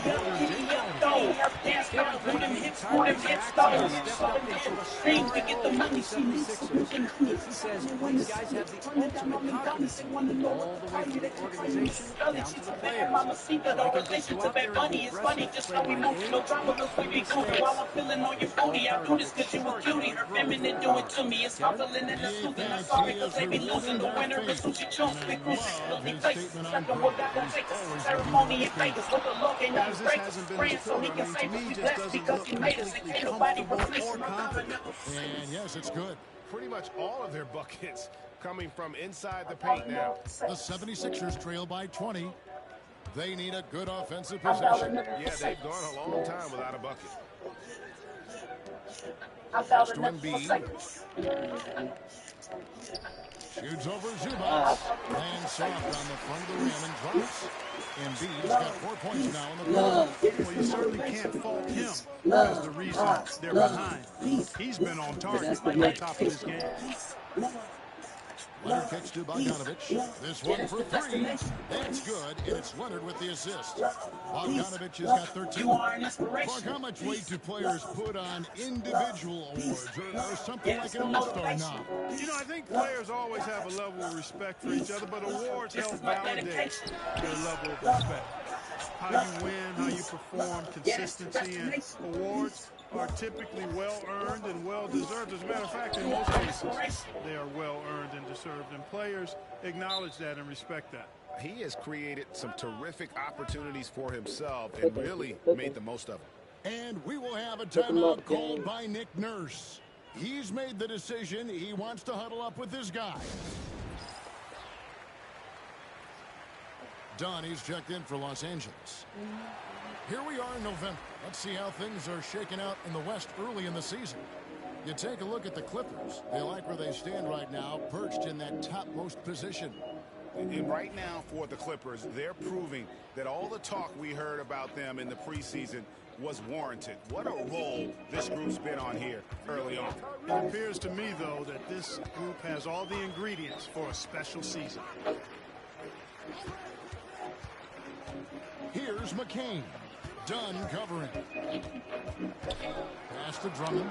up, though. Dance out, with them hips, though. Things to get the money, she needs to do the money. He says these guys have the ultimate confidence all the way from the organization down to the players. No relation to that money. It's funny just how we move. No drama, look we be cool. While I'm feeling on your booty, I do this cause you a cutie. Her feminine do it to me. It's humbling and it's soothing. I'm sorry cause they be losing. The winner is who she chose. Big crucial, really face. Second what that will take us. Ceremony in Vegas. Look a look and you break his brand so he can say we blessed because he made us. And can't nobody replace him. And yes, it's good. Pretty much all of their buckets coming from inside the paint now. The 76ers trail by 20. They need a good offensive possession. Yeah, they've gone a long time without a bucket. Pass to Embiid. Shoots over Zubac. Lands soft on the front of the rim and drops. Embiid's got 4 points now in the quarter. Well, you certainly can't fault him as the reason they're behind. He's been on target like on top of his game. Leonard kicks to Bogdanovich. This one for 3. That's good, and it's Leonard with the assist. Bogdanovich has got 13. Mark, how much weight do players put on individual awards or something like an all-star now? You know, I think players always have a level of respect for each other, but awards help validate their level of respect. How you win, how you perform, consistency, and awards are typically well-earned and well-deserved. As a matter of fact, in most cases, they are well-earned and deserved, and players acknowledge that and respect that. He has created some terrific opportunities for himself and really made the most of them. And we will have a timeout called by Nick Nurse. He's made the decision. He wants to huddle up with his guy. Dunn, he's checked in for Los Angeles. Here we are in November. Let's see how things are shaking out in the West early in the season. You take a look at the Clippers. They like where they stand right now, perched in that topmost position. And right now for the Clippers, they're proving that all the talk we heard about them in the preseason was warranted. What a role this group's been on here early on. It appears to me, though, that this group has all the ingredients for a special season. Here's McCain. Dunn covering. Pass to Drummond.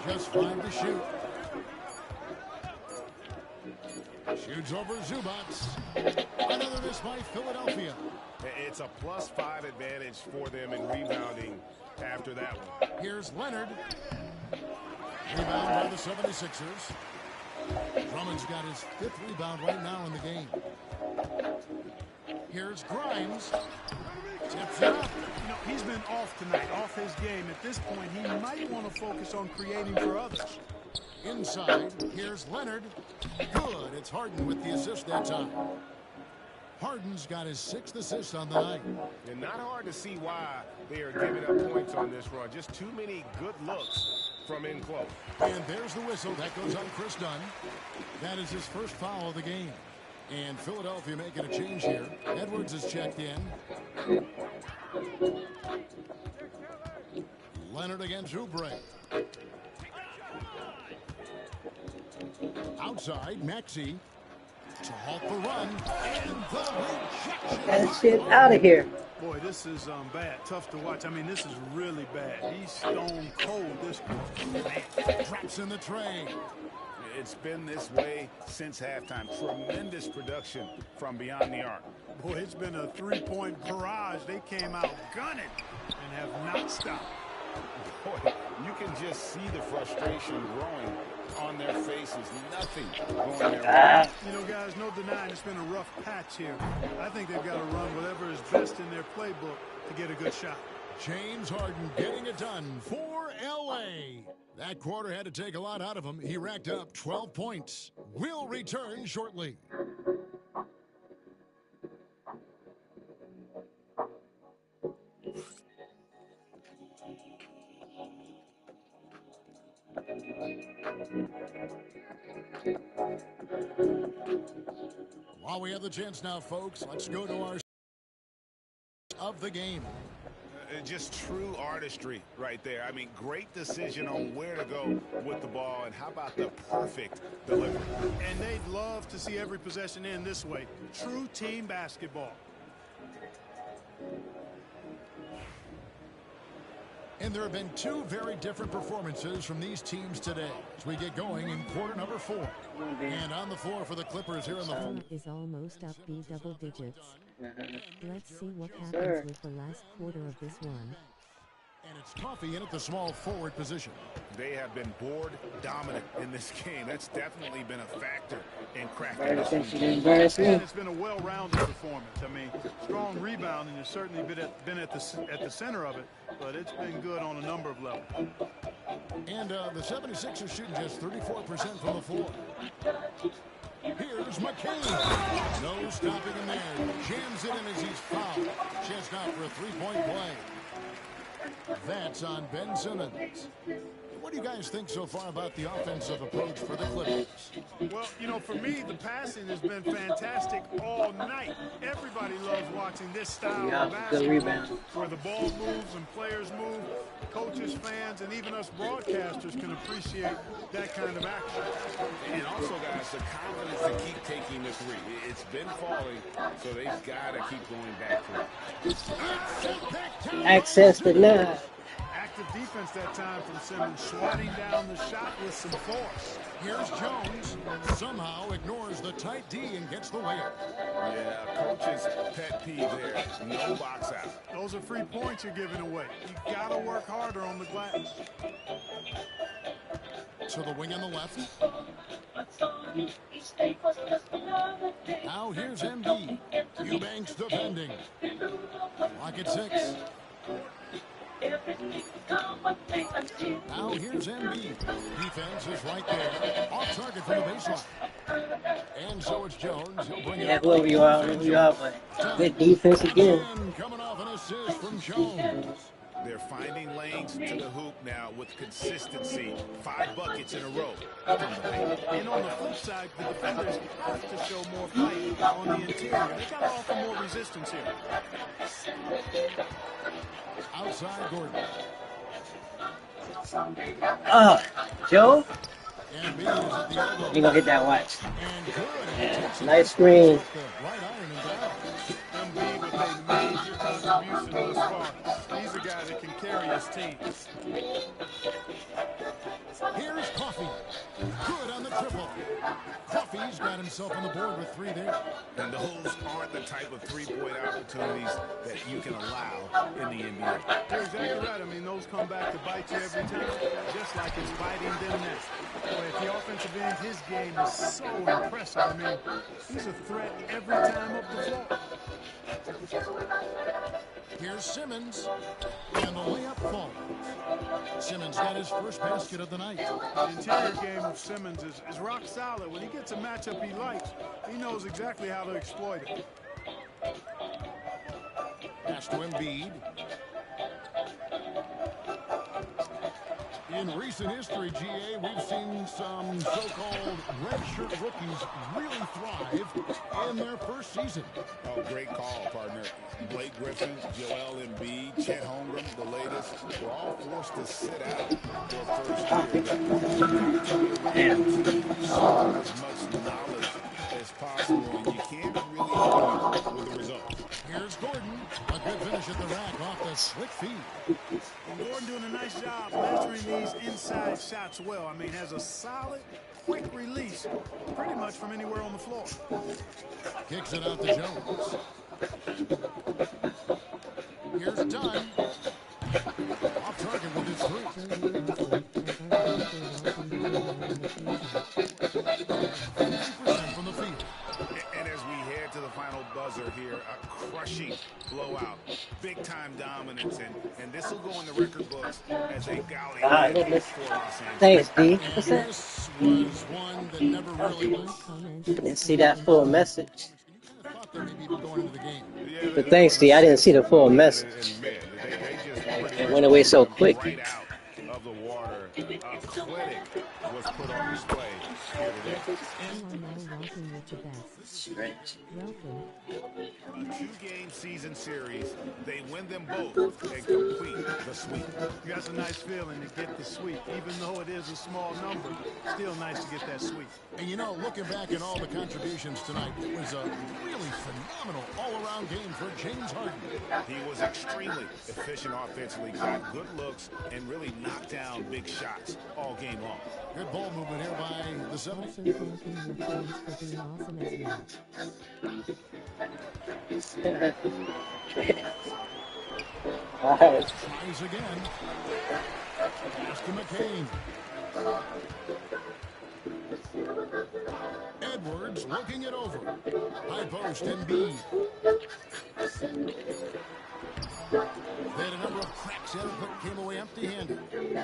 Just 5 to shoot. Shoots over Zubats. Another miss by Philadelphia. It's a +5 advantage for them in rebounding after that one. Here's Leonard. Rebound by the 76ers. Drummond's got his 5th rebound right now in the game. Here's Grimes. Tips it up. You know, he's been off tonight, off his game. At this point, he might want to focus on creating for others. Inside, here's Leonard. Good. It's Harden with the assist that time. Harden's got his 6th assist on the night. And not hard to see why they are giving up points on this run. Just too many good looks from in close. And there's the whistle. That goes on Chris Dunn. That is his first foul of the game. And Philadelphia making a change here. Edwards is checked in. Leonard against Oubre. Outside, Maxey to halt the run. And the rejection. That shit out of here. Boy, this is bad. Tough to watch. I mean, this is really bad. He's stone cold, this man. Drops in the tray. It's been this way since halftime. Tremendous production from beyond the arc. Boy, it's been a 3-point barrage. They came out gunning and have not stopped. Boy, you can just see the frustration growing on their faces. Nothing going their way. You know, guys, no denying it's been a rough patch here. I think they've got to run whatever is best in their playbook to get a good shot. James Harden getting it done for L.A. That quarter had to take a lot out of him. He racked up 12 points. We'll return shortly. While we have the chance now, folks, let's go to our of the game. Just true artistry right there. I mean, great decision on where to go with the ball, and how about the perfect delivery. And they'd love to see every possession end this way. True team basketball. And there have been 2 very different performances from these teams today as we get going in quarter number 4. And on the floor for the Clippers here in the Score is almost up B double digits. Let's see what happens with the last quarter of this one. And it's Coffee in at the small forward position. They have been board dominant in this game. That's definitely been a factor in cracking this one. And it's been a well-rounded performance. I mean, strong rebounding has certainly been at the center of it, but it's been good on a number of levels. And the 76ers shooting just 34% from the floor. Here's McCain. No stopping him there. Jams it in as he's fouled. Chest out for a 3-point play. That's on Ben Simmons. What do you guys think so far about the offensive approach for the Clippers? Well, you know, for me, the passing has been fantastic all night. Everybody loves watching this style of basketball where the ball moves and players move. Coaches, fans, and even us broadcasters can appreciate that kind of action. And also, guys, the confidence to keep taking the three. It's been falling, so they've got to keep going back to it. Access denied. Active defense that time from Simmons, swatting down the shot with some force. Here's Jones. Somehow ignores the tight D and gets the layup. Yeah, coach's pet peeve there. No box out. Those are free points you're giving away. You got to work harder on the glass. To the wing on the left. Now here's MB. Eubanks defending. Clock at 6. Now here's Embiid. Defense is right there. Off target from the baseline. And so it's Jones. He'll bring it Yeah, up. whoever you are, but good defense again. Coming off an assist from Jones. They're finding lanes to the hoop now with consistency. 5 buckets in a row from the paint. And on the flip side, the defenders have to show more fight on the interior. They got to offer more resistance here. Outside Gordon. Joe? You gonna hit that watch. Yeah, nice screen. Embiid with a major contribution thus far. He's a guy that can carry his team. Here's Coffee. Good on the triple. Coffee's got himself on the board with 3 there. And those aren't the type of three-point opportunities that you can allow in the NBA. You're exactly right. I mean, those come back to bite you every time, just like it's biting them now. Boy, at the offensive end, his game is so impressive. I mean, he's a threat every time up the floor. Here's Simmons, and the layup falls. Simmons got his first basket of the night. The interior game of Simmons is rock solid. When he gets a matchup he likes, he knows exactly how to exploit it. Pass to Embiid. In recent history, GA, we've seen some so-called redshirt rookies really thrive in their first season. Oh, great call, partner. Blake Griffin, Joel Embiid, Chet Holmgren, the latest, were all forced to sit out their first year. As much knowledge as possible, and you can't really argue with the results. Here's Gordon. A good finish at the rack off the slick feed. And Gordon doing a nice job measuring these inside shots well. I mean, has a solid, quick release pretty much from anywhere on the floor. Kicks it out to Jones. Here's Dunn. Off target with his 3. 50% from the field. And as we head to the final buzzer here, a crushing blowout, big-time dominance, and this will go in the record books as a golly win for Los Angeles. Thanks, D. What's that? This was one that never really was. Didn't see that full message. Thought they may be going into the game. But thanks, D. I didn't see the full message. It went away so quick. Right out of the water, a clinic was put on display here today. Stretch. A 2-game season series, they win them both and complete the sweep. That's a nice feeling to get the sweep, even though it is a small number. Still nice to get that sweep. And you know, looking back at all the contributions tonight, it was a really phenomenal all-around game for James Harden. He was extremely efficient offensively, got good looks, and really knocked down big shots all game long. Good ball movement here by the 70. Tries again. Pass to McCain. Edwards looking it over. High post Embiid. They had a number of cracks at it, but came away empty-handed.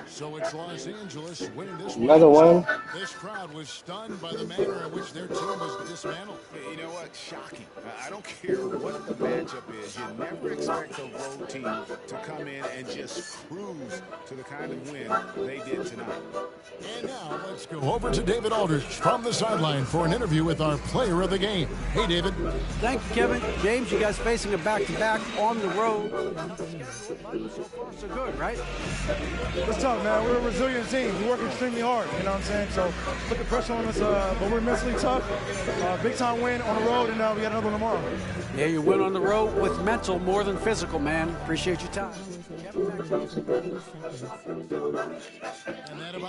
So it's Los Angeles winning this one. Another one. This crowd was stunned by the manner in which their team was dismantled. You know what? Shocking. I don't care what the matchup is. You never expect a road team to come in and just cruise to the kind of win they did tonight. And now let's go over to David Aldridge from the sideline for an interview with our player of the game. Hey, David. Thank you, Kevin. James, you guys facing a back-to-back on the road. So far, so good, right? It's tough, man. We're a resilient team. We work extremely hard, you know what I'm saying? So put the pressure on us, but we're mentally tough. Big time win on the road, and we got another one tomorrow. Yeah, you win on the road with mental more than physical, man. Appreciate your time.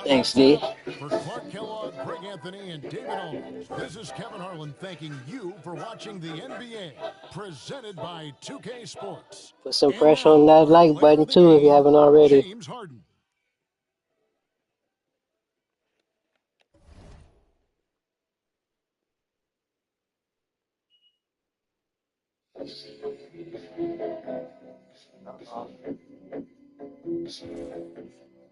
Thanks, D. For Clark Kellogg, Greg Anthony, and David Aldridge, this is Kevin Harlan thanking you for watching the NBA, presented by 2K Sports. Put some pressure on that like button too if you haven't already. James Harden. Also next.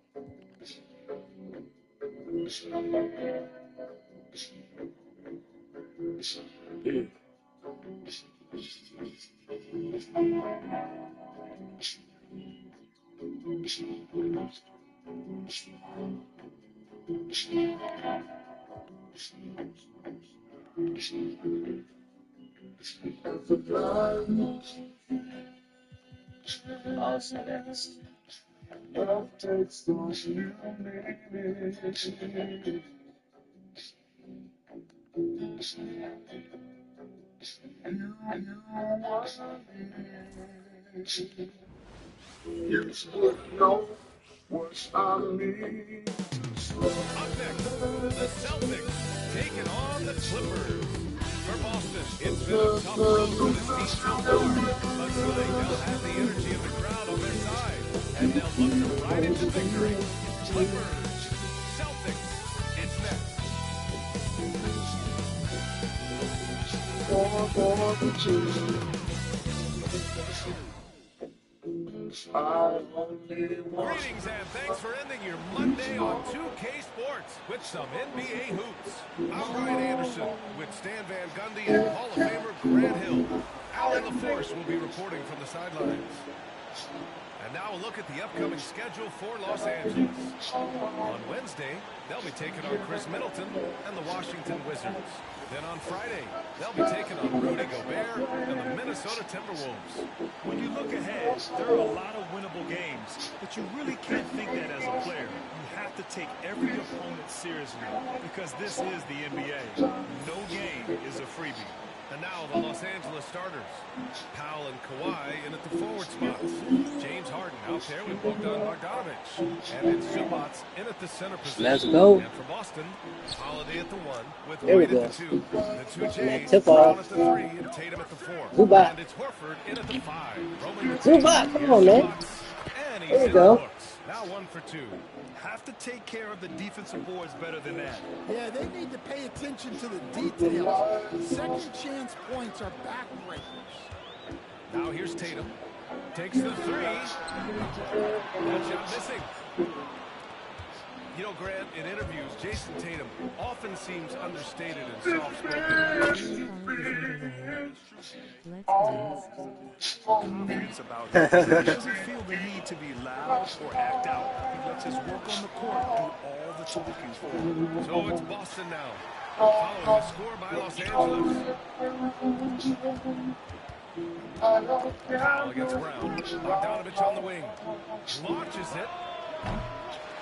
Up next, the Celtics taking on the Clippers. For Boston, it's been a tough road for this team so far. But tonight, they'll have the energy of the crowd on their side. And they'll look to ride into victory. Clippers, Celtics, it's next. Greetings and thanks for ending your Monday on 2K Sports with some NBA hoops. I'm Ryan Anderson with Stan Van Gundy and Hall of Famer Grant Hill. Allen LaForce will be reporting from the sidelines. And now a look at the upcoming schedule for Los Angeles. On Wednesday, they'll be taking on Chris Middleton and the Washington Wizards. Then on Friday, they'll be taking on Rudy Gobert and the Minnesota Timberwolves. When you look ahead, there are a lot of winnable games, but you really can't think that as a player. You have to take every opponent seriously because this is the NBA. No game is a freebie. And now the Los Angeles starters. Powell and Kawhi in at the forward spots. James Harden out there with Bogdan Bogdanovic. And it's Zubats in at the center position. Let's go. And for Boston, Holiday at the 1 with There we White go. at the 2. The 2 J's, tip Brown off. at the 3 and Tatum at the 4. Zubac. And it's Horford in at the 5. Roaming the Zubac, team. come on, Here's man. Zubats, and he's There we in go. the books. Now 1 for 2. Have to take care of the defensive boards better than that. Yeah, they need to pay attention to the details. Second chance points are backbreakers. Now here's Tatum. Takes the 3. That shot missing. You know, Grant, in interviews, Jason Tatum often seems understated and soft-spoken. Confidence about him. He doesn't feel the need to be loud or act out. He lets his work on the court do all the talking for him. So it's Boston now, following the score by Los Angeles. Powell against Brown. Bogdanovic on the wing. Launches it.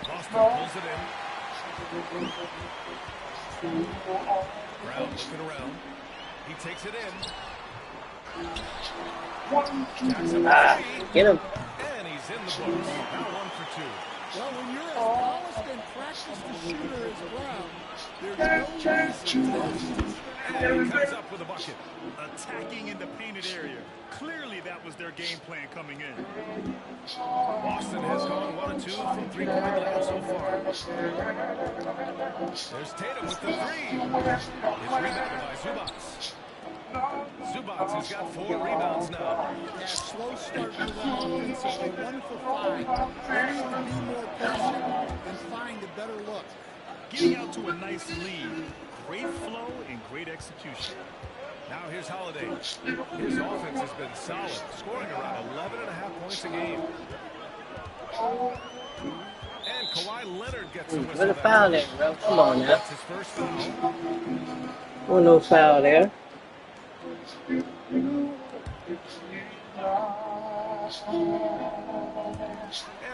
Boston pulls it in. Brown looking around. He takes it in. Jackson Get him. and he's in the books. Now 1 for 2. Well, when you're as polished and practiced a shooter as Brown, there's no reason to hesitate. And he comes up with a bucket. Attacking in the painted area. Clearly that was their game plan coming in. Boston has gone 1 of 2 from three-point land so far. There's Tatum with the 3. It's rebounded by Zubats. Zubats has got 4 rebounds now. Yeah, slow start to the offense, so 1 for 5. They need to be more patient and find a better look. Getting out to a nice lead. Great flow and great execution. Now here's Holiday. His offense has been solid, scoring around 11.5 points a game. And Kawhi Leonard gets a whistle. What a foul there, bro. Come on now. That's his first foul. Oh, no foul there. And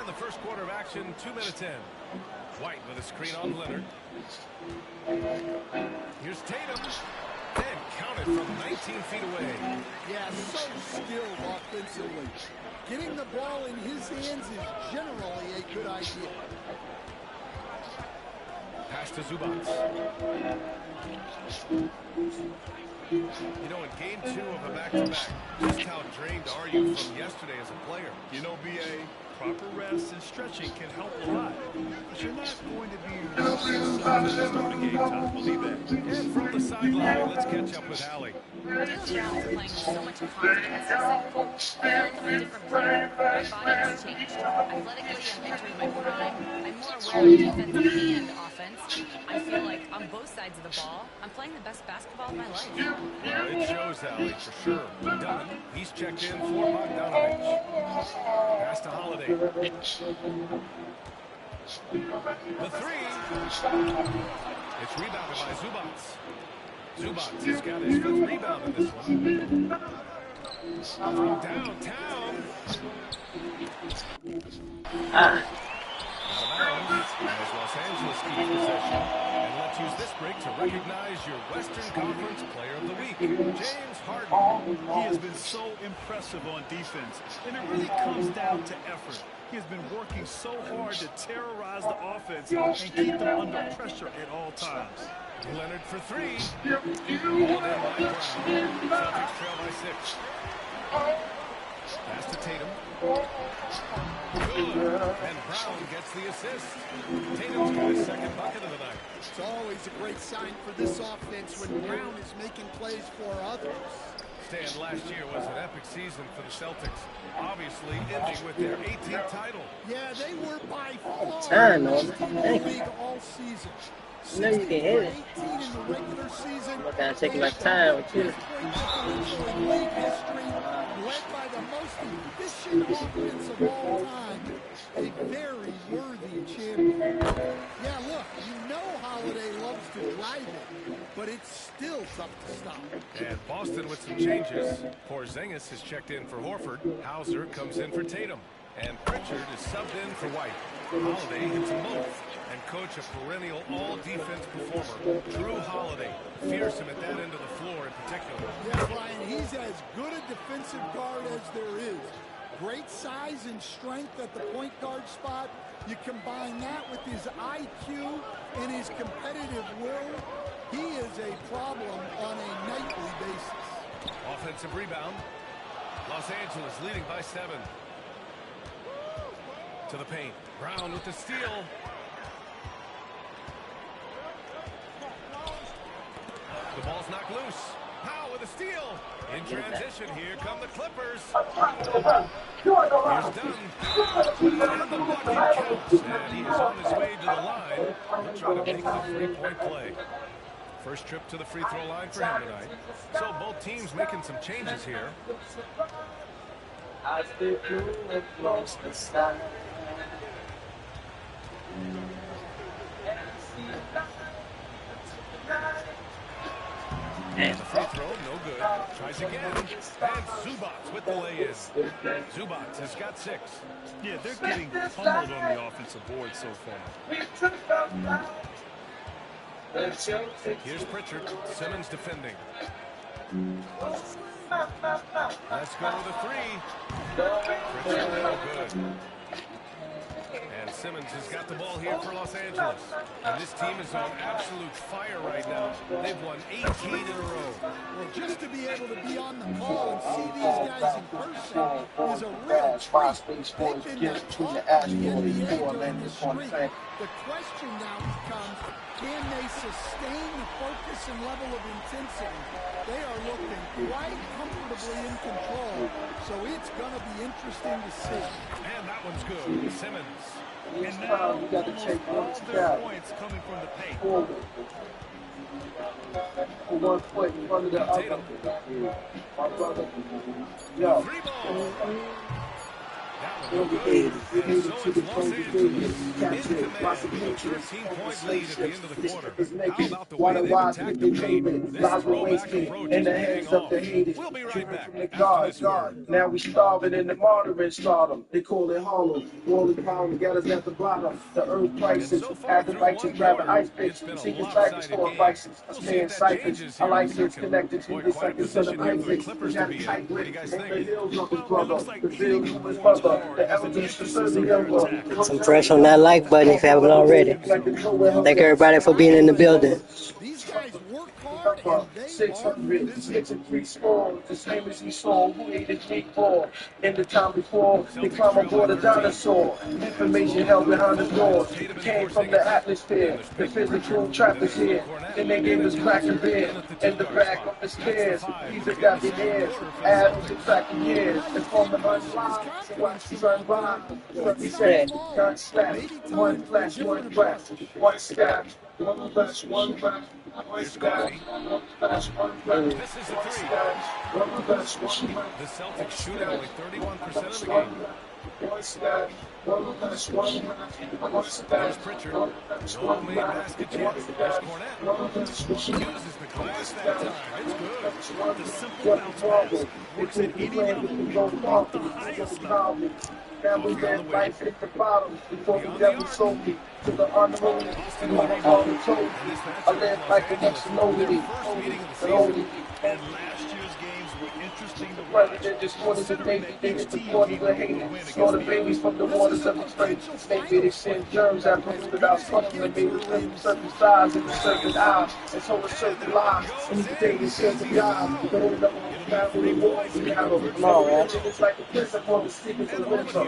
the first quarter of action, 2 minutes in. White with a screen on Leonard. Here's Tatum. And counted from 19 feet away. Yeah, so skilled offensively. Getting the ball in his hands is generally a good idea. Pass to Zubats. You know, in game 2 of a back-to-back, just how drained are you from yesterday as a player? You know, B.A., Proper rest and stretching can help a lot. But you're not going to be rushing yourself at the start of game time. Believe that. And from the sideline, let's catch up with Allie. Jalen Brown's playing with so much confidence this season. I feel like I'm a different player. My body has changed. Athletically, I'm entering my prime. I'm more aware of defense and offense. I feel like on both sides of the ball, I'm playing the best basketball of my life. Well, it shows, Allie, for sure. Dunn, he's checked in for Bogdanovich. Pass to Holiday. The three. It's rebounded by Zubats. Zubats has got his 5th rebound in this one. From downtown. Out of bounds as Los Angeles keeps possession. And let's use this break to recognize your Western Conference Player of the Week, James Harden. He has been so impressive on defense, and it really comes down to effort. He has been working so hard to terrorize the offense and keep them under pressure at all times. Leonard for 3. Pulled in by Brown. Celtics trail by 6. Pass to Tatum. Good. And Brown gets the assist. Tatum's got his 2nd bucket of the night. It's always a great sign for this offense when Brown is making plays for others. Stan, last year was an epic season for the Celtics, obviously ending with their 18th title. Yeah, they were by far the league all season. You know you can hit it. I'm gonna take my time with you. League history, led by the most efficient offense of all time, a very worthy champion. Yeah, look, you know Holiday loves to drive it, but it's still tough to stop. And Boston with some changes. Porzingis has checked in for Horford. Hauser comes in for Tatum. And Pritchard is subbed in for White. Holiday hits them both. And coach, a perennial all-defense performer, Drew Holiday. Fearsome at that end of the floor in particular. Yeah, Brian, he's as good a defensive guard as there is. Great size and strength at the point guard spot. You combine that with his IQ and his competitive will, he is a problem on a nightly basis. Offensive rebound. Los Angeles leading by 7. To the paint. Brown with the steal. The ball's knocked loose. Powell with a steal. In transition, here come the Clippers. Here's Dunn. And the bucket counts. And he is on his way to the line. He'll try to make the three-point play. First trip to the free throw line for him tonight. So both teams making some changes here. I still flew across the sky. And the free throw, no good. Tries again. And Zubats with the lay-in. Zubats has got 6. Yeah, they're getting pummeled on the offensive board so far. Here's Pritchard. Simmons defending. Let's go to the 3. Pritchard, no good. And Simmons has got the ball here for Los Angeles. And this team is on absolute fire right now. They've won 18 in a row. Well, just to be able to be on the call and see these guys in person is a real treat. They've been the top of the NBA during this streak. The question now becomes, can they sustain the focus and level of intensity? They are looking quite comfortably in control, so it's going to be interesting to see. And that one's good. Simmons. And now almost all their points coming from the paint. One foot in front of the other. Yo. 3 ball. And so it's Los Angeles in command with a 13-point lead at the end of the quarter. How about the way they've attacked the paint? This throwback approach is paying off. We'll be right back after this word. Now we starving in the modern stardom. They call it Harlem. Rolling pound got us at the bottom. The earth crisis. At the righteous grab an ice pick. Seeking practice for vices. A man ciphers. I like it's connected to the second son of Isaac. We got a tight grip. The hills of his brother. The fields of his mother. Some press on that like button if you haven't already. Thank everybody for being in the building. These guys work hard number 600, 6 and 3 scores, the same as he saw who ate a G4. In the time before, they climb aboard a dinosaur. Information held behind the doors came from the atmosphere. The physical trap is here. Then they gave us crack and beer in the back of the stairs. These are got the ears, add the track of years. And from the unline, so watch the sun rise. What we say, gun slap, one flash, one crack, one stab, one flash, one crack. One stab, one flash, one crack. This is the three. One flash, one crack. The Celtics shooting only 31% of the game. One stab, one flash, one crack. One stab, Here's Pritchard. No made basket yet. Here's Cornette. Uses the glass that time. It's good. The simple bounce pass works at any level, at the highest level. Now we let life hit the bottom before the devil sold me to the unholy and what I already told you. I live like an ex-nobody, And last year's games were interesting to watch. President just wanted to make the things before the hate. Store the babies from the waters of the spring. Maybe they send germs that polluted our stomach and made us circumcised in the serpent's eyes. And told us certain lies. And each day they said to God, but in the family wars we have a it's like a prison for the secrets of winter.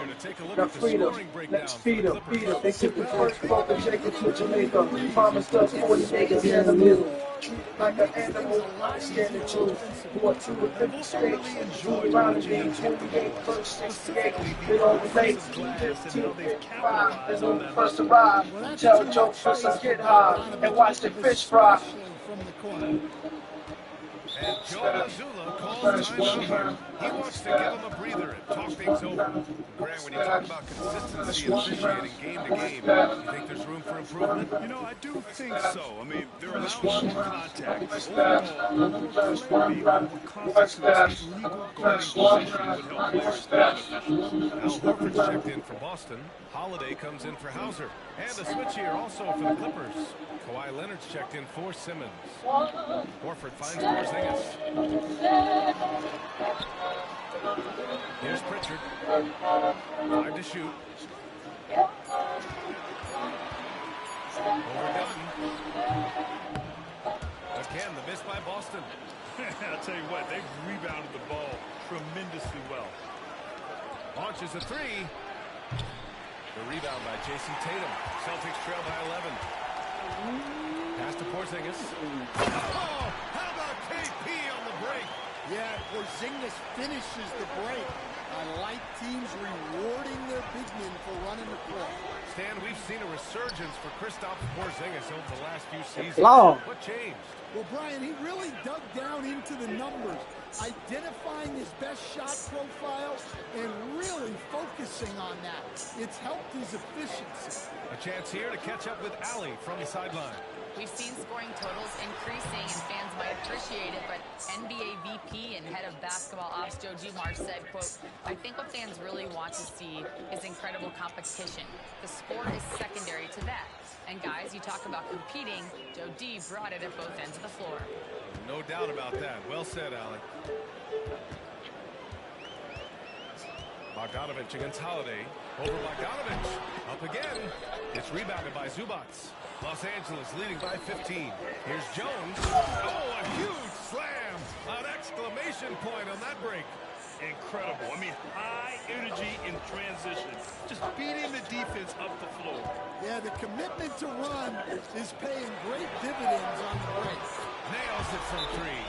Now freedom, let's feed them. They took the first boat and take it to Jamaica. Promised us 40 acres in the middle. Treated like an animal, understanding truth. What to the 50 states, food around the game, 28, first 68. It all relates, 15, 55, is when we first arrived. Tell jokes for some kid high, and watch the fish fry. And Joe Mazzulla calls time out. He wants to give him a breather and talk things over. Grant, when you talk about consistency and officiating game to game, you think there's room for improvement? You know, I do think so. I mean, they're allowing more contact. Overall, more clarity, more consistency, legal goal position would help more staff officials. Al Horford's checked in for Boston. Holiday comes in for Hauser. And a switch here also for the Clippers. Kawhi Leonard's checked in for Simmons. Horford finds Porzingis. Here's Pritchard. 5 to shoot. Overdone. Again, the miss by Boston. I'll tell you what, they've rebounded the ball tremendously well. Launches a three. The rebound by Jason Tatum. Celtics trail by 11. Pass to Porzingis. Oh, how about KP on the break? Yeah, Porzingis finishes the break. I like teams rewarding their big men for running the floor. Stan, we've seen a resurgence for Kristaps Porzingis over the last few seasons. Long. What changed? Well, Brian, he really dug down into the numbers, identifying his best shot profile and really focusing on that. It's helped his efficiency. A chance here to catch up with Allie from the sideline. We've seen scoring totals increasing, and fans might appreciate it, but NBA VP and head of basketball ops Joe Dumars said, quote, I think what fans really want to see is incredible competition. The sport is secondary to that. And guys, you talk about competing, Joe D brought it at both ends of the floor. No doubt about that. Well said, Allie. Bogdanovich against Holiday. Over Bogdanovich. Up again. It's rebounded by Zubats. Los Angeles leading by 15. Here's Jones. Oh, a huge slam. An exclamation point on that break. Incredible. I mean, high energy in transition. Just beating the defense up the floor. Yeah, the commitment to run is paying great dividends on the break. Nails it from three.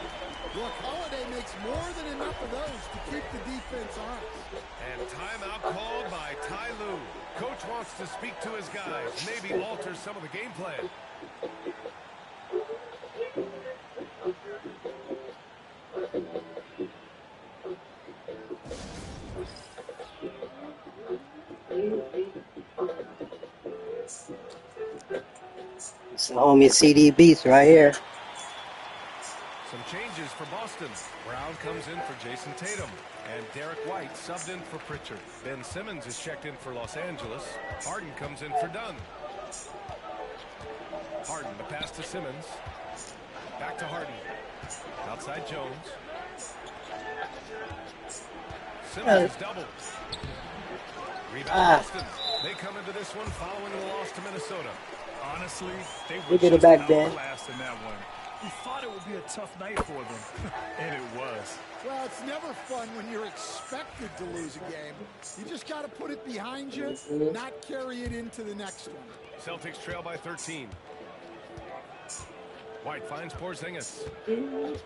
Look, Holiday makes more than enough of those to keep the defense honest. And timeout called by Ty Lue. Coach wants to speak to his guys, maybe alter some of the game plan. It's the homie CD Beats right here. Some changes for Boston. Brown comes in for Jason Tatum. And Derek White subbed in for Pritchard. Ben Simmons is checked in for Los Angeles. Harden comes in for Dunn. Harden, the pass to Simmons. Back to Harden. Outside Jones. Simmons is doubled. Rebound Boston. They come into this one following the loss to Minnesota. Honestly, they We'll were get it just back, Dan. outclassed in that one. We thought it would be a tough night for them, and it was. Well, it's never fun when you're expected to lose a game. You just got to put it behind you, not carry it into the next one. Celtics trail by 13. White finds Porzingis. And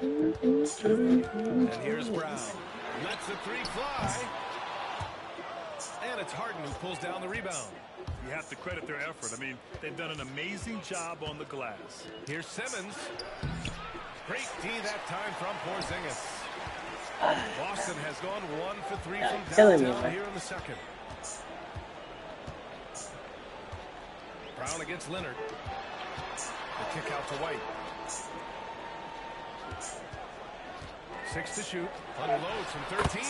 here's Brown. Lets the three fly. And it's Harden who pulls down the rebound. You have to credit their effort. I mean, they've done an amazing job on the glass. Here's Simmons. Great D that time from Porzingis. Boston has gone 1 for 3 from downtown here in the second. Brown against Leonard. The kick out to White. 6 to shoot. Unloads from 13.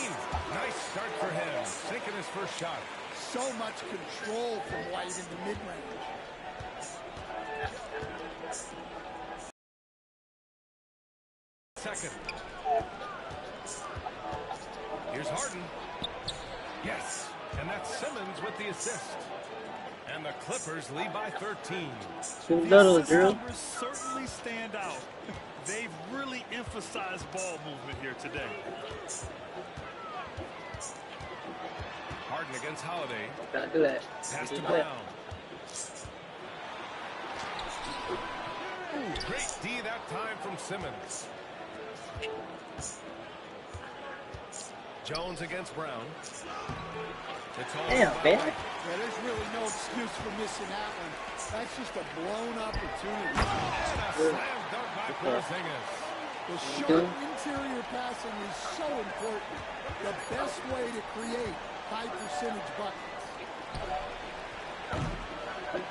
Nice start for him. Sinking his first shot. So much control from White in the mid-range. Second. Here's Harden. Yes. And that's Simmons with the assist. And the Clippers lead by 13. The assist numbers certainly stand out. They've really emphasized ball movement here today. Harden against Holiday. Gotta do that. Pass to Brown. Ooh, great D that time from Simmons. Jones against Brown. It's all damn, man. Yeah, there's really no excuse for missing that one. That's just a blown opportunity. And a slam dunk by Porzingis. The short interior passing is so important. The best way to create high percentage buckets.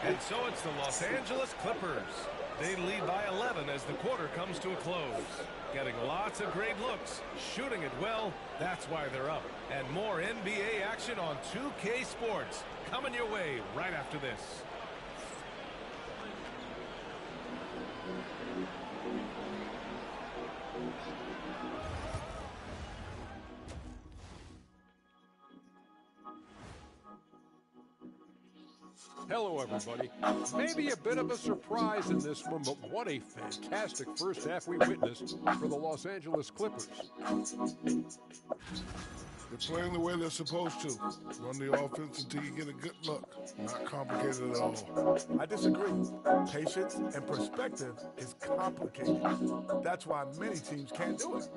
And so it's the Los Angeles Clippers. They lead by 11 as the quarter comes to a close. Getting lots of great looks, shooting it well, that's why they're up. And more NBA action on 2K Sports coming your way right after this. Hello, everybody. Maybe a bit of a surprise in this one, but what a fantastic first half we witnessed for the Los Angeles Clippers. They're playing the way they're supposed to. Run the offense until you get a good look. Not complicated at all. I disagree. Patience and perspective is complicated. That's why many teams can't do it.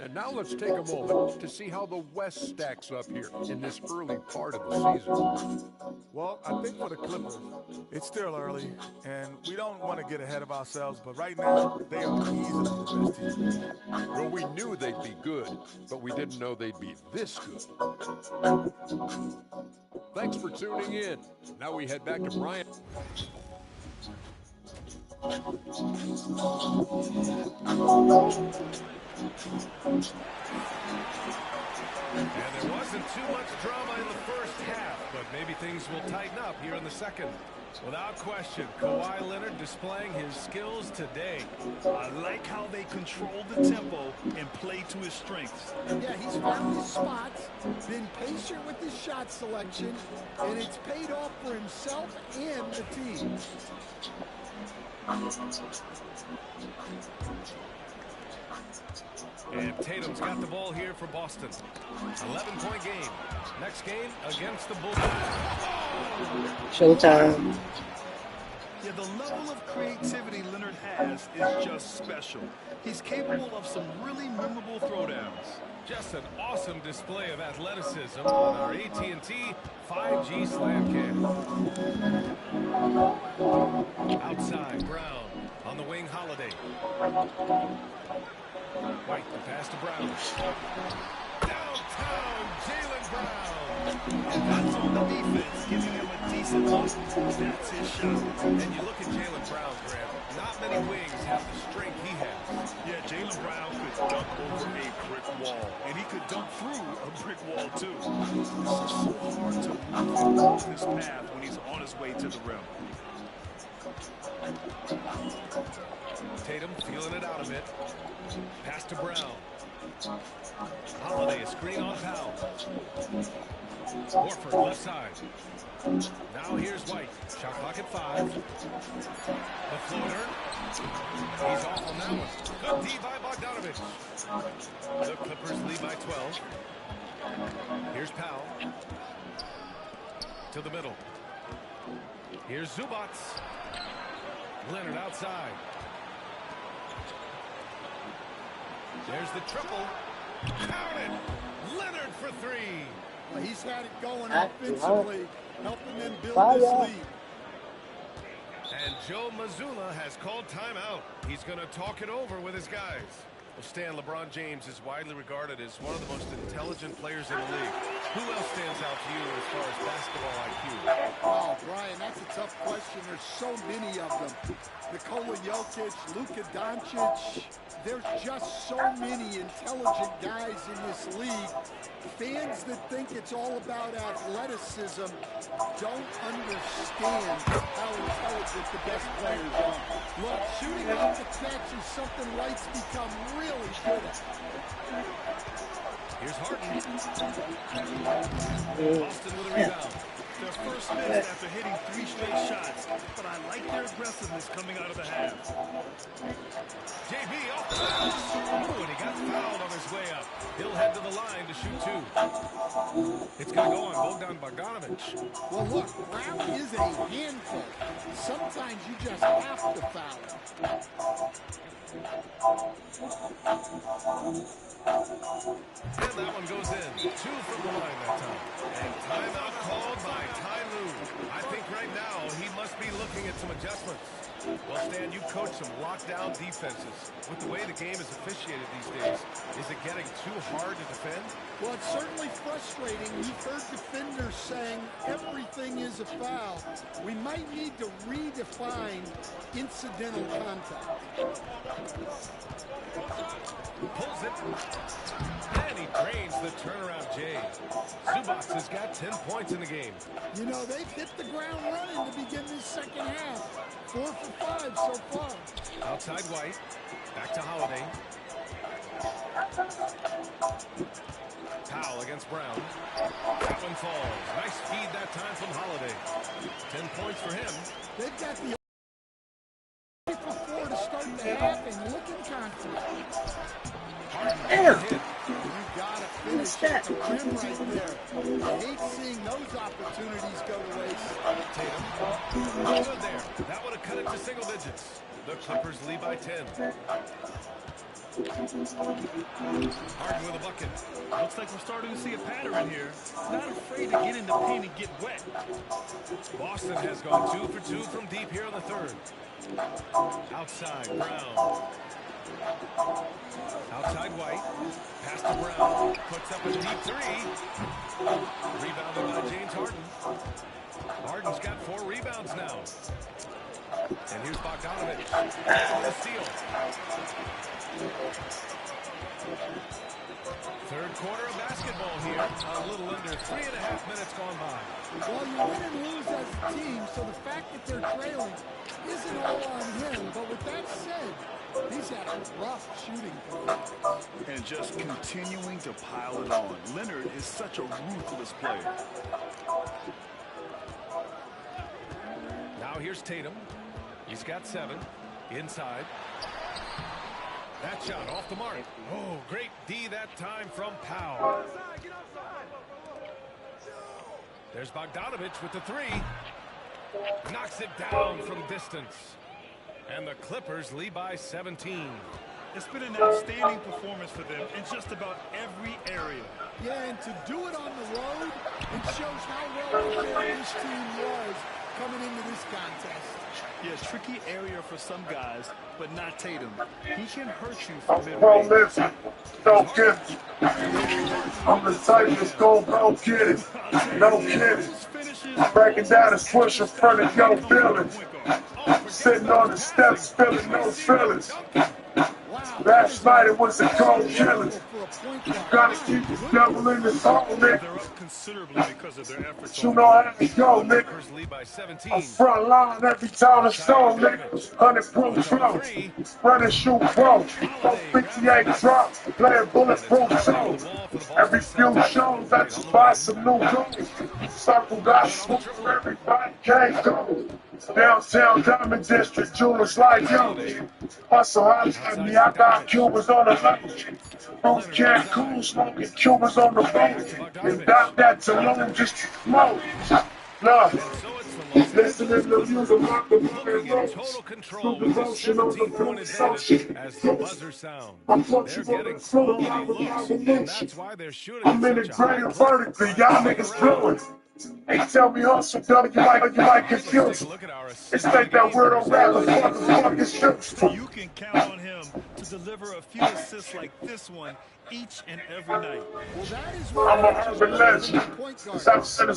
And now let's take a moment to see how the West stacks up here in this early part of the season. Well, I think for the Clippers, it's still early, and we don't want to get ahead of ourselves, but right now, they are easily the best team. Well, we knew they'd be good, but we didn't know they'd be this good. Thanks for tuning in. Now we head back to Brian. And there wasn't too much drama in the first half, but maybe things will tighten up here in the second. Without question, Kawhi Leonard displaying his skills today. I like how they control the tempo and play to his strengths. Yeah, he's found his spots, been patient with his shot selection, and it's paid off for himself and the team. And Tatum's got the ball here for Boston. 11-point game. Next game against the Bulls. Showtime. Yeah, the level of creativity Leonard has is just special. He's capable of some really memorable throwdowns. Just an awesome display of athleticism on our AT&T 5G slam cam. Outside, Brown. On the wing, Holiday. White, the pass to Brown. Downtown, Jaylen Brown. And that's on the defense, giving him a decent look. That's his shot. And you look at Jaylen Brown, Graham. Not many wings have the strength he has. Yeah, Jaylen Brown could dunk over a brick wall. And he could dunk through a brick wall, too. It's just so hard to move off his path when he's on his way to the rim. Tatum feeling it out a bit. Pass to Brown. Holiday, a screen on Powell. Horford left side. Now here's White. Shot clock at 5. The floater. He's off on that one. Good D by Bogdanovich. The Clippers lead by 12. Here's Powell. To the middle. Here's Zubats. Leonard outside. There's the triple. Count it. Leonard for 3. Well, he's had it going offensively, helping them build this lead. And Joe Mazzulla has called timeout. He's going to talk it over with his guys. Well, Stan, LeBron James is widely regarded as one of the most intelligent players in the league. Who else stands out to you as far as basketball IQ? Oh, Brian, that's a tough question. There's so many of them. Nikola Jokic, Luka Doncic. There's just so many intelligent guys in this league. Fans that think it's all about athleticism don't understand how intelligent the best players are. Look, shooting off the catch is something Wright's become really good at. Here's Harden. Boston with a rebound. Their first miss after hitting 3 straight shots, but I like their aggressiveness coming out of the half. JB off the bounce. Oh, and he got fouled on his way up. He'll head to the line to shoot 2. It's going to go on Bogdan Bogdanovich. Well, look, Brown is a handful. Sometimes you just have to foul him. And that one goes in. 2 from the line that time. And timeout called by Ty Lue. I think right now he must be looking at some adjustments. Well, Stan, you coach some lockdown defenses. With the way the game is officiated these days, is it getting too hard to defend? Well, it's certainly frustrating. You've heard defenders saying everything is a foul. We might need to redefine incidental contact. Pulls it. And he drains the turnaround J. Zubats has got 10 points in the game. You know, they've hit the ground running to begin this second half. 4 for 5 so far. Outside White. Back to Holiday. Powell against Brown. That one falls. Nice feed that time from Holiday. 10 points for him. They've got the 8 for 4 to start the half and looking confident. Damn. You gotta finish at the rim right there. I hate seeing those opportunities go to waste. Tatum. Good there. That would have cut it to single digits. The Clippers lead by 10. Harden with a bucket. Looks like we're starting to see a pattern here. Not afraid to get in the paint and get wet. Boston has gone 2 for 2 from deep here in the third. Outside, Brown. Outside White. Pass to Brown. Puts up a deep 3. Rebounded by James Harden. Harden's got 4 rebounds now. And here's Bogdanovich. The steal. Third quarter of basketball here. A little under 3.5 minutes gone by. Well, you win and lose as a team, so the fact that they're trailing isn't all on him. But with that said, he's had a rough shooting performance. And just continuing to pile it on. Leonard is such a ruthless player. Now here's Tatum. He's got 7. Inside. That shot off the mark. Oh, great D that time from Powell. There's Bogdanovich with the 3. Knocks it down from distance. And the Clippers lead by 17. It's been an outstanding performance for them in just about every area. Yeah, and to do it on the road, it shows how well prepared this team was coming into this contest. Yeah, tricky area for some guys, but not Tatum. He can hurt you from Bro, mid-range. listen, don't get it. I'm the type that's go, bro, get it. No kidding. I'm breaking down a switch in front of your building. Sitting on the steps, feeling no feelings. Last night it was a cold killing. Gotta keep the devil in his hole, nigga. They're up considerably because of their efforts. You know how it go, nigga. I'm front line every time it's on, nigga. 100 proof flow. Run and shoot pro. 458 drop. Playing bulletproof zone. Every few shows that you buy some new goals. Circle got swoop. Everybody can't go. Downtown Diamond District, jewelers like yo. Hustle holla at me, I got Cubans on the level. Bruce Cancun smoking Cubans on the boat. And got that Tulum just to smoke. Love. Listening to music like the Morning Rose. Through devotion on the blue social. As the buzzer sounds, I'm punching on the floor like a revolution. I'm in the greater vertically, y'all niggas blowing. They tell me hustle, dog, you like confused. It's like that weirdo rapper, fuck is true. You can count on him to deliver a few assists like this one each and every night. Well, that is I'm a urban legend. South in the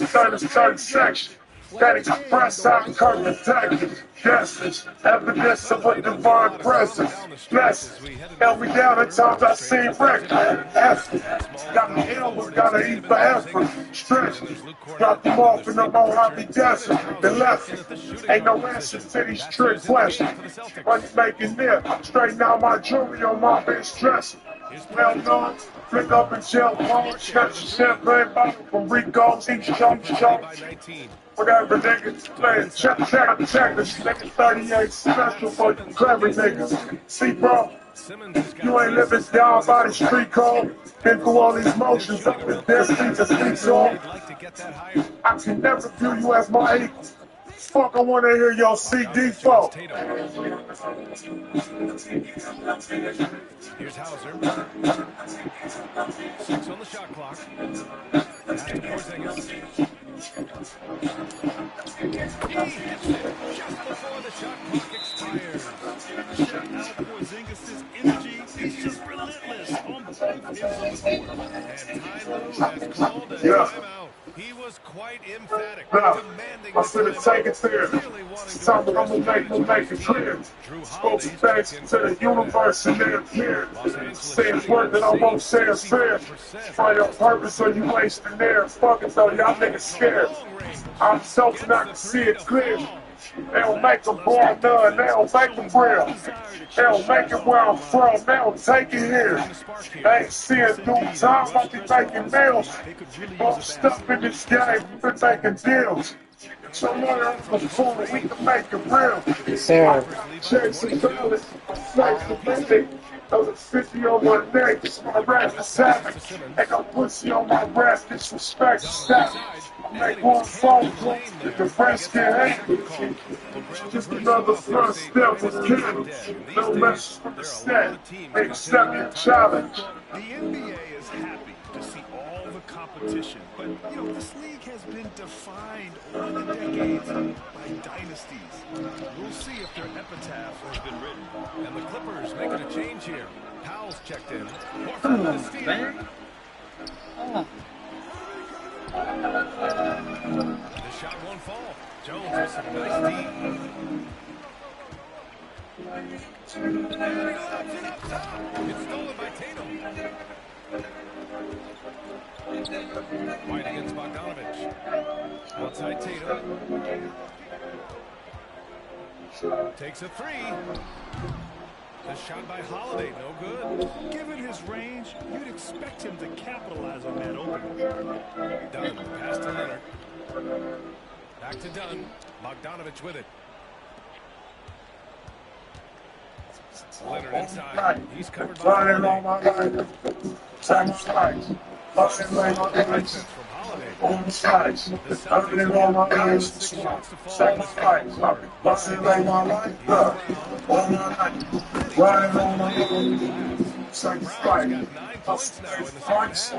third section. That express out curtain detective. Guesses, evidence of a divine presence. Blessings, held me down at times I seen wreck. Effort, got me ill, but gotta eat for effort. Stretch, dropped them off in the Mojave Desert. Then left it. Ain't no answers to these trick questions. Money making near, straighten out my jewelry on my bitch dressing. Well known, flick up in jail, catch a champagne bottle from Rico's, each show. Whatever niggas playing, check this nigga 38 special for you clever niggas. See, bro, you ain't living down by the street code. Been through all these motions up in this beat to speak so. I can never view you as my equal. Fuck, I wanna hear your CD folk. Here's Hauser. 6 on the shot clock. Pass to Porzingis. He hits it just before the shot clock expires. Check out Porzingis' energy. It's just relentless on both ends of the court. And Ty Lue has called a timeout. He was quite emphatic, demanding I'm finna take it there. Something I'm gonna make it clear. Spoke thanks to the universe and they appeared. Saying word that I won't say is fair. Try your purpose or you wasting there. Fuck it though, y'all niggas scared. I'm selfish, I can see it clear. They don't make them born none, they don't make them real. They don't make it where I'm from, they don't take it here. They ain't seeing through time, I be making meals. I'm stuck in this game, we've been making deals. So learn before we can make it real. Sir. Chasing dollars, flex the basic. Those are 50 on my neck, it's my rap is savage. Ain't no pussy on my rap, disrespect is savage. Make one phone call, if the friends can't hang with you. Just another first step with kids. No message from the set, they accept your challenge. The NBA is happy to see all the competition, but you know, this league has been defined over the decades by dynasties. We'll see if their epitaph has been written. And the Clippers making a change here. Powell's checked in. Horford with the steal. The shot won't fall. Jones with some nice deep. It's stolen by Tatum. White against Bogdanovich. Outside Tatum. Takes a three. The shot by Holiday, no good. Given his range, you'd expect him to capitalize on that opening. Dunn, pass to Leonard. Back to Dunn. Bogdanovich with it. Leonard inside. He's covered by Holiday. On the sides, I've been on my eyes, sacrifice, busting like my life, all night, riding on my own, sacrifice, sacrifice,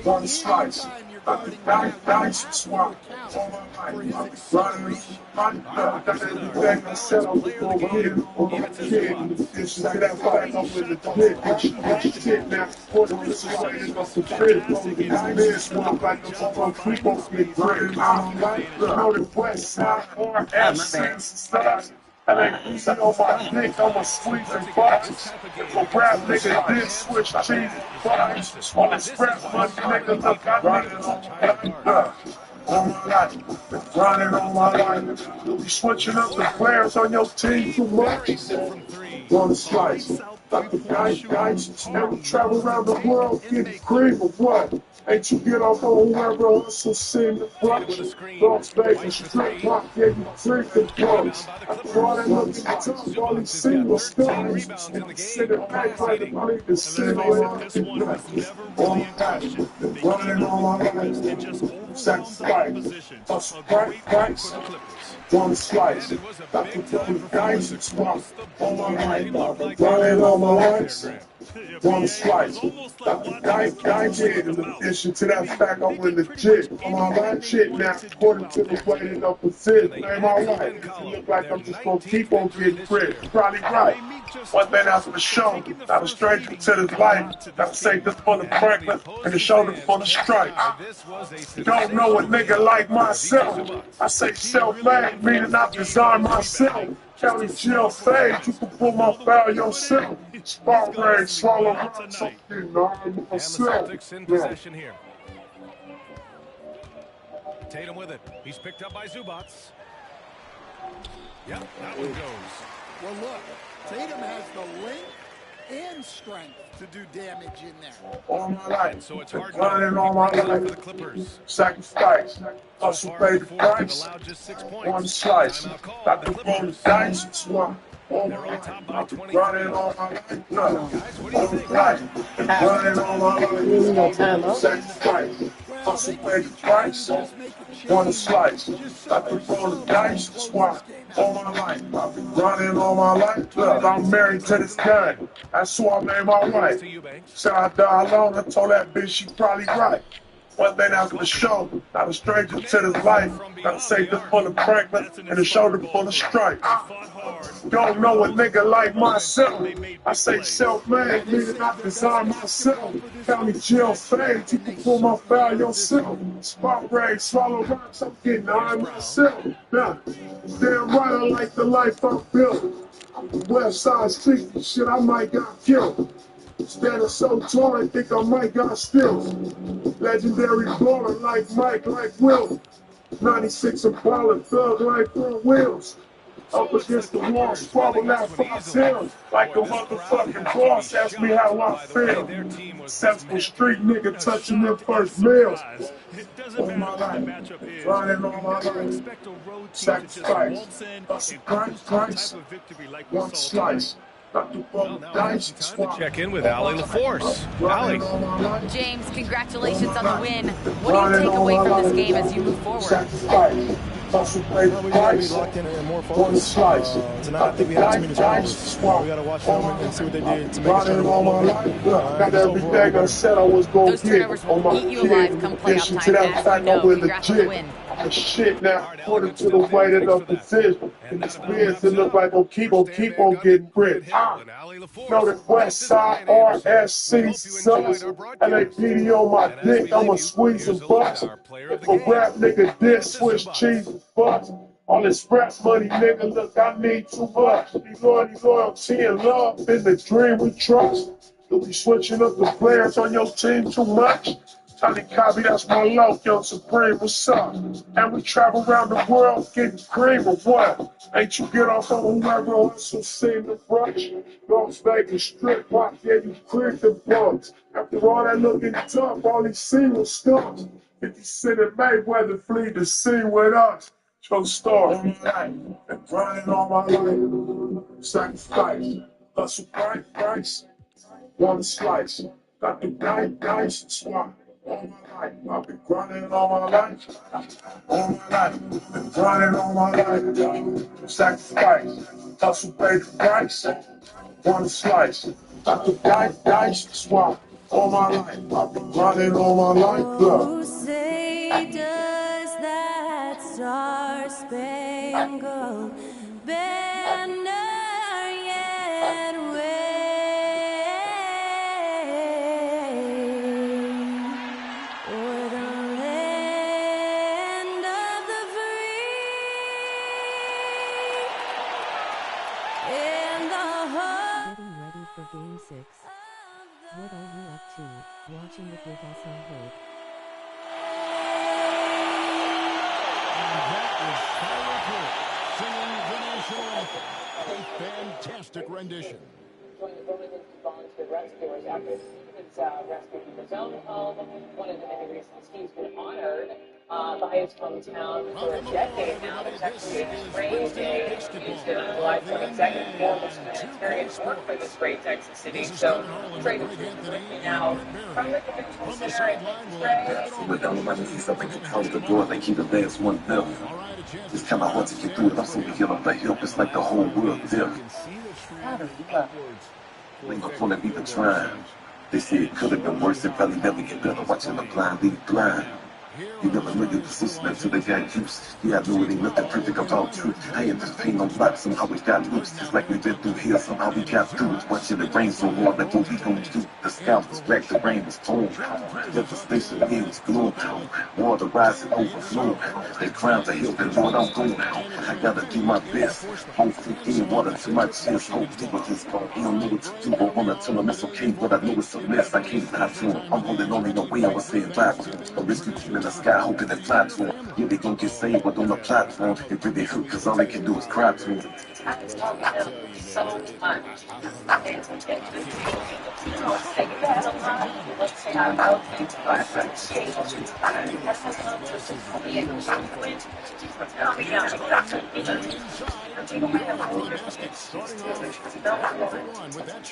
one slice, nice swamp, all my life, riding everything I said I was over here, it's like that fight up with the shit now, for the society of the trip, this one like the people get great. I'm like the West Side or Essence. And they easy on my dick, I'ma squeeze and bust. If a rap nigga did switch cheese and buns, on this rap money nigga, look, I need all my life, been grinding all my life. You'll be switching up the players on your team too much. One slice, got the guys, and we travel around the world getting cream or what? Ain't you get off on whoever hustle sing the brush? Dogs Vegas, strip rock, yeah, you drink the drugs. After all that looking tough, all these single stars. Sit it back like the money to sit on all that. Been running all my life. Sacrifice, hustle, price. One slice, got to throw the dice and swap. All my life, I've been running all my life. One slice, got the guys in addition to that fact, I went legit. I'm on that shit now, according to the way that I'm positioned. Ain't my life. It look like I'm just gonna keep on getting rich. Probably right. One thing that's for sure, not a stranger to this life. Gotta say this for the Franklin and the shoulder for the strike. Don't know a nigga like myself. I say self-made, meaning I design myself. County jail fade, you can pull my foul yourself. Spark rain, swallow rocks, I'm getting on myself. Celtics in possession here. Tatum with it. He's picked up by Zubats. Yep, that one goes. Well, look, Tatum has the length and strength to do damage in there. All my life, so it's hard running all my life for the Clippers. Sacrifice, hustle pay the price. One slice, got the phone dice and swap. All my life, I've been running all my life. All my life, been running all my life. Sacrifice, hustle pay the price. One slice, got the phone dice and swap. All my life, I've been running all my life. Look, I'm married to this guy. That's who I made my wife. Said I die alone, I told that bitch she probably right. One thing that's for sure, not a stranger to this life. Gotta say this for the Franklin and the shoulder for the strike. Don't know a nigga like myself. I say self-made, meaning I design myself. County jail fade, you can pull my foul yourself. Spot rain, swallow rocks, I'm getting on myself. Now, damn right I like the life I'm building. West Side Street, shit, I might got killed. Standing so tall, I think I might got stills. Legendary baller like Mike, like Will. 96 Impala, thug like front wheels. Up against the wall, squabble out 5 hills. Like a motherfucking boss, ask me how I feel. Successful street nigga touching their first meals. All my life, running all my life. Sacrifice, hustle, price. One slice. Check in with Allie LaForce. Allie. James, congratulations on the win. What do you take away from this game as you move forward? Hustle, play the price. One slice. Tonight, I think we have too many turnovers. We got to watch them and see what they did to make us turn all my life. Got everything I said I was going to get on my eat you alive come playoff time, as you know. Congrats on the win. Shit now, according to the way that I'm positioned. In this biz, it look like I'll keep on getting rich. Know that West Side RSC sucks. LAPD on my dick, I'ma squeeze and bust. If a rap nigga did switch cheese and bust. All this rap money, nigga, look, I need too much. Loyalty and love in the dream we trust. You'll be switching up the players on your team too much. Tony Cobby, that's my low, yo, Supreme, what's up? And we travel around the world getting cream or what? Ain't you get off on whoever hustle seen the brush? Las Vegas, strip rock, yeah, you creep the bugs. After all that looking tough, all he seen was stars. 50 Cent and Mayweather flee the scene with us. True story, all my life, been grinding all my life. Sacrifice, hustle, price. One slice, got the dice and swap. All my life, I've been grinding all my life. All my life, been grinding all my life. Sacrifice, hustle, pay the price. One slice, got the dice and swap. All my life, I've been grinding all my life. Who say does that star-spangled banner yet in the heart. Getting ready for Game 6. What are you up to? Watching it with us, I hope. And that was Tyler Perry singing the national anthem. A fantastic rendition. Volunteer rescuers after his rescue from his own home. One of the many reasons he's been honored by his hometown for a decade now. There's actually a rain day in Houston on July 22nd for this humanitarian work for this great Texas city. So, Trey is now from the convention center in Trey. Went down on my knees, I think he closed the door like he the last one there. It's kind of hard to get through it. I'm so here up the hill, it's like the whole world there. Ain't no point in even trying. They say it could have been worse, it probably never get better. Watching the blind lead blind. You never know your position until they got used. Yeah, I know it ain't nothing perfect about truth. I ain't just pain on block, somehow we got loose. It's like we've been through here, somehow we got through it. Watching it rain so hard, like what we gon' do? The sky was black, the rain was torn. Devastation, the air was glowing. Water rising, overflowing. The crowns are helping, Lord, I'm going. I gotta do my best. Both feet in water to my chest. Hope people just go. He don't know what to do. I wanna tell him it's okay, but I know it's a mess. I can't lie to him. I'm holding on in no way I was saying bye to him. A rescue team in the sky, hoping they fly to him. Yeah, they gon' get saved, but don't apply to him. It really hurt, cause all they can do is cry to him. I just love him so much. And you know, say that a lot. Let's say I love him, but I appreciate you. I guess I love you for being genuine. Tell me now,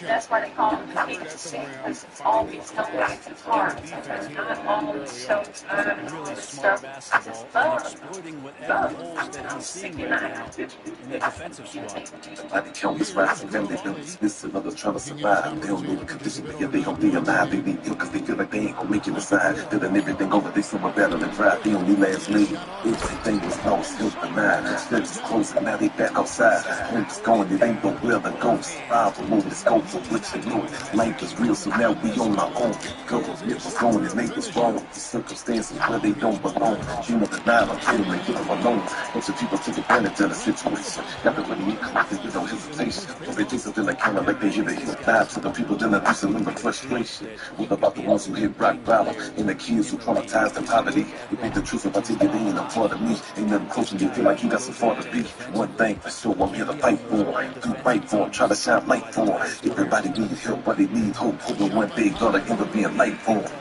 that's why they call him the king of sing, because it's always coming back to his heart. It's not always showtime and all this stuff. I just love singing that. In the defensive squad. Somebody tell me rising, them they been dismissing, others trying to survive. They don't know the condition, but yet they don't be alive. They need ill because they feel like they ain't gonna make it inside. Feeling everything over, they somewhere better than pride. They only last late. Everything was lost, health denied. Studies is closing, now they back outside. Home is going, it ain't nowhere to go. Survival mode, the scope for which you know. Life is real, so now we on our own. Government was going and they was wrong. The circumstances where they don't belong. You know the nine, I told them they get them alone. Bunch of people took advantage of the situation. Got the money in conflict with no hesitation. They do something like kinda like they hear the hit vibe. So the people then abuse them in the frustration. What about the ones who hit rock bottom? And the kids who traumatized in poverty? You think the truth if I take it in, I'm part of me. Ain't nothing close when you feel like you got so far to be. One thing for sure, I'm here to fight for. Do right for them, try to shine light for them. Everybody needs help, but they need hope. Hoping one day gonna end up being light for them.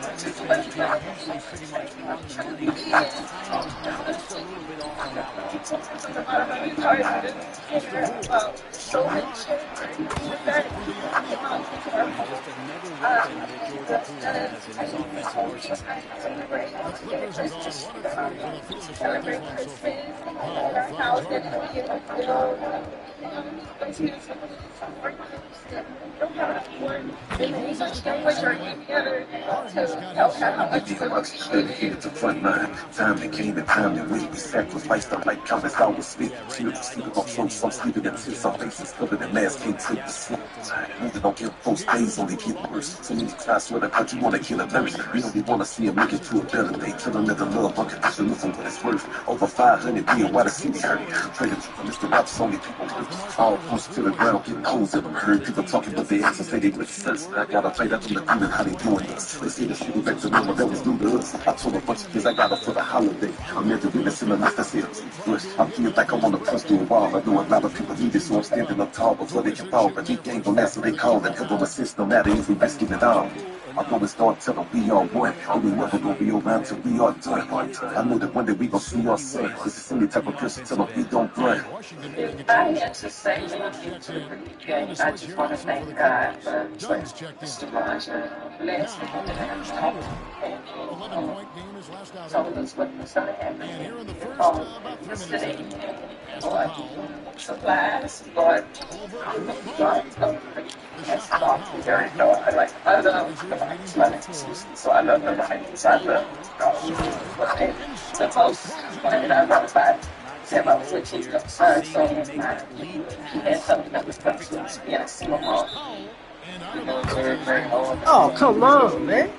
Dedicated to front line. Time that came and time that went. We sacrificed our life countless hours spent. Tears sleeping on throats, some sleeping in tears. Some faces covered in masks can't take the smoke. Moving on ill folks, days only get worse. So many cries swear to God you wanna kill a nurse. We only wanna see him make it to a better day. Tell him that the love unconditional for what it's worth. Over 500 being why the city hurt. Pray to Mr. Rap's only people hurt. All pushed to the ground, getting holes in them. Heard people talking, but they answers say they with sense. I gotta fight out from the feeling how they doing this. They say the city back to normal, that was new to us. I told a bunch of kids I got up for the holiday. I'm never really seeing enough to say it. I'm feeling like I wanna punch through a wall. I know a lot of people need it, so I'm standing up tall before they can fall. But they ain't gonna answer, they call and help them assist, no matter if we risking it all. I always start telling we all one, and we never gonna be around till we are done. I know that one day we gonna see our son. This is any type of person tell them we don't run. I had to say that I think it's a pretty good game. I just want to thank God for Mr. Roger. Last night, told us what was going to happen. Yesterday, supplies, but that's all very dark. I love so I love the writings. I love the most one that I wrote about. About which is concerned, so he had something that was personal, being a single mom. Oh, come on, man.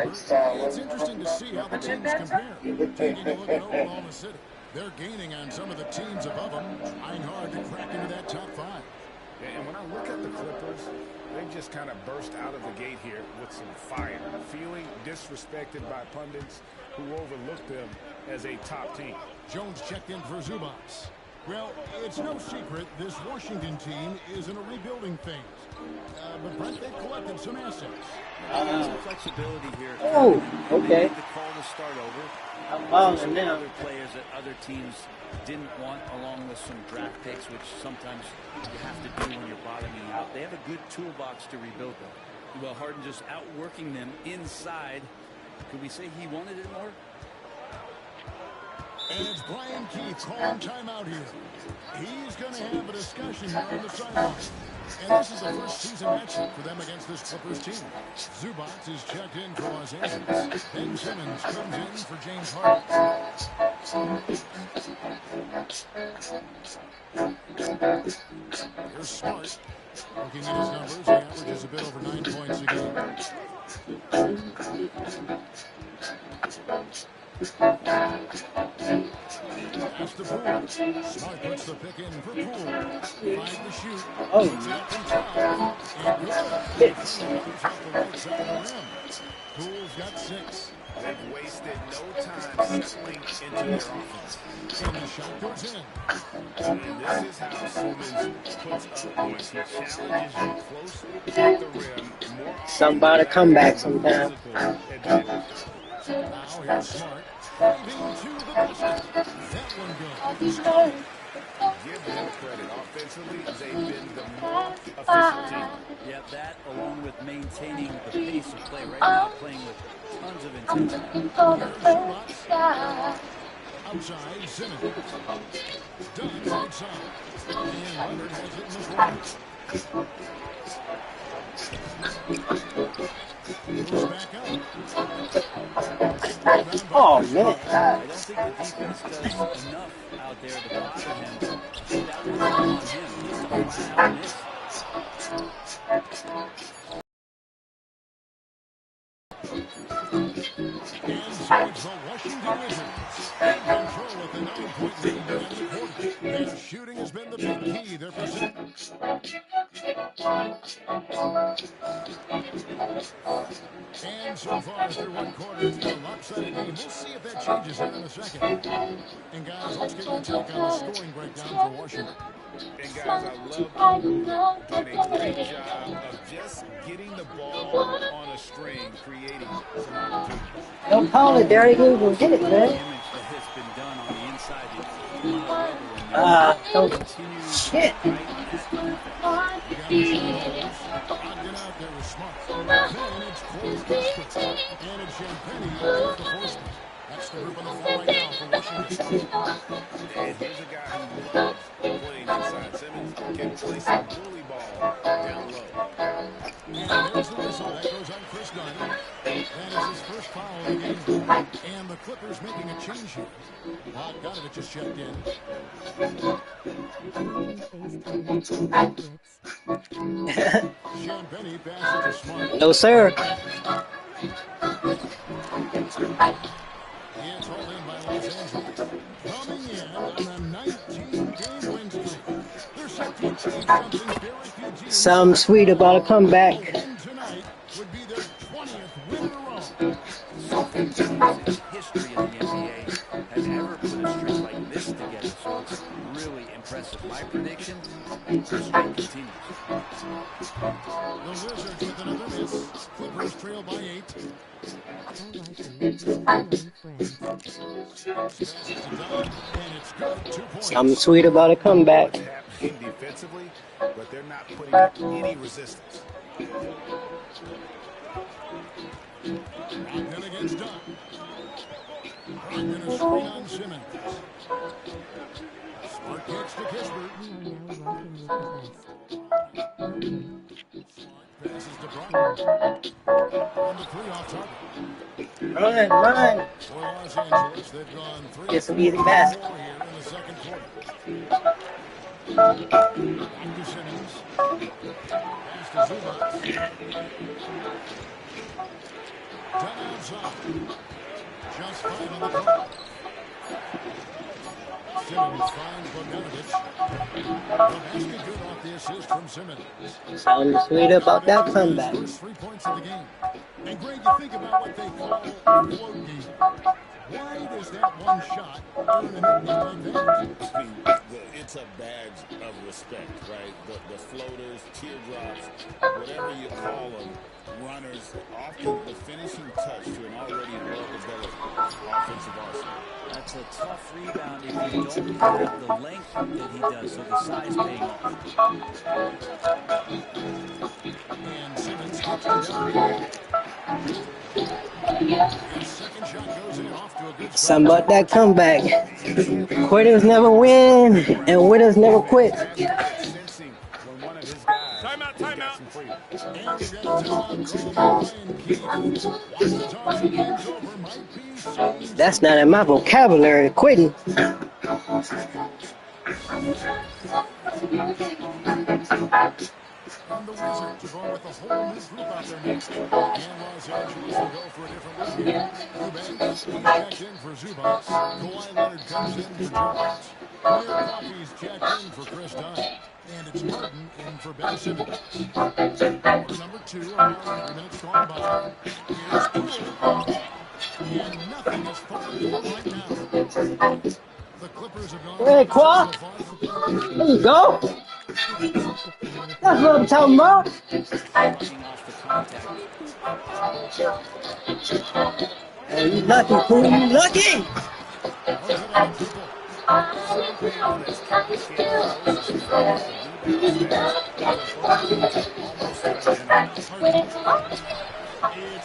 It's interesting to see how the teams compare. Taking a look at Oklahoma City. They're gaining on some of the teams above them, trying hard to crack into that top 5. And when I look at the Clippers, they just kind of burst out of the gate here with some fire, feeling disrespected by pundits who overlook them as a top team. Jones checked in for Zubats. Well, it's no secret this Washington team is in a rebuilding phase. But Brent, they've collected some assets. Some flexibility here. Oh, okay. The call to start over. I'm balling now. Other players that other teams didn't want, along with some draft picks, which sometimes you have to do when you're bottoming out. They have a good toolbox to rebuild them. Well, Harden just outworking them inside. Could we say he wanted it more? And it's Brian Keith calling timeout here. He's going to have a discussion here on the sideline. And this is the first season matchup for them against this Clippers team. Zubats is checked in for Los Angeles. Ben Simmons comes in for James Harden. Here's Smart. Looking at his numbers, he averages a bit over 9 points a game. Pass to Poole. Smart puts the pick in for Poole. 5 to shoot. Oh. Puts it up from 12. And good. Comes off the right side of the rim. Poole's got 6. They've wasted no time settling into their offense. And the shot goes in. And this is how Simmons puts up points. He challenges you close at the rim. Somebody come back sometime. Now here's Smart. Driving to the basket. That one goes. Give them credit. Offensively, they've been the more efficient team. Yeah, that along with maintaining the pace of play right now, playing with tons of intensity. Outside, Simmons. Dunn right side. And Leonard has it in the corner. Goes back out. Oh, man. I don't think the defense does enough out there to bother him. That was on him. He's a flat out miss. And so it's the Washington Wizards in control with the 9-point lead in the quarter. Their shooting has been the big key. Their position. And so far through one quarter, it's been a lopsided game. We'll see if that changes here in a second. And guys, let's get your take on the scoring breakdown for Washington. And guys, I love doing a great job of just getting the ball on a string, creating some opportunities. Don't call it, Derek. We will get it, man. Damage that has been done on the inside. Don't. Shit. Ogden out there was Smart. Then it's Corey Kispert. And it's Champagne with the force. That's the group on the floor right now for Washington. And here's a guy who loves playing inside. Simmons can play some bully ball down low. And there's the whistle. That goes on Chris Dunn. That is his first foul of the game. And the Clippers making a change here. Bogdanovich just checked in. Champagne passes to Smart. No, sir. It's all in by Los Angeles. Coming in on a 19-game win streak. They're set to achieve something very few teams. Something sweet about a comeback. Win tonight would be their 20th win in a row. So few teams in history of the NBA have ever put a streak like this together. So it's really impressive. My prediction, the streak continues. The Wizards with another miss. Clippers trail by 8. Something sweet about a comeback. Defensively, but they're not putting up any resistance. Ogden against Dunn. Ogden a screen on Simmons. Smart kicks to Kispert. Passes to Brogdon. On the 3 off target. Run. For Los Angeles, they've gone 3 Get some easy basket. here in the second quarter. Back to Simmons. Pass to Zubats. Dunn outside. Just 5 on the clock. Simmons finds Bogdanovich. The basket good off the assist from Simmons. Sounding sweet about that His comeback. first 3 points of the game. And Greg, you think about what they call the float game. Why does that one shot earn a nickname like that? I mean, it's a badge of respect, right? The floaters, teardrops, whatever you call them, runners, often the finishing touch to an already well-developed offensive arsenal. That's a tough rebound if you don't have the length that he does, so the size paying off. And Simmons gets to dunk. His second shot goes in off to a good start. Something about that comeback. Quitters never win, and winners never quit. Timeout, timeout. And we've got a timeout called by Ryan Keefe. Wants to talk some things over, might be saying That's not in my vocabulary, quitting. And the Wizards are going with a whole new group out there now. And Los Angeles will go for a different look here. Eubanks, he's checked in for Zubats. Kawhi Leonard comes in for Jones. Amir Coffey's checked in for Chris Dunn. And it's Harden in for Ben Simmons. Quarter number 2, about 3 minutes gone by. Here's Poole. And nothing is falling for him right now. The Clippers have gone. Hey, Qua. There you go. That's what I'm talking about. Oh, you lucky, fool. You lucky.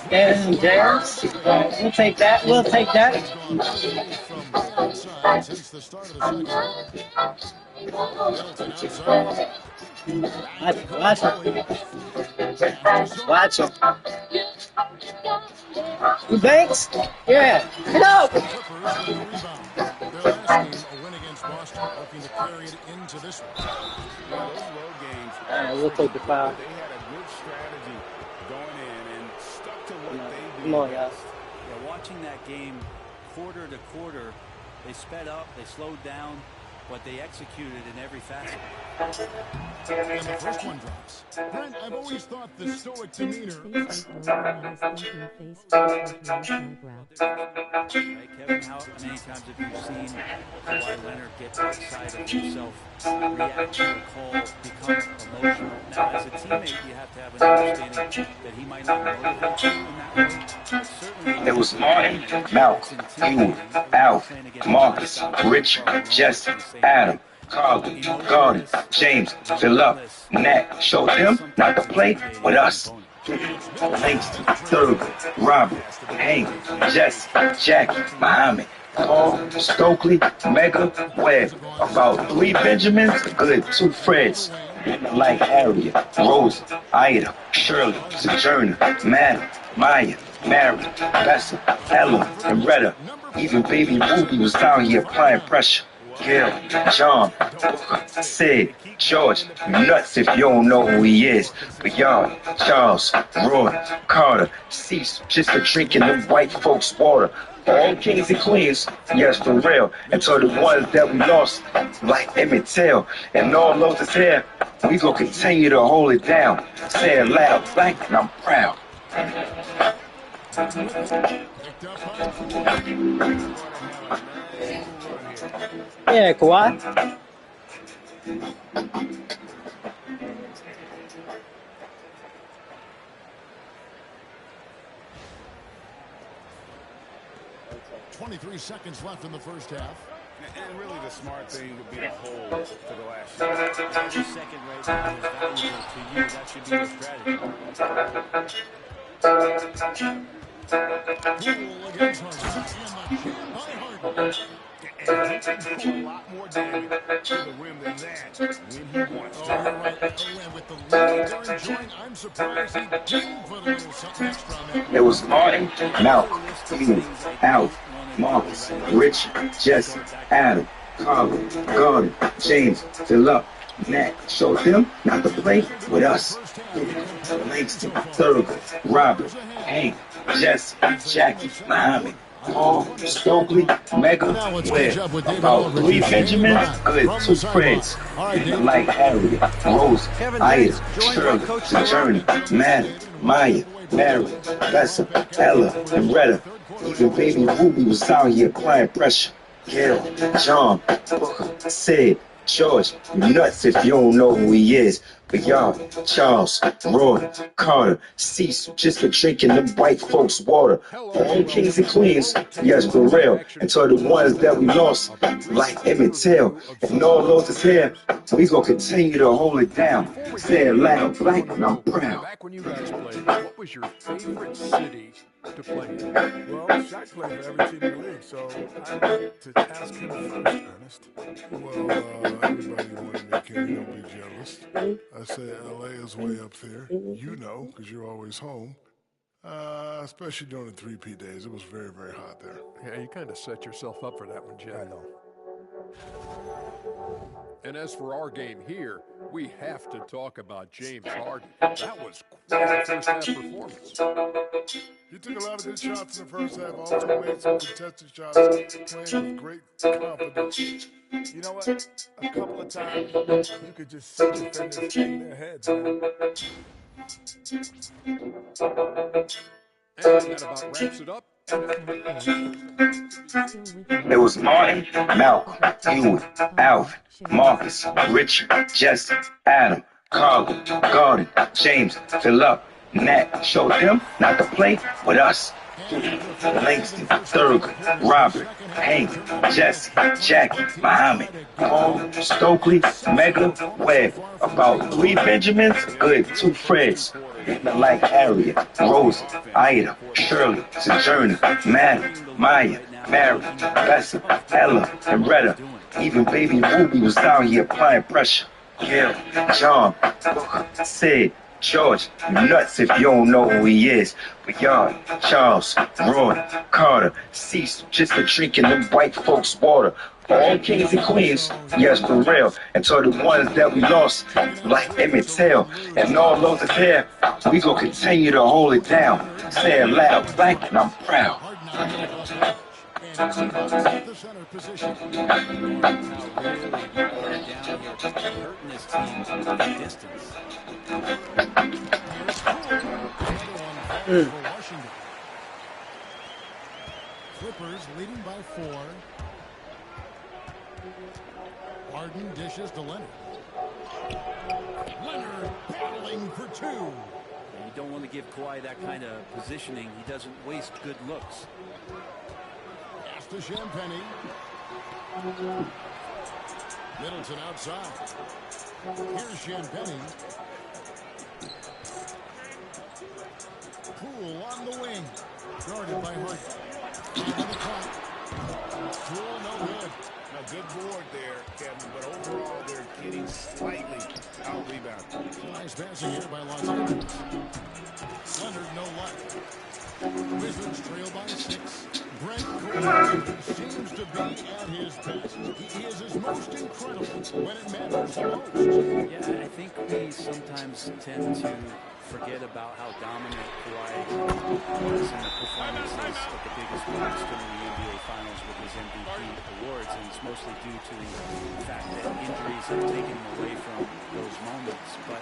Damn, James. We'll take that. We'll take that. Since the start of the second. Middleton outside. Watch him. Watch him. Eubanks? Yeah. Get up. Clippers with the rebound. Their last game, a win against Boston, looking to carry it into this one. Those road games, All right, we'll take the foul. they had a good strategy going in and stuck to what they do. Come on, guys. Yeah, watching that game quarter to quarter, they sped up, they slowed down, but they executed in every facet. And the first one drops. Brent, I've always thought the stoic demeanor. Right, Kevin, how many times have you seen Kawhi Leonard get outside of himself, react to a call, become emotional? Now, as a teammate, you have to have an understanding that he might not motivate you in that way. But certainly, It was Martin, Malcolm, Ewan, Alf, Marcus, Richard, Jesse, Adam, Carlin, Gordon, James, Phillip, Nat. Showed him not to play with us. Langston, Thurgood, Robert, Hank, Jesse, Jackie, Muhammad, Paul, Stokely, Mega, Webb. About 3 Benjamins, good 2 Freds. Like Harriet, Rose, Ida, Shirley, Sojourner, Madam, Maya, Mary, Bessa, Ella, and Retta. Even baby Ruby was down here applying pressure. Gil, John, Sid, George, nuts if you don't know who he is. Beyond, Charles, Roy, Carter, Cease, just for drinking them white folks' water. All kings and queens, yes, for real. Until the ones that we lost, like Emmett Till, and all those is here, we gonna continue to hold it down. Say it loud, black, and I'm proud. Yeah, Kawhi. 23 seconds left in the first half. And really the smart thing would be to hold to the last shot. Every second right now is valuable to you. That should be your strategy. Poole against Harden. And the jam by Harden. And he can do a lot more damage to the rim than that when he wants to. And with the lead they're enjoying, I'm surprised he didn't put a little something extra on that. It was Martin, Malcolm, Ewan, Alf, Marcus, Richard, Jesse, Adam, Carlin, Gordon, James, Phillip, Nat. Showed him not to play with us. Langston, Thurgood, Robert, Hank, Jesse, Jackie, Muhammad, Paul, Stokely, Mega, Now let's catch Webb. up with David About three Aldridge's Dave Benjamins, Live good. from the Two sideline. Freds, All right, hitting Dave. like Harriet, Rose, Kevin Ida, Hayes, joined by Shirley, Coach Sojourner, Carroll. Maddie, Maya, Mary, Bessa, Ella, and Retta. Even baby Ruby was out here applying pressure. Gil, John, Booker, Sid, George, you're nuts if you don't know who he is. But y'all, Charles, Roy, Carter, Cecil, just for drinking them white folks' water. All kings and queens, yes, for real. And to the ones that we lost, like Emmett Till, and all those that's here, we gonna continue to hold it down. Say it loud, black, and I'm proud. Back when you guys played, what was your favorite city to play in? Well, Shaq played for every team in the league, so I like to ask him first, Ernest. Well, everybody wanted me, Kenny, don't be jealous. I say LA is way up there. You know, because you're always home. Especially during the 3P days. It was very, very hot there. Yeah, you kind of set yourself up for that one, Jed. I know. And as for our game here, we have to talk about James Harden. That was quite a first-half performance. He took a lot of good shots in the first half. Also made some contested shots, playing with great confidence. You know what? A couple of times, you could just see defenders hang their heads, man. And that about wraps it up. It was Martin, Malcolm, Hewitt, Alvin, Marcus, Richard, Jesse, Adam, Carl, Gordon, James, Phillip, Nat. Showed them not to play with us. Langston, Thurgood, Robert, Hank, Jesse, Jackie, Muhammad, Paul, Stokely, Mega, Webb. About three Benjamins, good. Two Freds. Hitting like Harriet, Rose, Ida, Shirley, Sojourner, Maddie, Maya, Mary, Bessa, Ella, and Retta. Even baby Ruby was out here applying pressure. Gil, John, Booker, Sid, George, you're nuts if you don't know who he is. But y'all, Charles, Roy, Carter, Cecil, just for drinking them white folks' water. All kings and queens, yes, for real. And to the ones that we lost, like Emmett Till, and all those that's here, we gonna continue to hold it down. Say it loud, black, and I'm proud. And at the center position. Really down here, hurting this team from the distance. For Washington. Clippers leading by 4. Harden dishes to Leonard. Leonard battling for 2. You don't want to give Kawhi that kind of positioning. He doesn't waste good looks. Pass to Champagny. Middleton outside. Here's Champagny. Poole on the wing. Guarded by Harden. On the clock. Poole no good. Now, good board there, Kevin, but overall they're getting slightly out-rebounded. Nice passing here by Los Angeles. Leonard no luck. Wizards trail by 6. Brent Kawhi seems to be at his best. He is his most incredible when it matters the most. Yeah, I think we sometimes tend to forget about how dominant Kawhi was in the performances of the biggest moments during the NBA Finals with his MVP awards, and it's mostly due to the fact that injuries have taken him away from those moments, but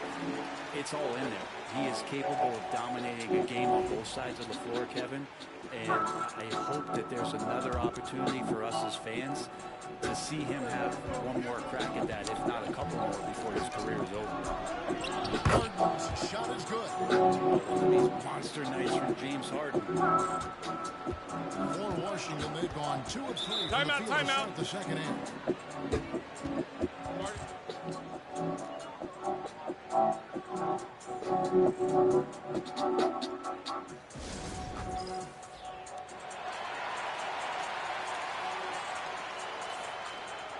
it's all in there. He is capable of dominating a game on both sides of the floor, Kevin, and I hope that there's another opportunity for us as fans to see him have one more crack at that, if not a couple more, before his career is over. Harden's shot is good. One of these monster nights from James Harden. For Washington, they've gone 2 of 3 from Timeout, the field to timeout. start the second half.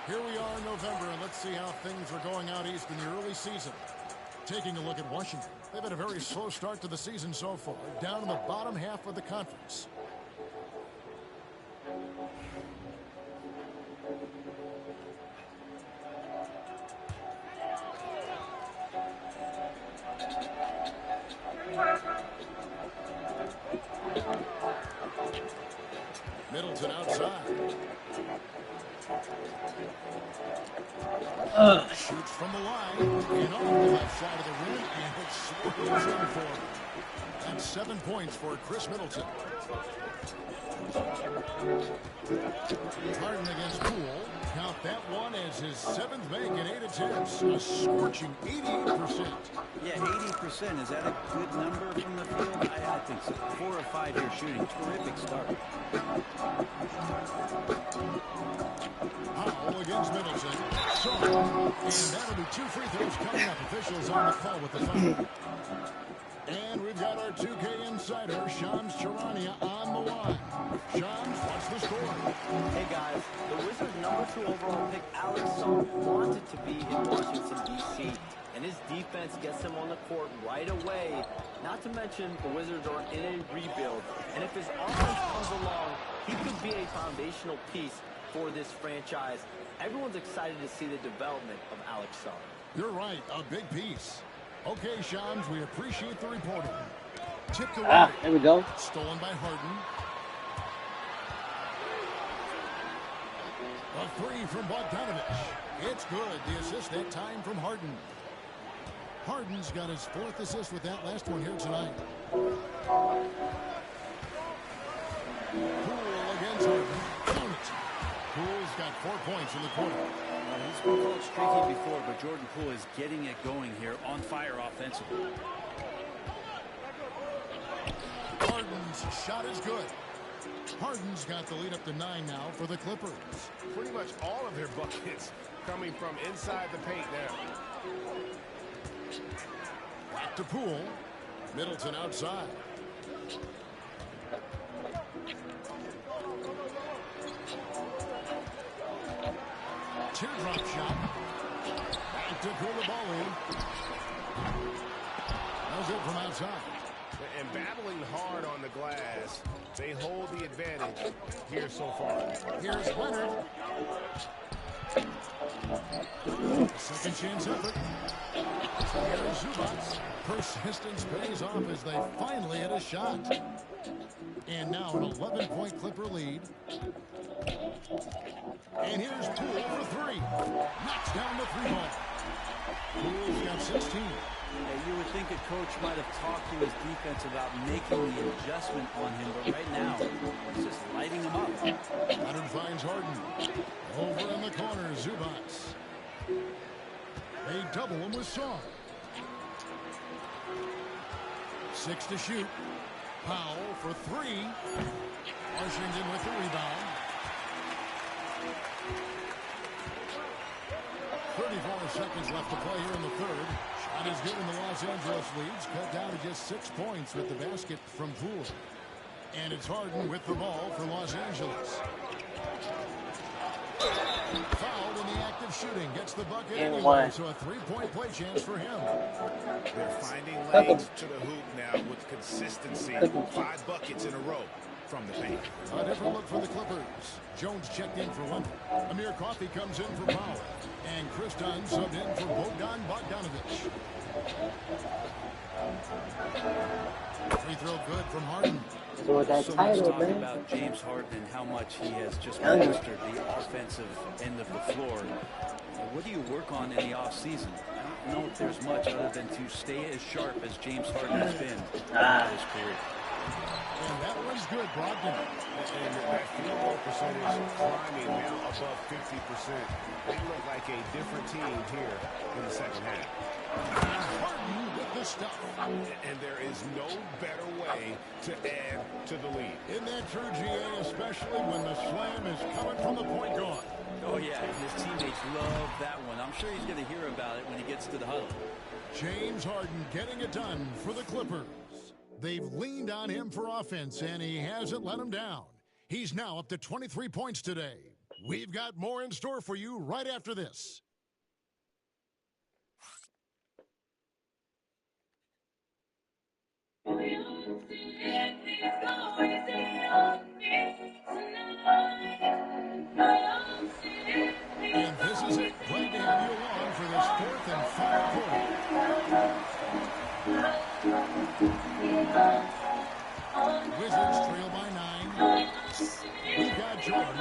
Here we are in November, and let's see how things are going out east in the early season. Taking a look at Washington, they've had a very slow start to the season so far, down in the bottom half of the conference. Shoots from the line and off the left side of the rim, and it swirls in for him. That's 7 points for Chris Middleton. Harden against Poole. Count that one as his 7th make in 8 attempts. A scorching 88%. Yeah, 80%. Is that a good number from the field? I think so. 4 of 5 here shooting. Terrific start. Powell against Middleton. And that'll be 2 free throws coming up. Officials on the call with the foul. And we've got our 2K insider, Shams Charania, on the line. Shams, what's the score? Hey, guys. The Wizards' #2 overall pick, Alex Song, wanted to be in Washington, D.C., and his defense gets him on the court right away. Not to mention, the Wizards are in a rebuild, and if his offense comes along, he could be a foundational piece for this franchise. Everyone's excited to see the development of Alex Song. You're right, a big piece. Okay, Shams, we appreciate the reporting. Tipped away. There we go. Stolen by Harden. A 3 from Bogdanovich. It's good. The assist that time from Harden. Harden's got his 4th assist with that last one here tonight. Poole against Harden. Count it. Poole's got 4 points in the quarter. He's been called streaky before, but Jordan Poole is getting it going here, on fire offensively. Harden's shot is good. Harden's got the lead up to 9 now for the Clippers. Pretty much all of their buckets coming from inside the paint now. Back to Poole. Middleton outside. Teardrop shot. Back to Koulibaly. Does it from outside. And battling hard on the glass, they hold the advantage here so far. Here's Leonard. Second chance effort. Here's Zubats. Persistence pays off as they finally hit a shot. And now an 11-point Clipper lead. And here's Poole for 3. Knocks down the 3-ball. Poole's got 16. You would think a coach might have talked to his defense about making the adjustment on him, but right now, he's just lighting him up. Leonard finds Harden. Over in the corner, Zubats. They double him with Song. 6 to shoot. Powell for 3. Washington with the rebound. 34 seconds left to play here in the third. Shot is good, and the Los Angeles leads cut down to just 6 points with the basket from Poole. And it's Harden with the ball for Los Angeles. Fouled in the act of shooting. Gets the bucket anyway, so a 3-point play chance for him. They're finding lanes to the hoop now with consistency. 5 buckets in a row from the paint. A different look for the Clippers. Jones checked in for Wendell. Amir Coffey comes in for Powell. And Chris Dunn subbed in for Bogdanovich. Free throw good from Harden. So that So much title, talk man. about James Harden and how much he has just mastered the offensive end of the floor. What do you work on in the offseason? I don't know if there's much other than to stay as sharp as James Harden has been in his career. And that one's good, Brogdon. And that field goal percentage climbing now above 50%. They look like a different team here in the second half. Harden with the stuff. And there is no better way to add to the lead. Isn't that true, GA, especially when the slam is coming from the point guard? Oh, yeah, his teammates love that one. I'm sure he's going to hear about it when he gets to the huddle. James Harden getting it done for the Clippers. They've leaned on him for offense, and he hasn't let them down. He's now up to 23 points today. We've got more in store for you right after this. And this is it. Glad to have you along for this 4th and final quarter. Wizards trail by 9. We've got George.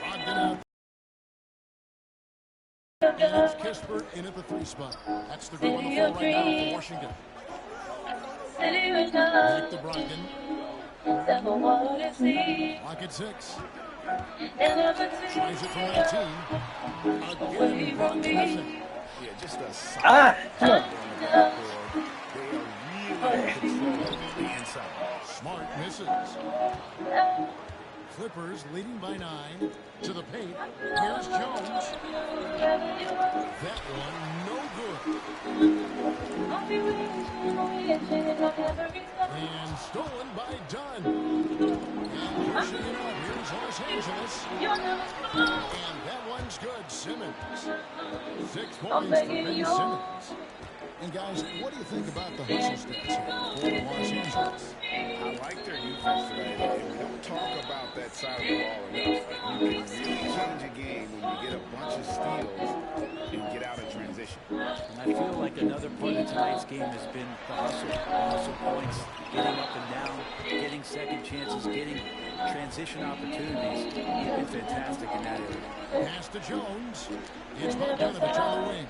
Bogdan out And it's Kispert in at the 3 spot. That's the group on the floor right now for Washington. Back to Brogdon. Lock at 6. Tries it from 19. Again, Brogdon missing. Yeah, just a solid job on the backboard. They are really controlling the inside. Smart misses. Clippers leading by 9 to the paint. Here's Jones. That one no good. And stolen by Dunn. And pushing it up. Here's Los Angeles. And that one's good. Simmons. 6 points for Ben Simmons. And guys, what do you think about the hustle stats here for Los Angeles? I like their defense today. And we don't talk about that side of the ball enough. You can really change a game when you get a bunch of steals and get out of transition. And I feel like another part of tonight's game has been the hustle. The hustle points, getting up and down, getting second chances, getting transition opportunities. He's been fantastic in that area. Pass to Jones. It's Bogdanovich on the wing.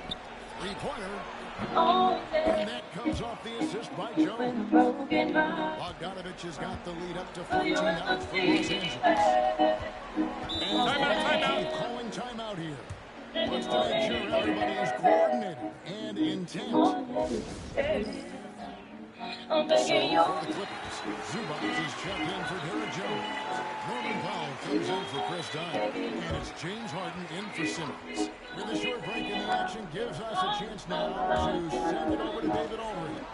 3-pointer. And that comes off the assist by Jones. Bogdanovich has got the lead up to 14 outs for Los Angeles. And timeout. Calling timeout here. Wants to make sure everybody is coordinated and intent. So for the Clippers, Zubac is checked in for Derek Jones. Norman Powell comes in for Chris Dunn. And it's James Harden in for Simmons. With a short break in the action gives us a chance now to send it over to David Aldridge.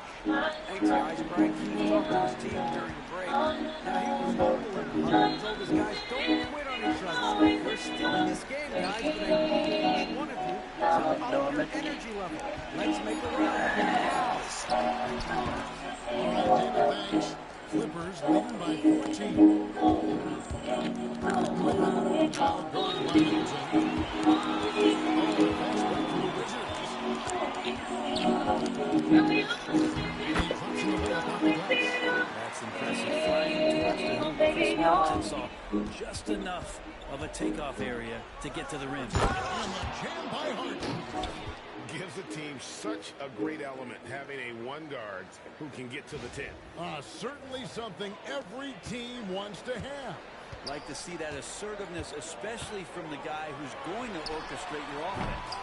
Thanks, guys. Brian Keene talked to his team during the break. Now, he was vocal in the huddle. He told his guys, don't quit on each other. We're still in this game, guys, but I need each one of you to up your energy level. Let's make a run. All right, David, thanks. Clippers leading by 14. Now guarded by Middleton. Oh, fast break for the Wizards. He drops in the ball off the glass. That's impressive. Flying towards the hoop. Chris Middleton saw just enough of a takeoff area to get to the rim. And the jam by Harden. Gives the team such a great element having a one guard who can get to the 10. Certainly something every team wants to have. Like to see that assertiveness, especially from the guy who's going to orchestrate your offense.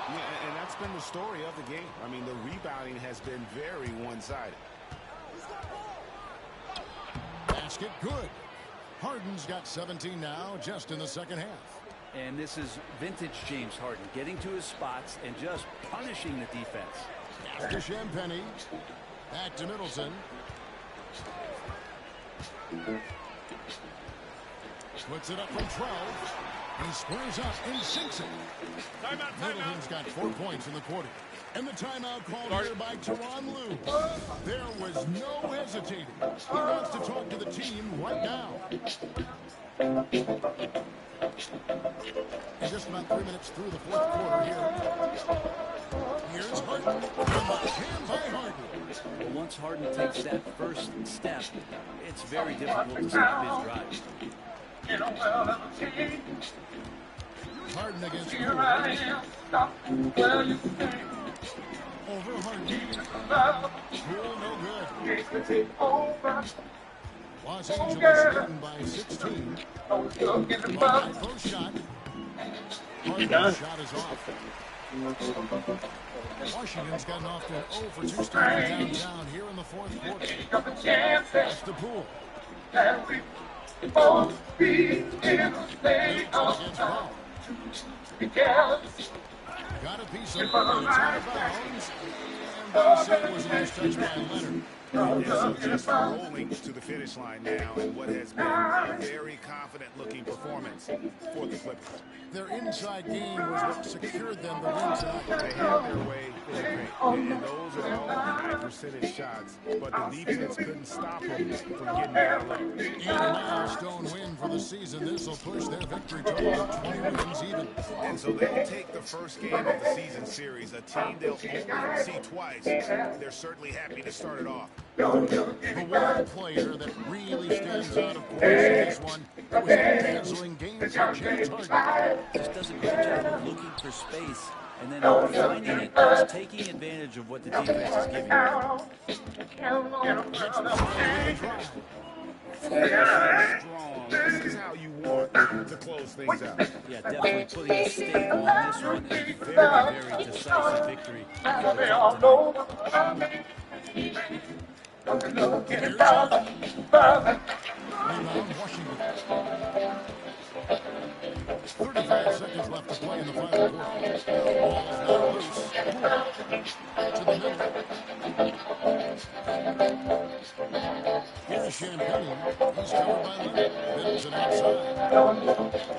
Yeah, and that's been the story of the game. I mean, the rebounding has been very one-sided. Basket good. Harden's got 17 now, just in the second half. And this is vintage James Harden, getting to his spots and just punishing the defense. After Champagny, back to Middleton. Puts it up from 12. He squares up and sinks it. Middleton's got 4 points in the quarter. And the timeout called here by Tyronn Lue. There was no hesitating. He wants to talk to the team right now. And just about 3 minutes through the fourth quarter here. Here's Harden. Jam by Harden. Well, once Harden takes that first step, it's very difficult to stop his drive. Harden against Poole. Over Harden. Poole no good. Los Angeles leading by 16. Long close shot. Harden's shot is off. Washington's gotten off to an 0 for 2 start downtown here in the fourth quarter. That's the Poole. Against Paul. Got a piece of it. It's out of bounds. And they say it was a nice touch by Leonard. So just rolling to the finish line now in what has been a very confident-looking performance for the Clippers. Their inside game was what secured them the win tonight. They had their way in the paint, and those are all high percentage shots, but the defense couldn't stop them from getting down low. And a milestone win for the season. This will push their victory total to 20 wins even. And so they'll take the first game of the season series, a team they'll only see twice. They're certainly happy to start it off. The one player that really stands out, of course, in this one was a dazzling game for James Harden. Just does a great job of looking for space and then finding it, just taking advantage of what the defense is giving you. Fast, strong. This is how you want to close things out. Yeah, definitely putting a stake on this one. A very, very decisive victory for the club tonight. Rebound, Washington. 35 seconds left to play in the final quarter. Ball's now loose. To the middle. Here's Champagne. He's covered by Leonard. Builds it outside.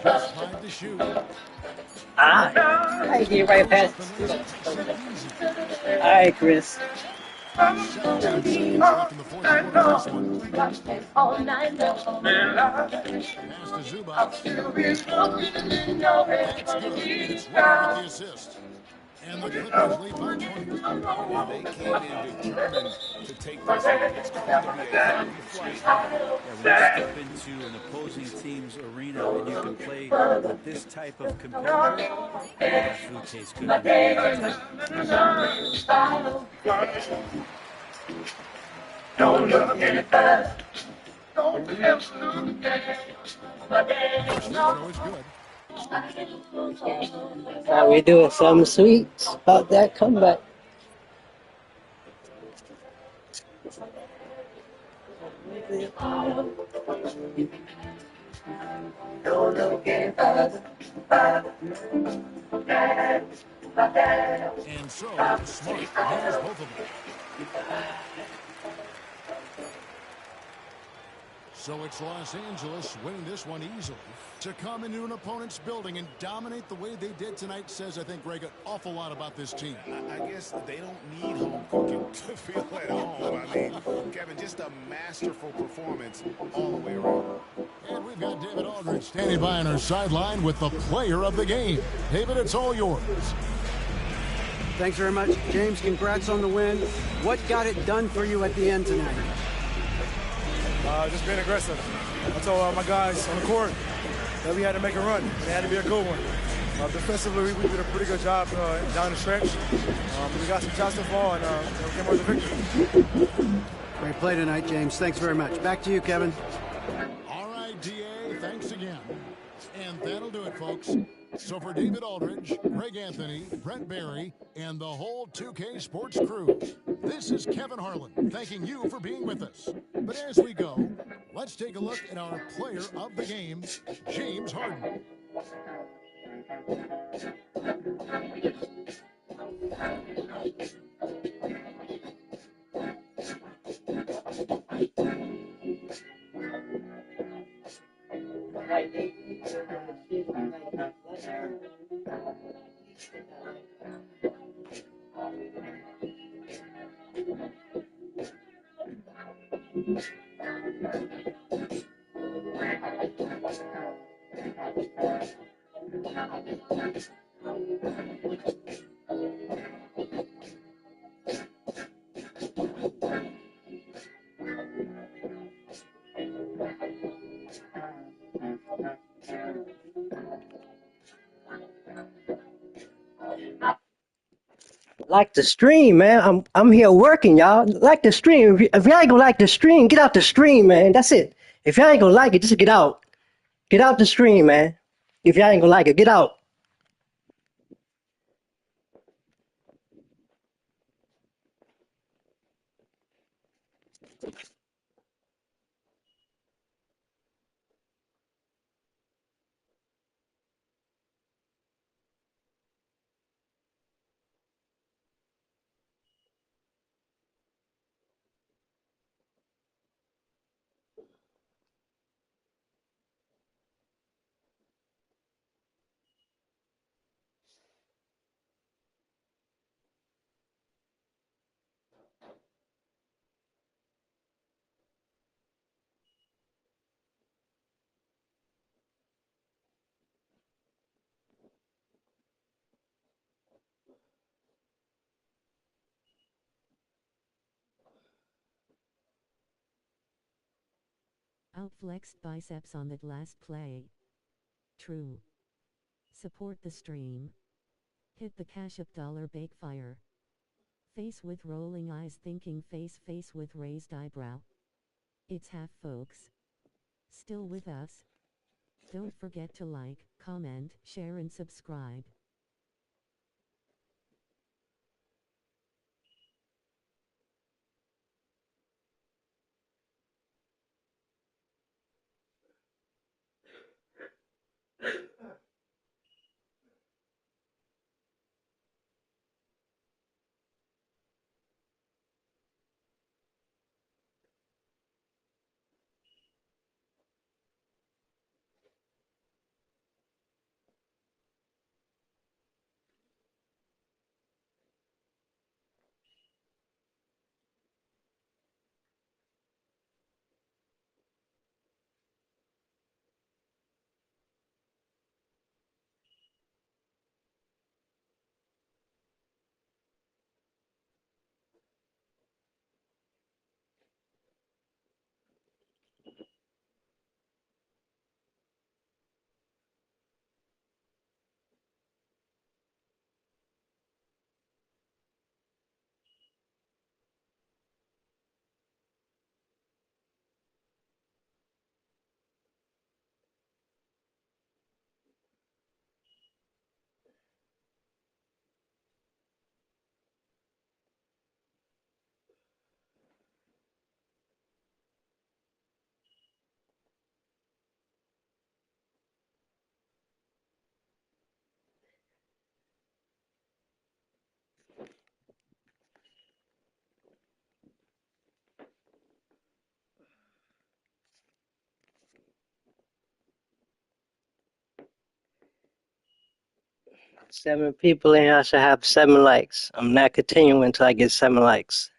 Just 5 to shoot. I get right past. All right, Chris. 17 seconds left in the fourth quarter of this one. Pass to Zubac. That's good. It's Leonard with the assist. And the Clippers lead by 20. And they came in determined to take this lead. It's going to be a heavy fight. Yeah, when you step into an opposing team's arena and you can play with this type of composure, that food tastes good. Don't look any further. Don't ever look First throw is good. Now we're doing something sweet about that comeback. Don't look any further. And so, Smart nails both of them. So it's Los Angeles winning this one easily. To come into an opponent's building and dominate the way they did tonight says, I think, Greg, an awful lot about this team. I guess they don't need home cooking to feel at home. I mean, Kevin, just a masterful performance all the way around. And we've got David Aldridge standing by on our sideline with the player of the game. David, it's all yours. Thanks very much. James, congrats on the win. What got it done for you at the end tonight? Just being aggressive. I told my guys on the court that we had to make a run. It had to be a good one. Defensively, we did a pretty good job down the stretch. We got some shots to fall and came out with the victory. Great play tonight, James. Thanks very much. Back to you, Kevin. All right, D.A., thanks again. And that'll do it, folks. So for David Aldridge, Greg Anthony, Brent Barry, and the whole 2K Sports crew, this is Kevin Harlan thanking you for being with us. But as we go, let's take a look at our player of the game, James Harden. Like the stream, man. I'm here working, y'all. Like the stream. If y'all ain't gonna like the stream, get out the stream, man. That's it. If y'all ain't gonna like it, just get out. Get out the stream, man. If y'all ain't gonna like it, get out. Outflexed biceps on that last play. True. Support the stream. Hit the cash up dollar bake fire. Face with rolling eyes thinking face with raised eyebrow. It's half folks. Still with us? Don't forget to like, comment, share and subscribe. Seven people in here, I should have 7 likes. I'm not continuing until I get 7 likes.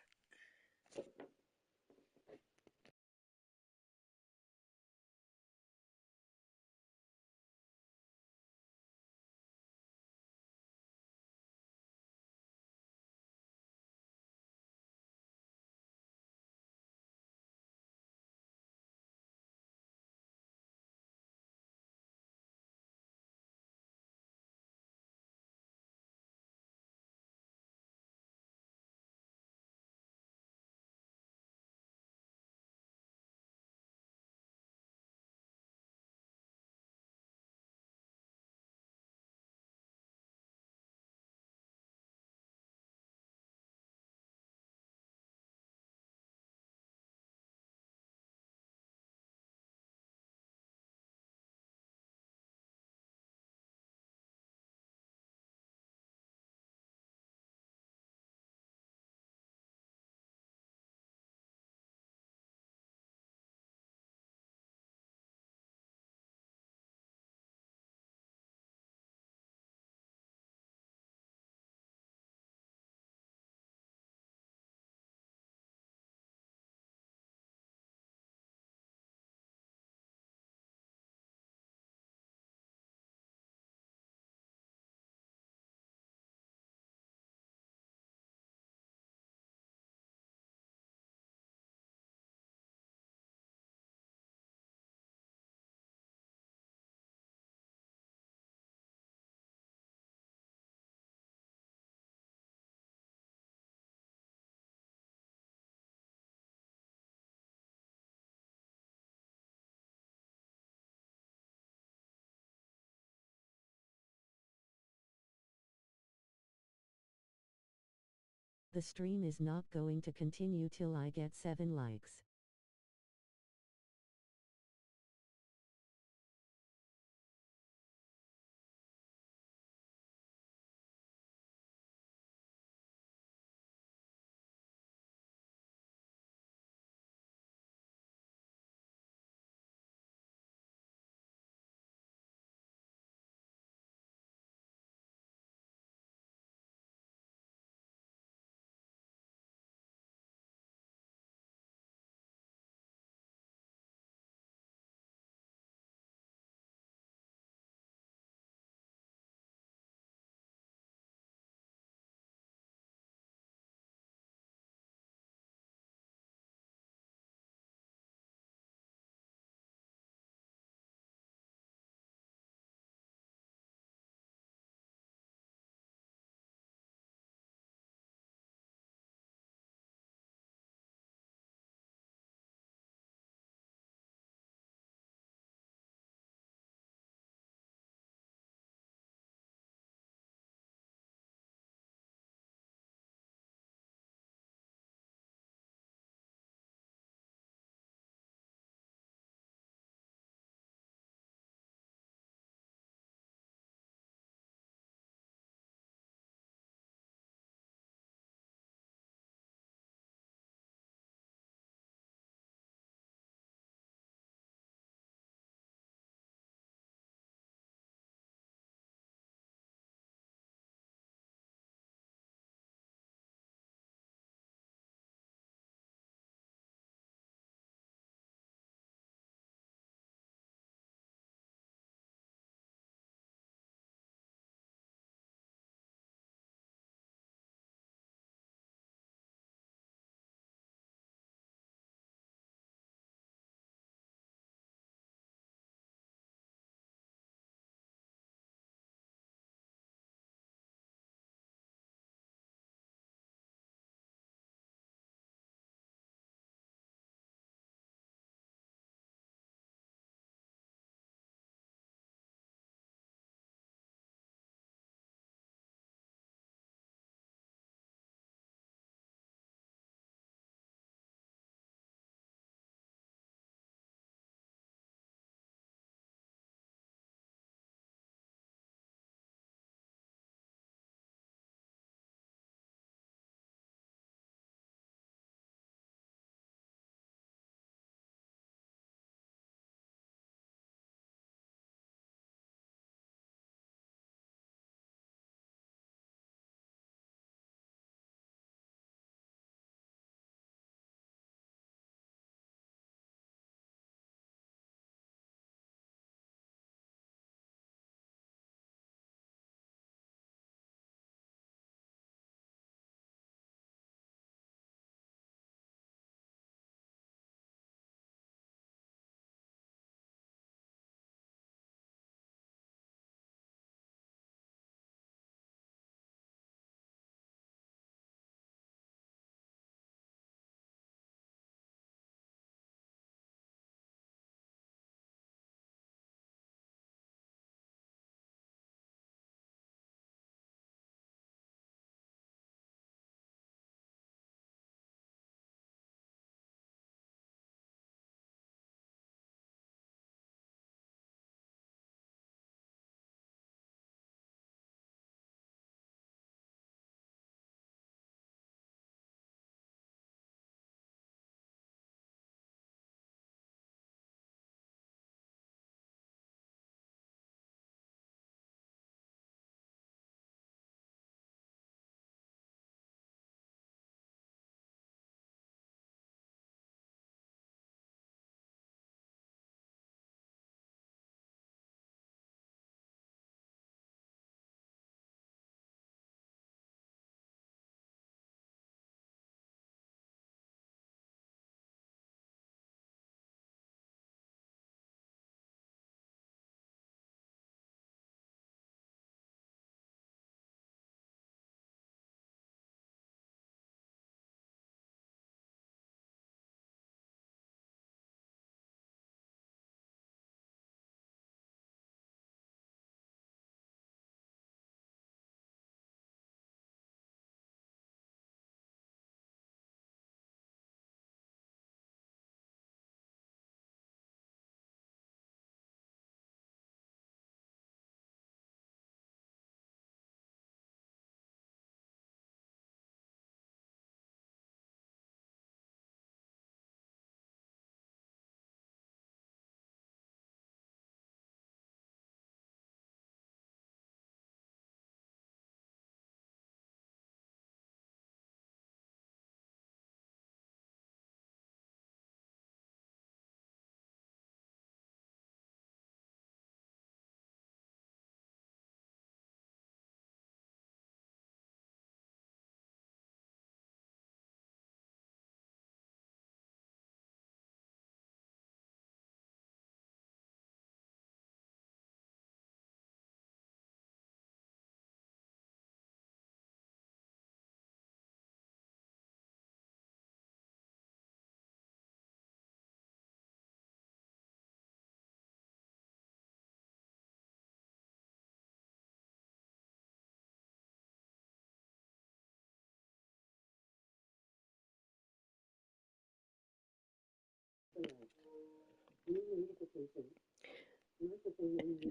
The stream is not going to continue till I get 7 likes.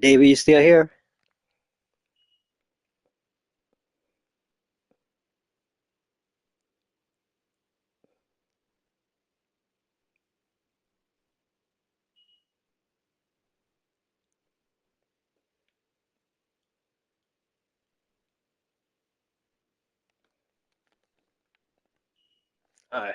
Davey, you still here? All right.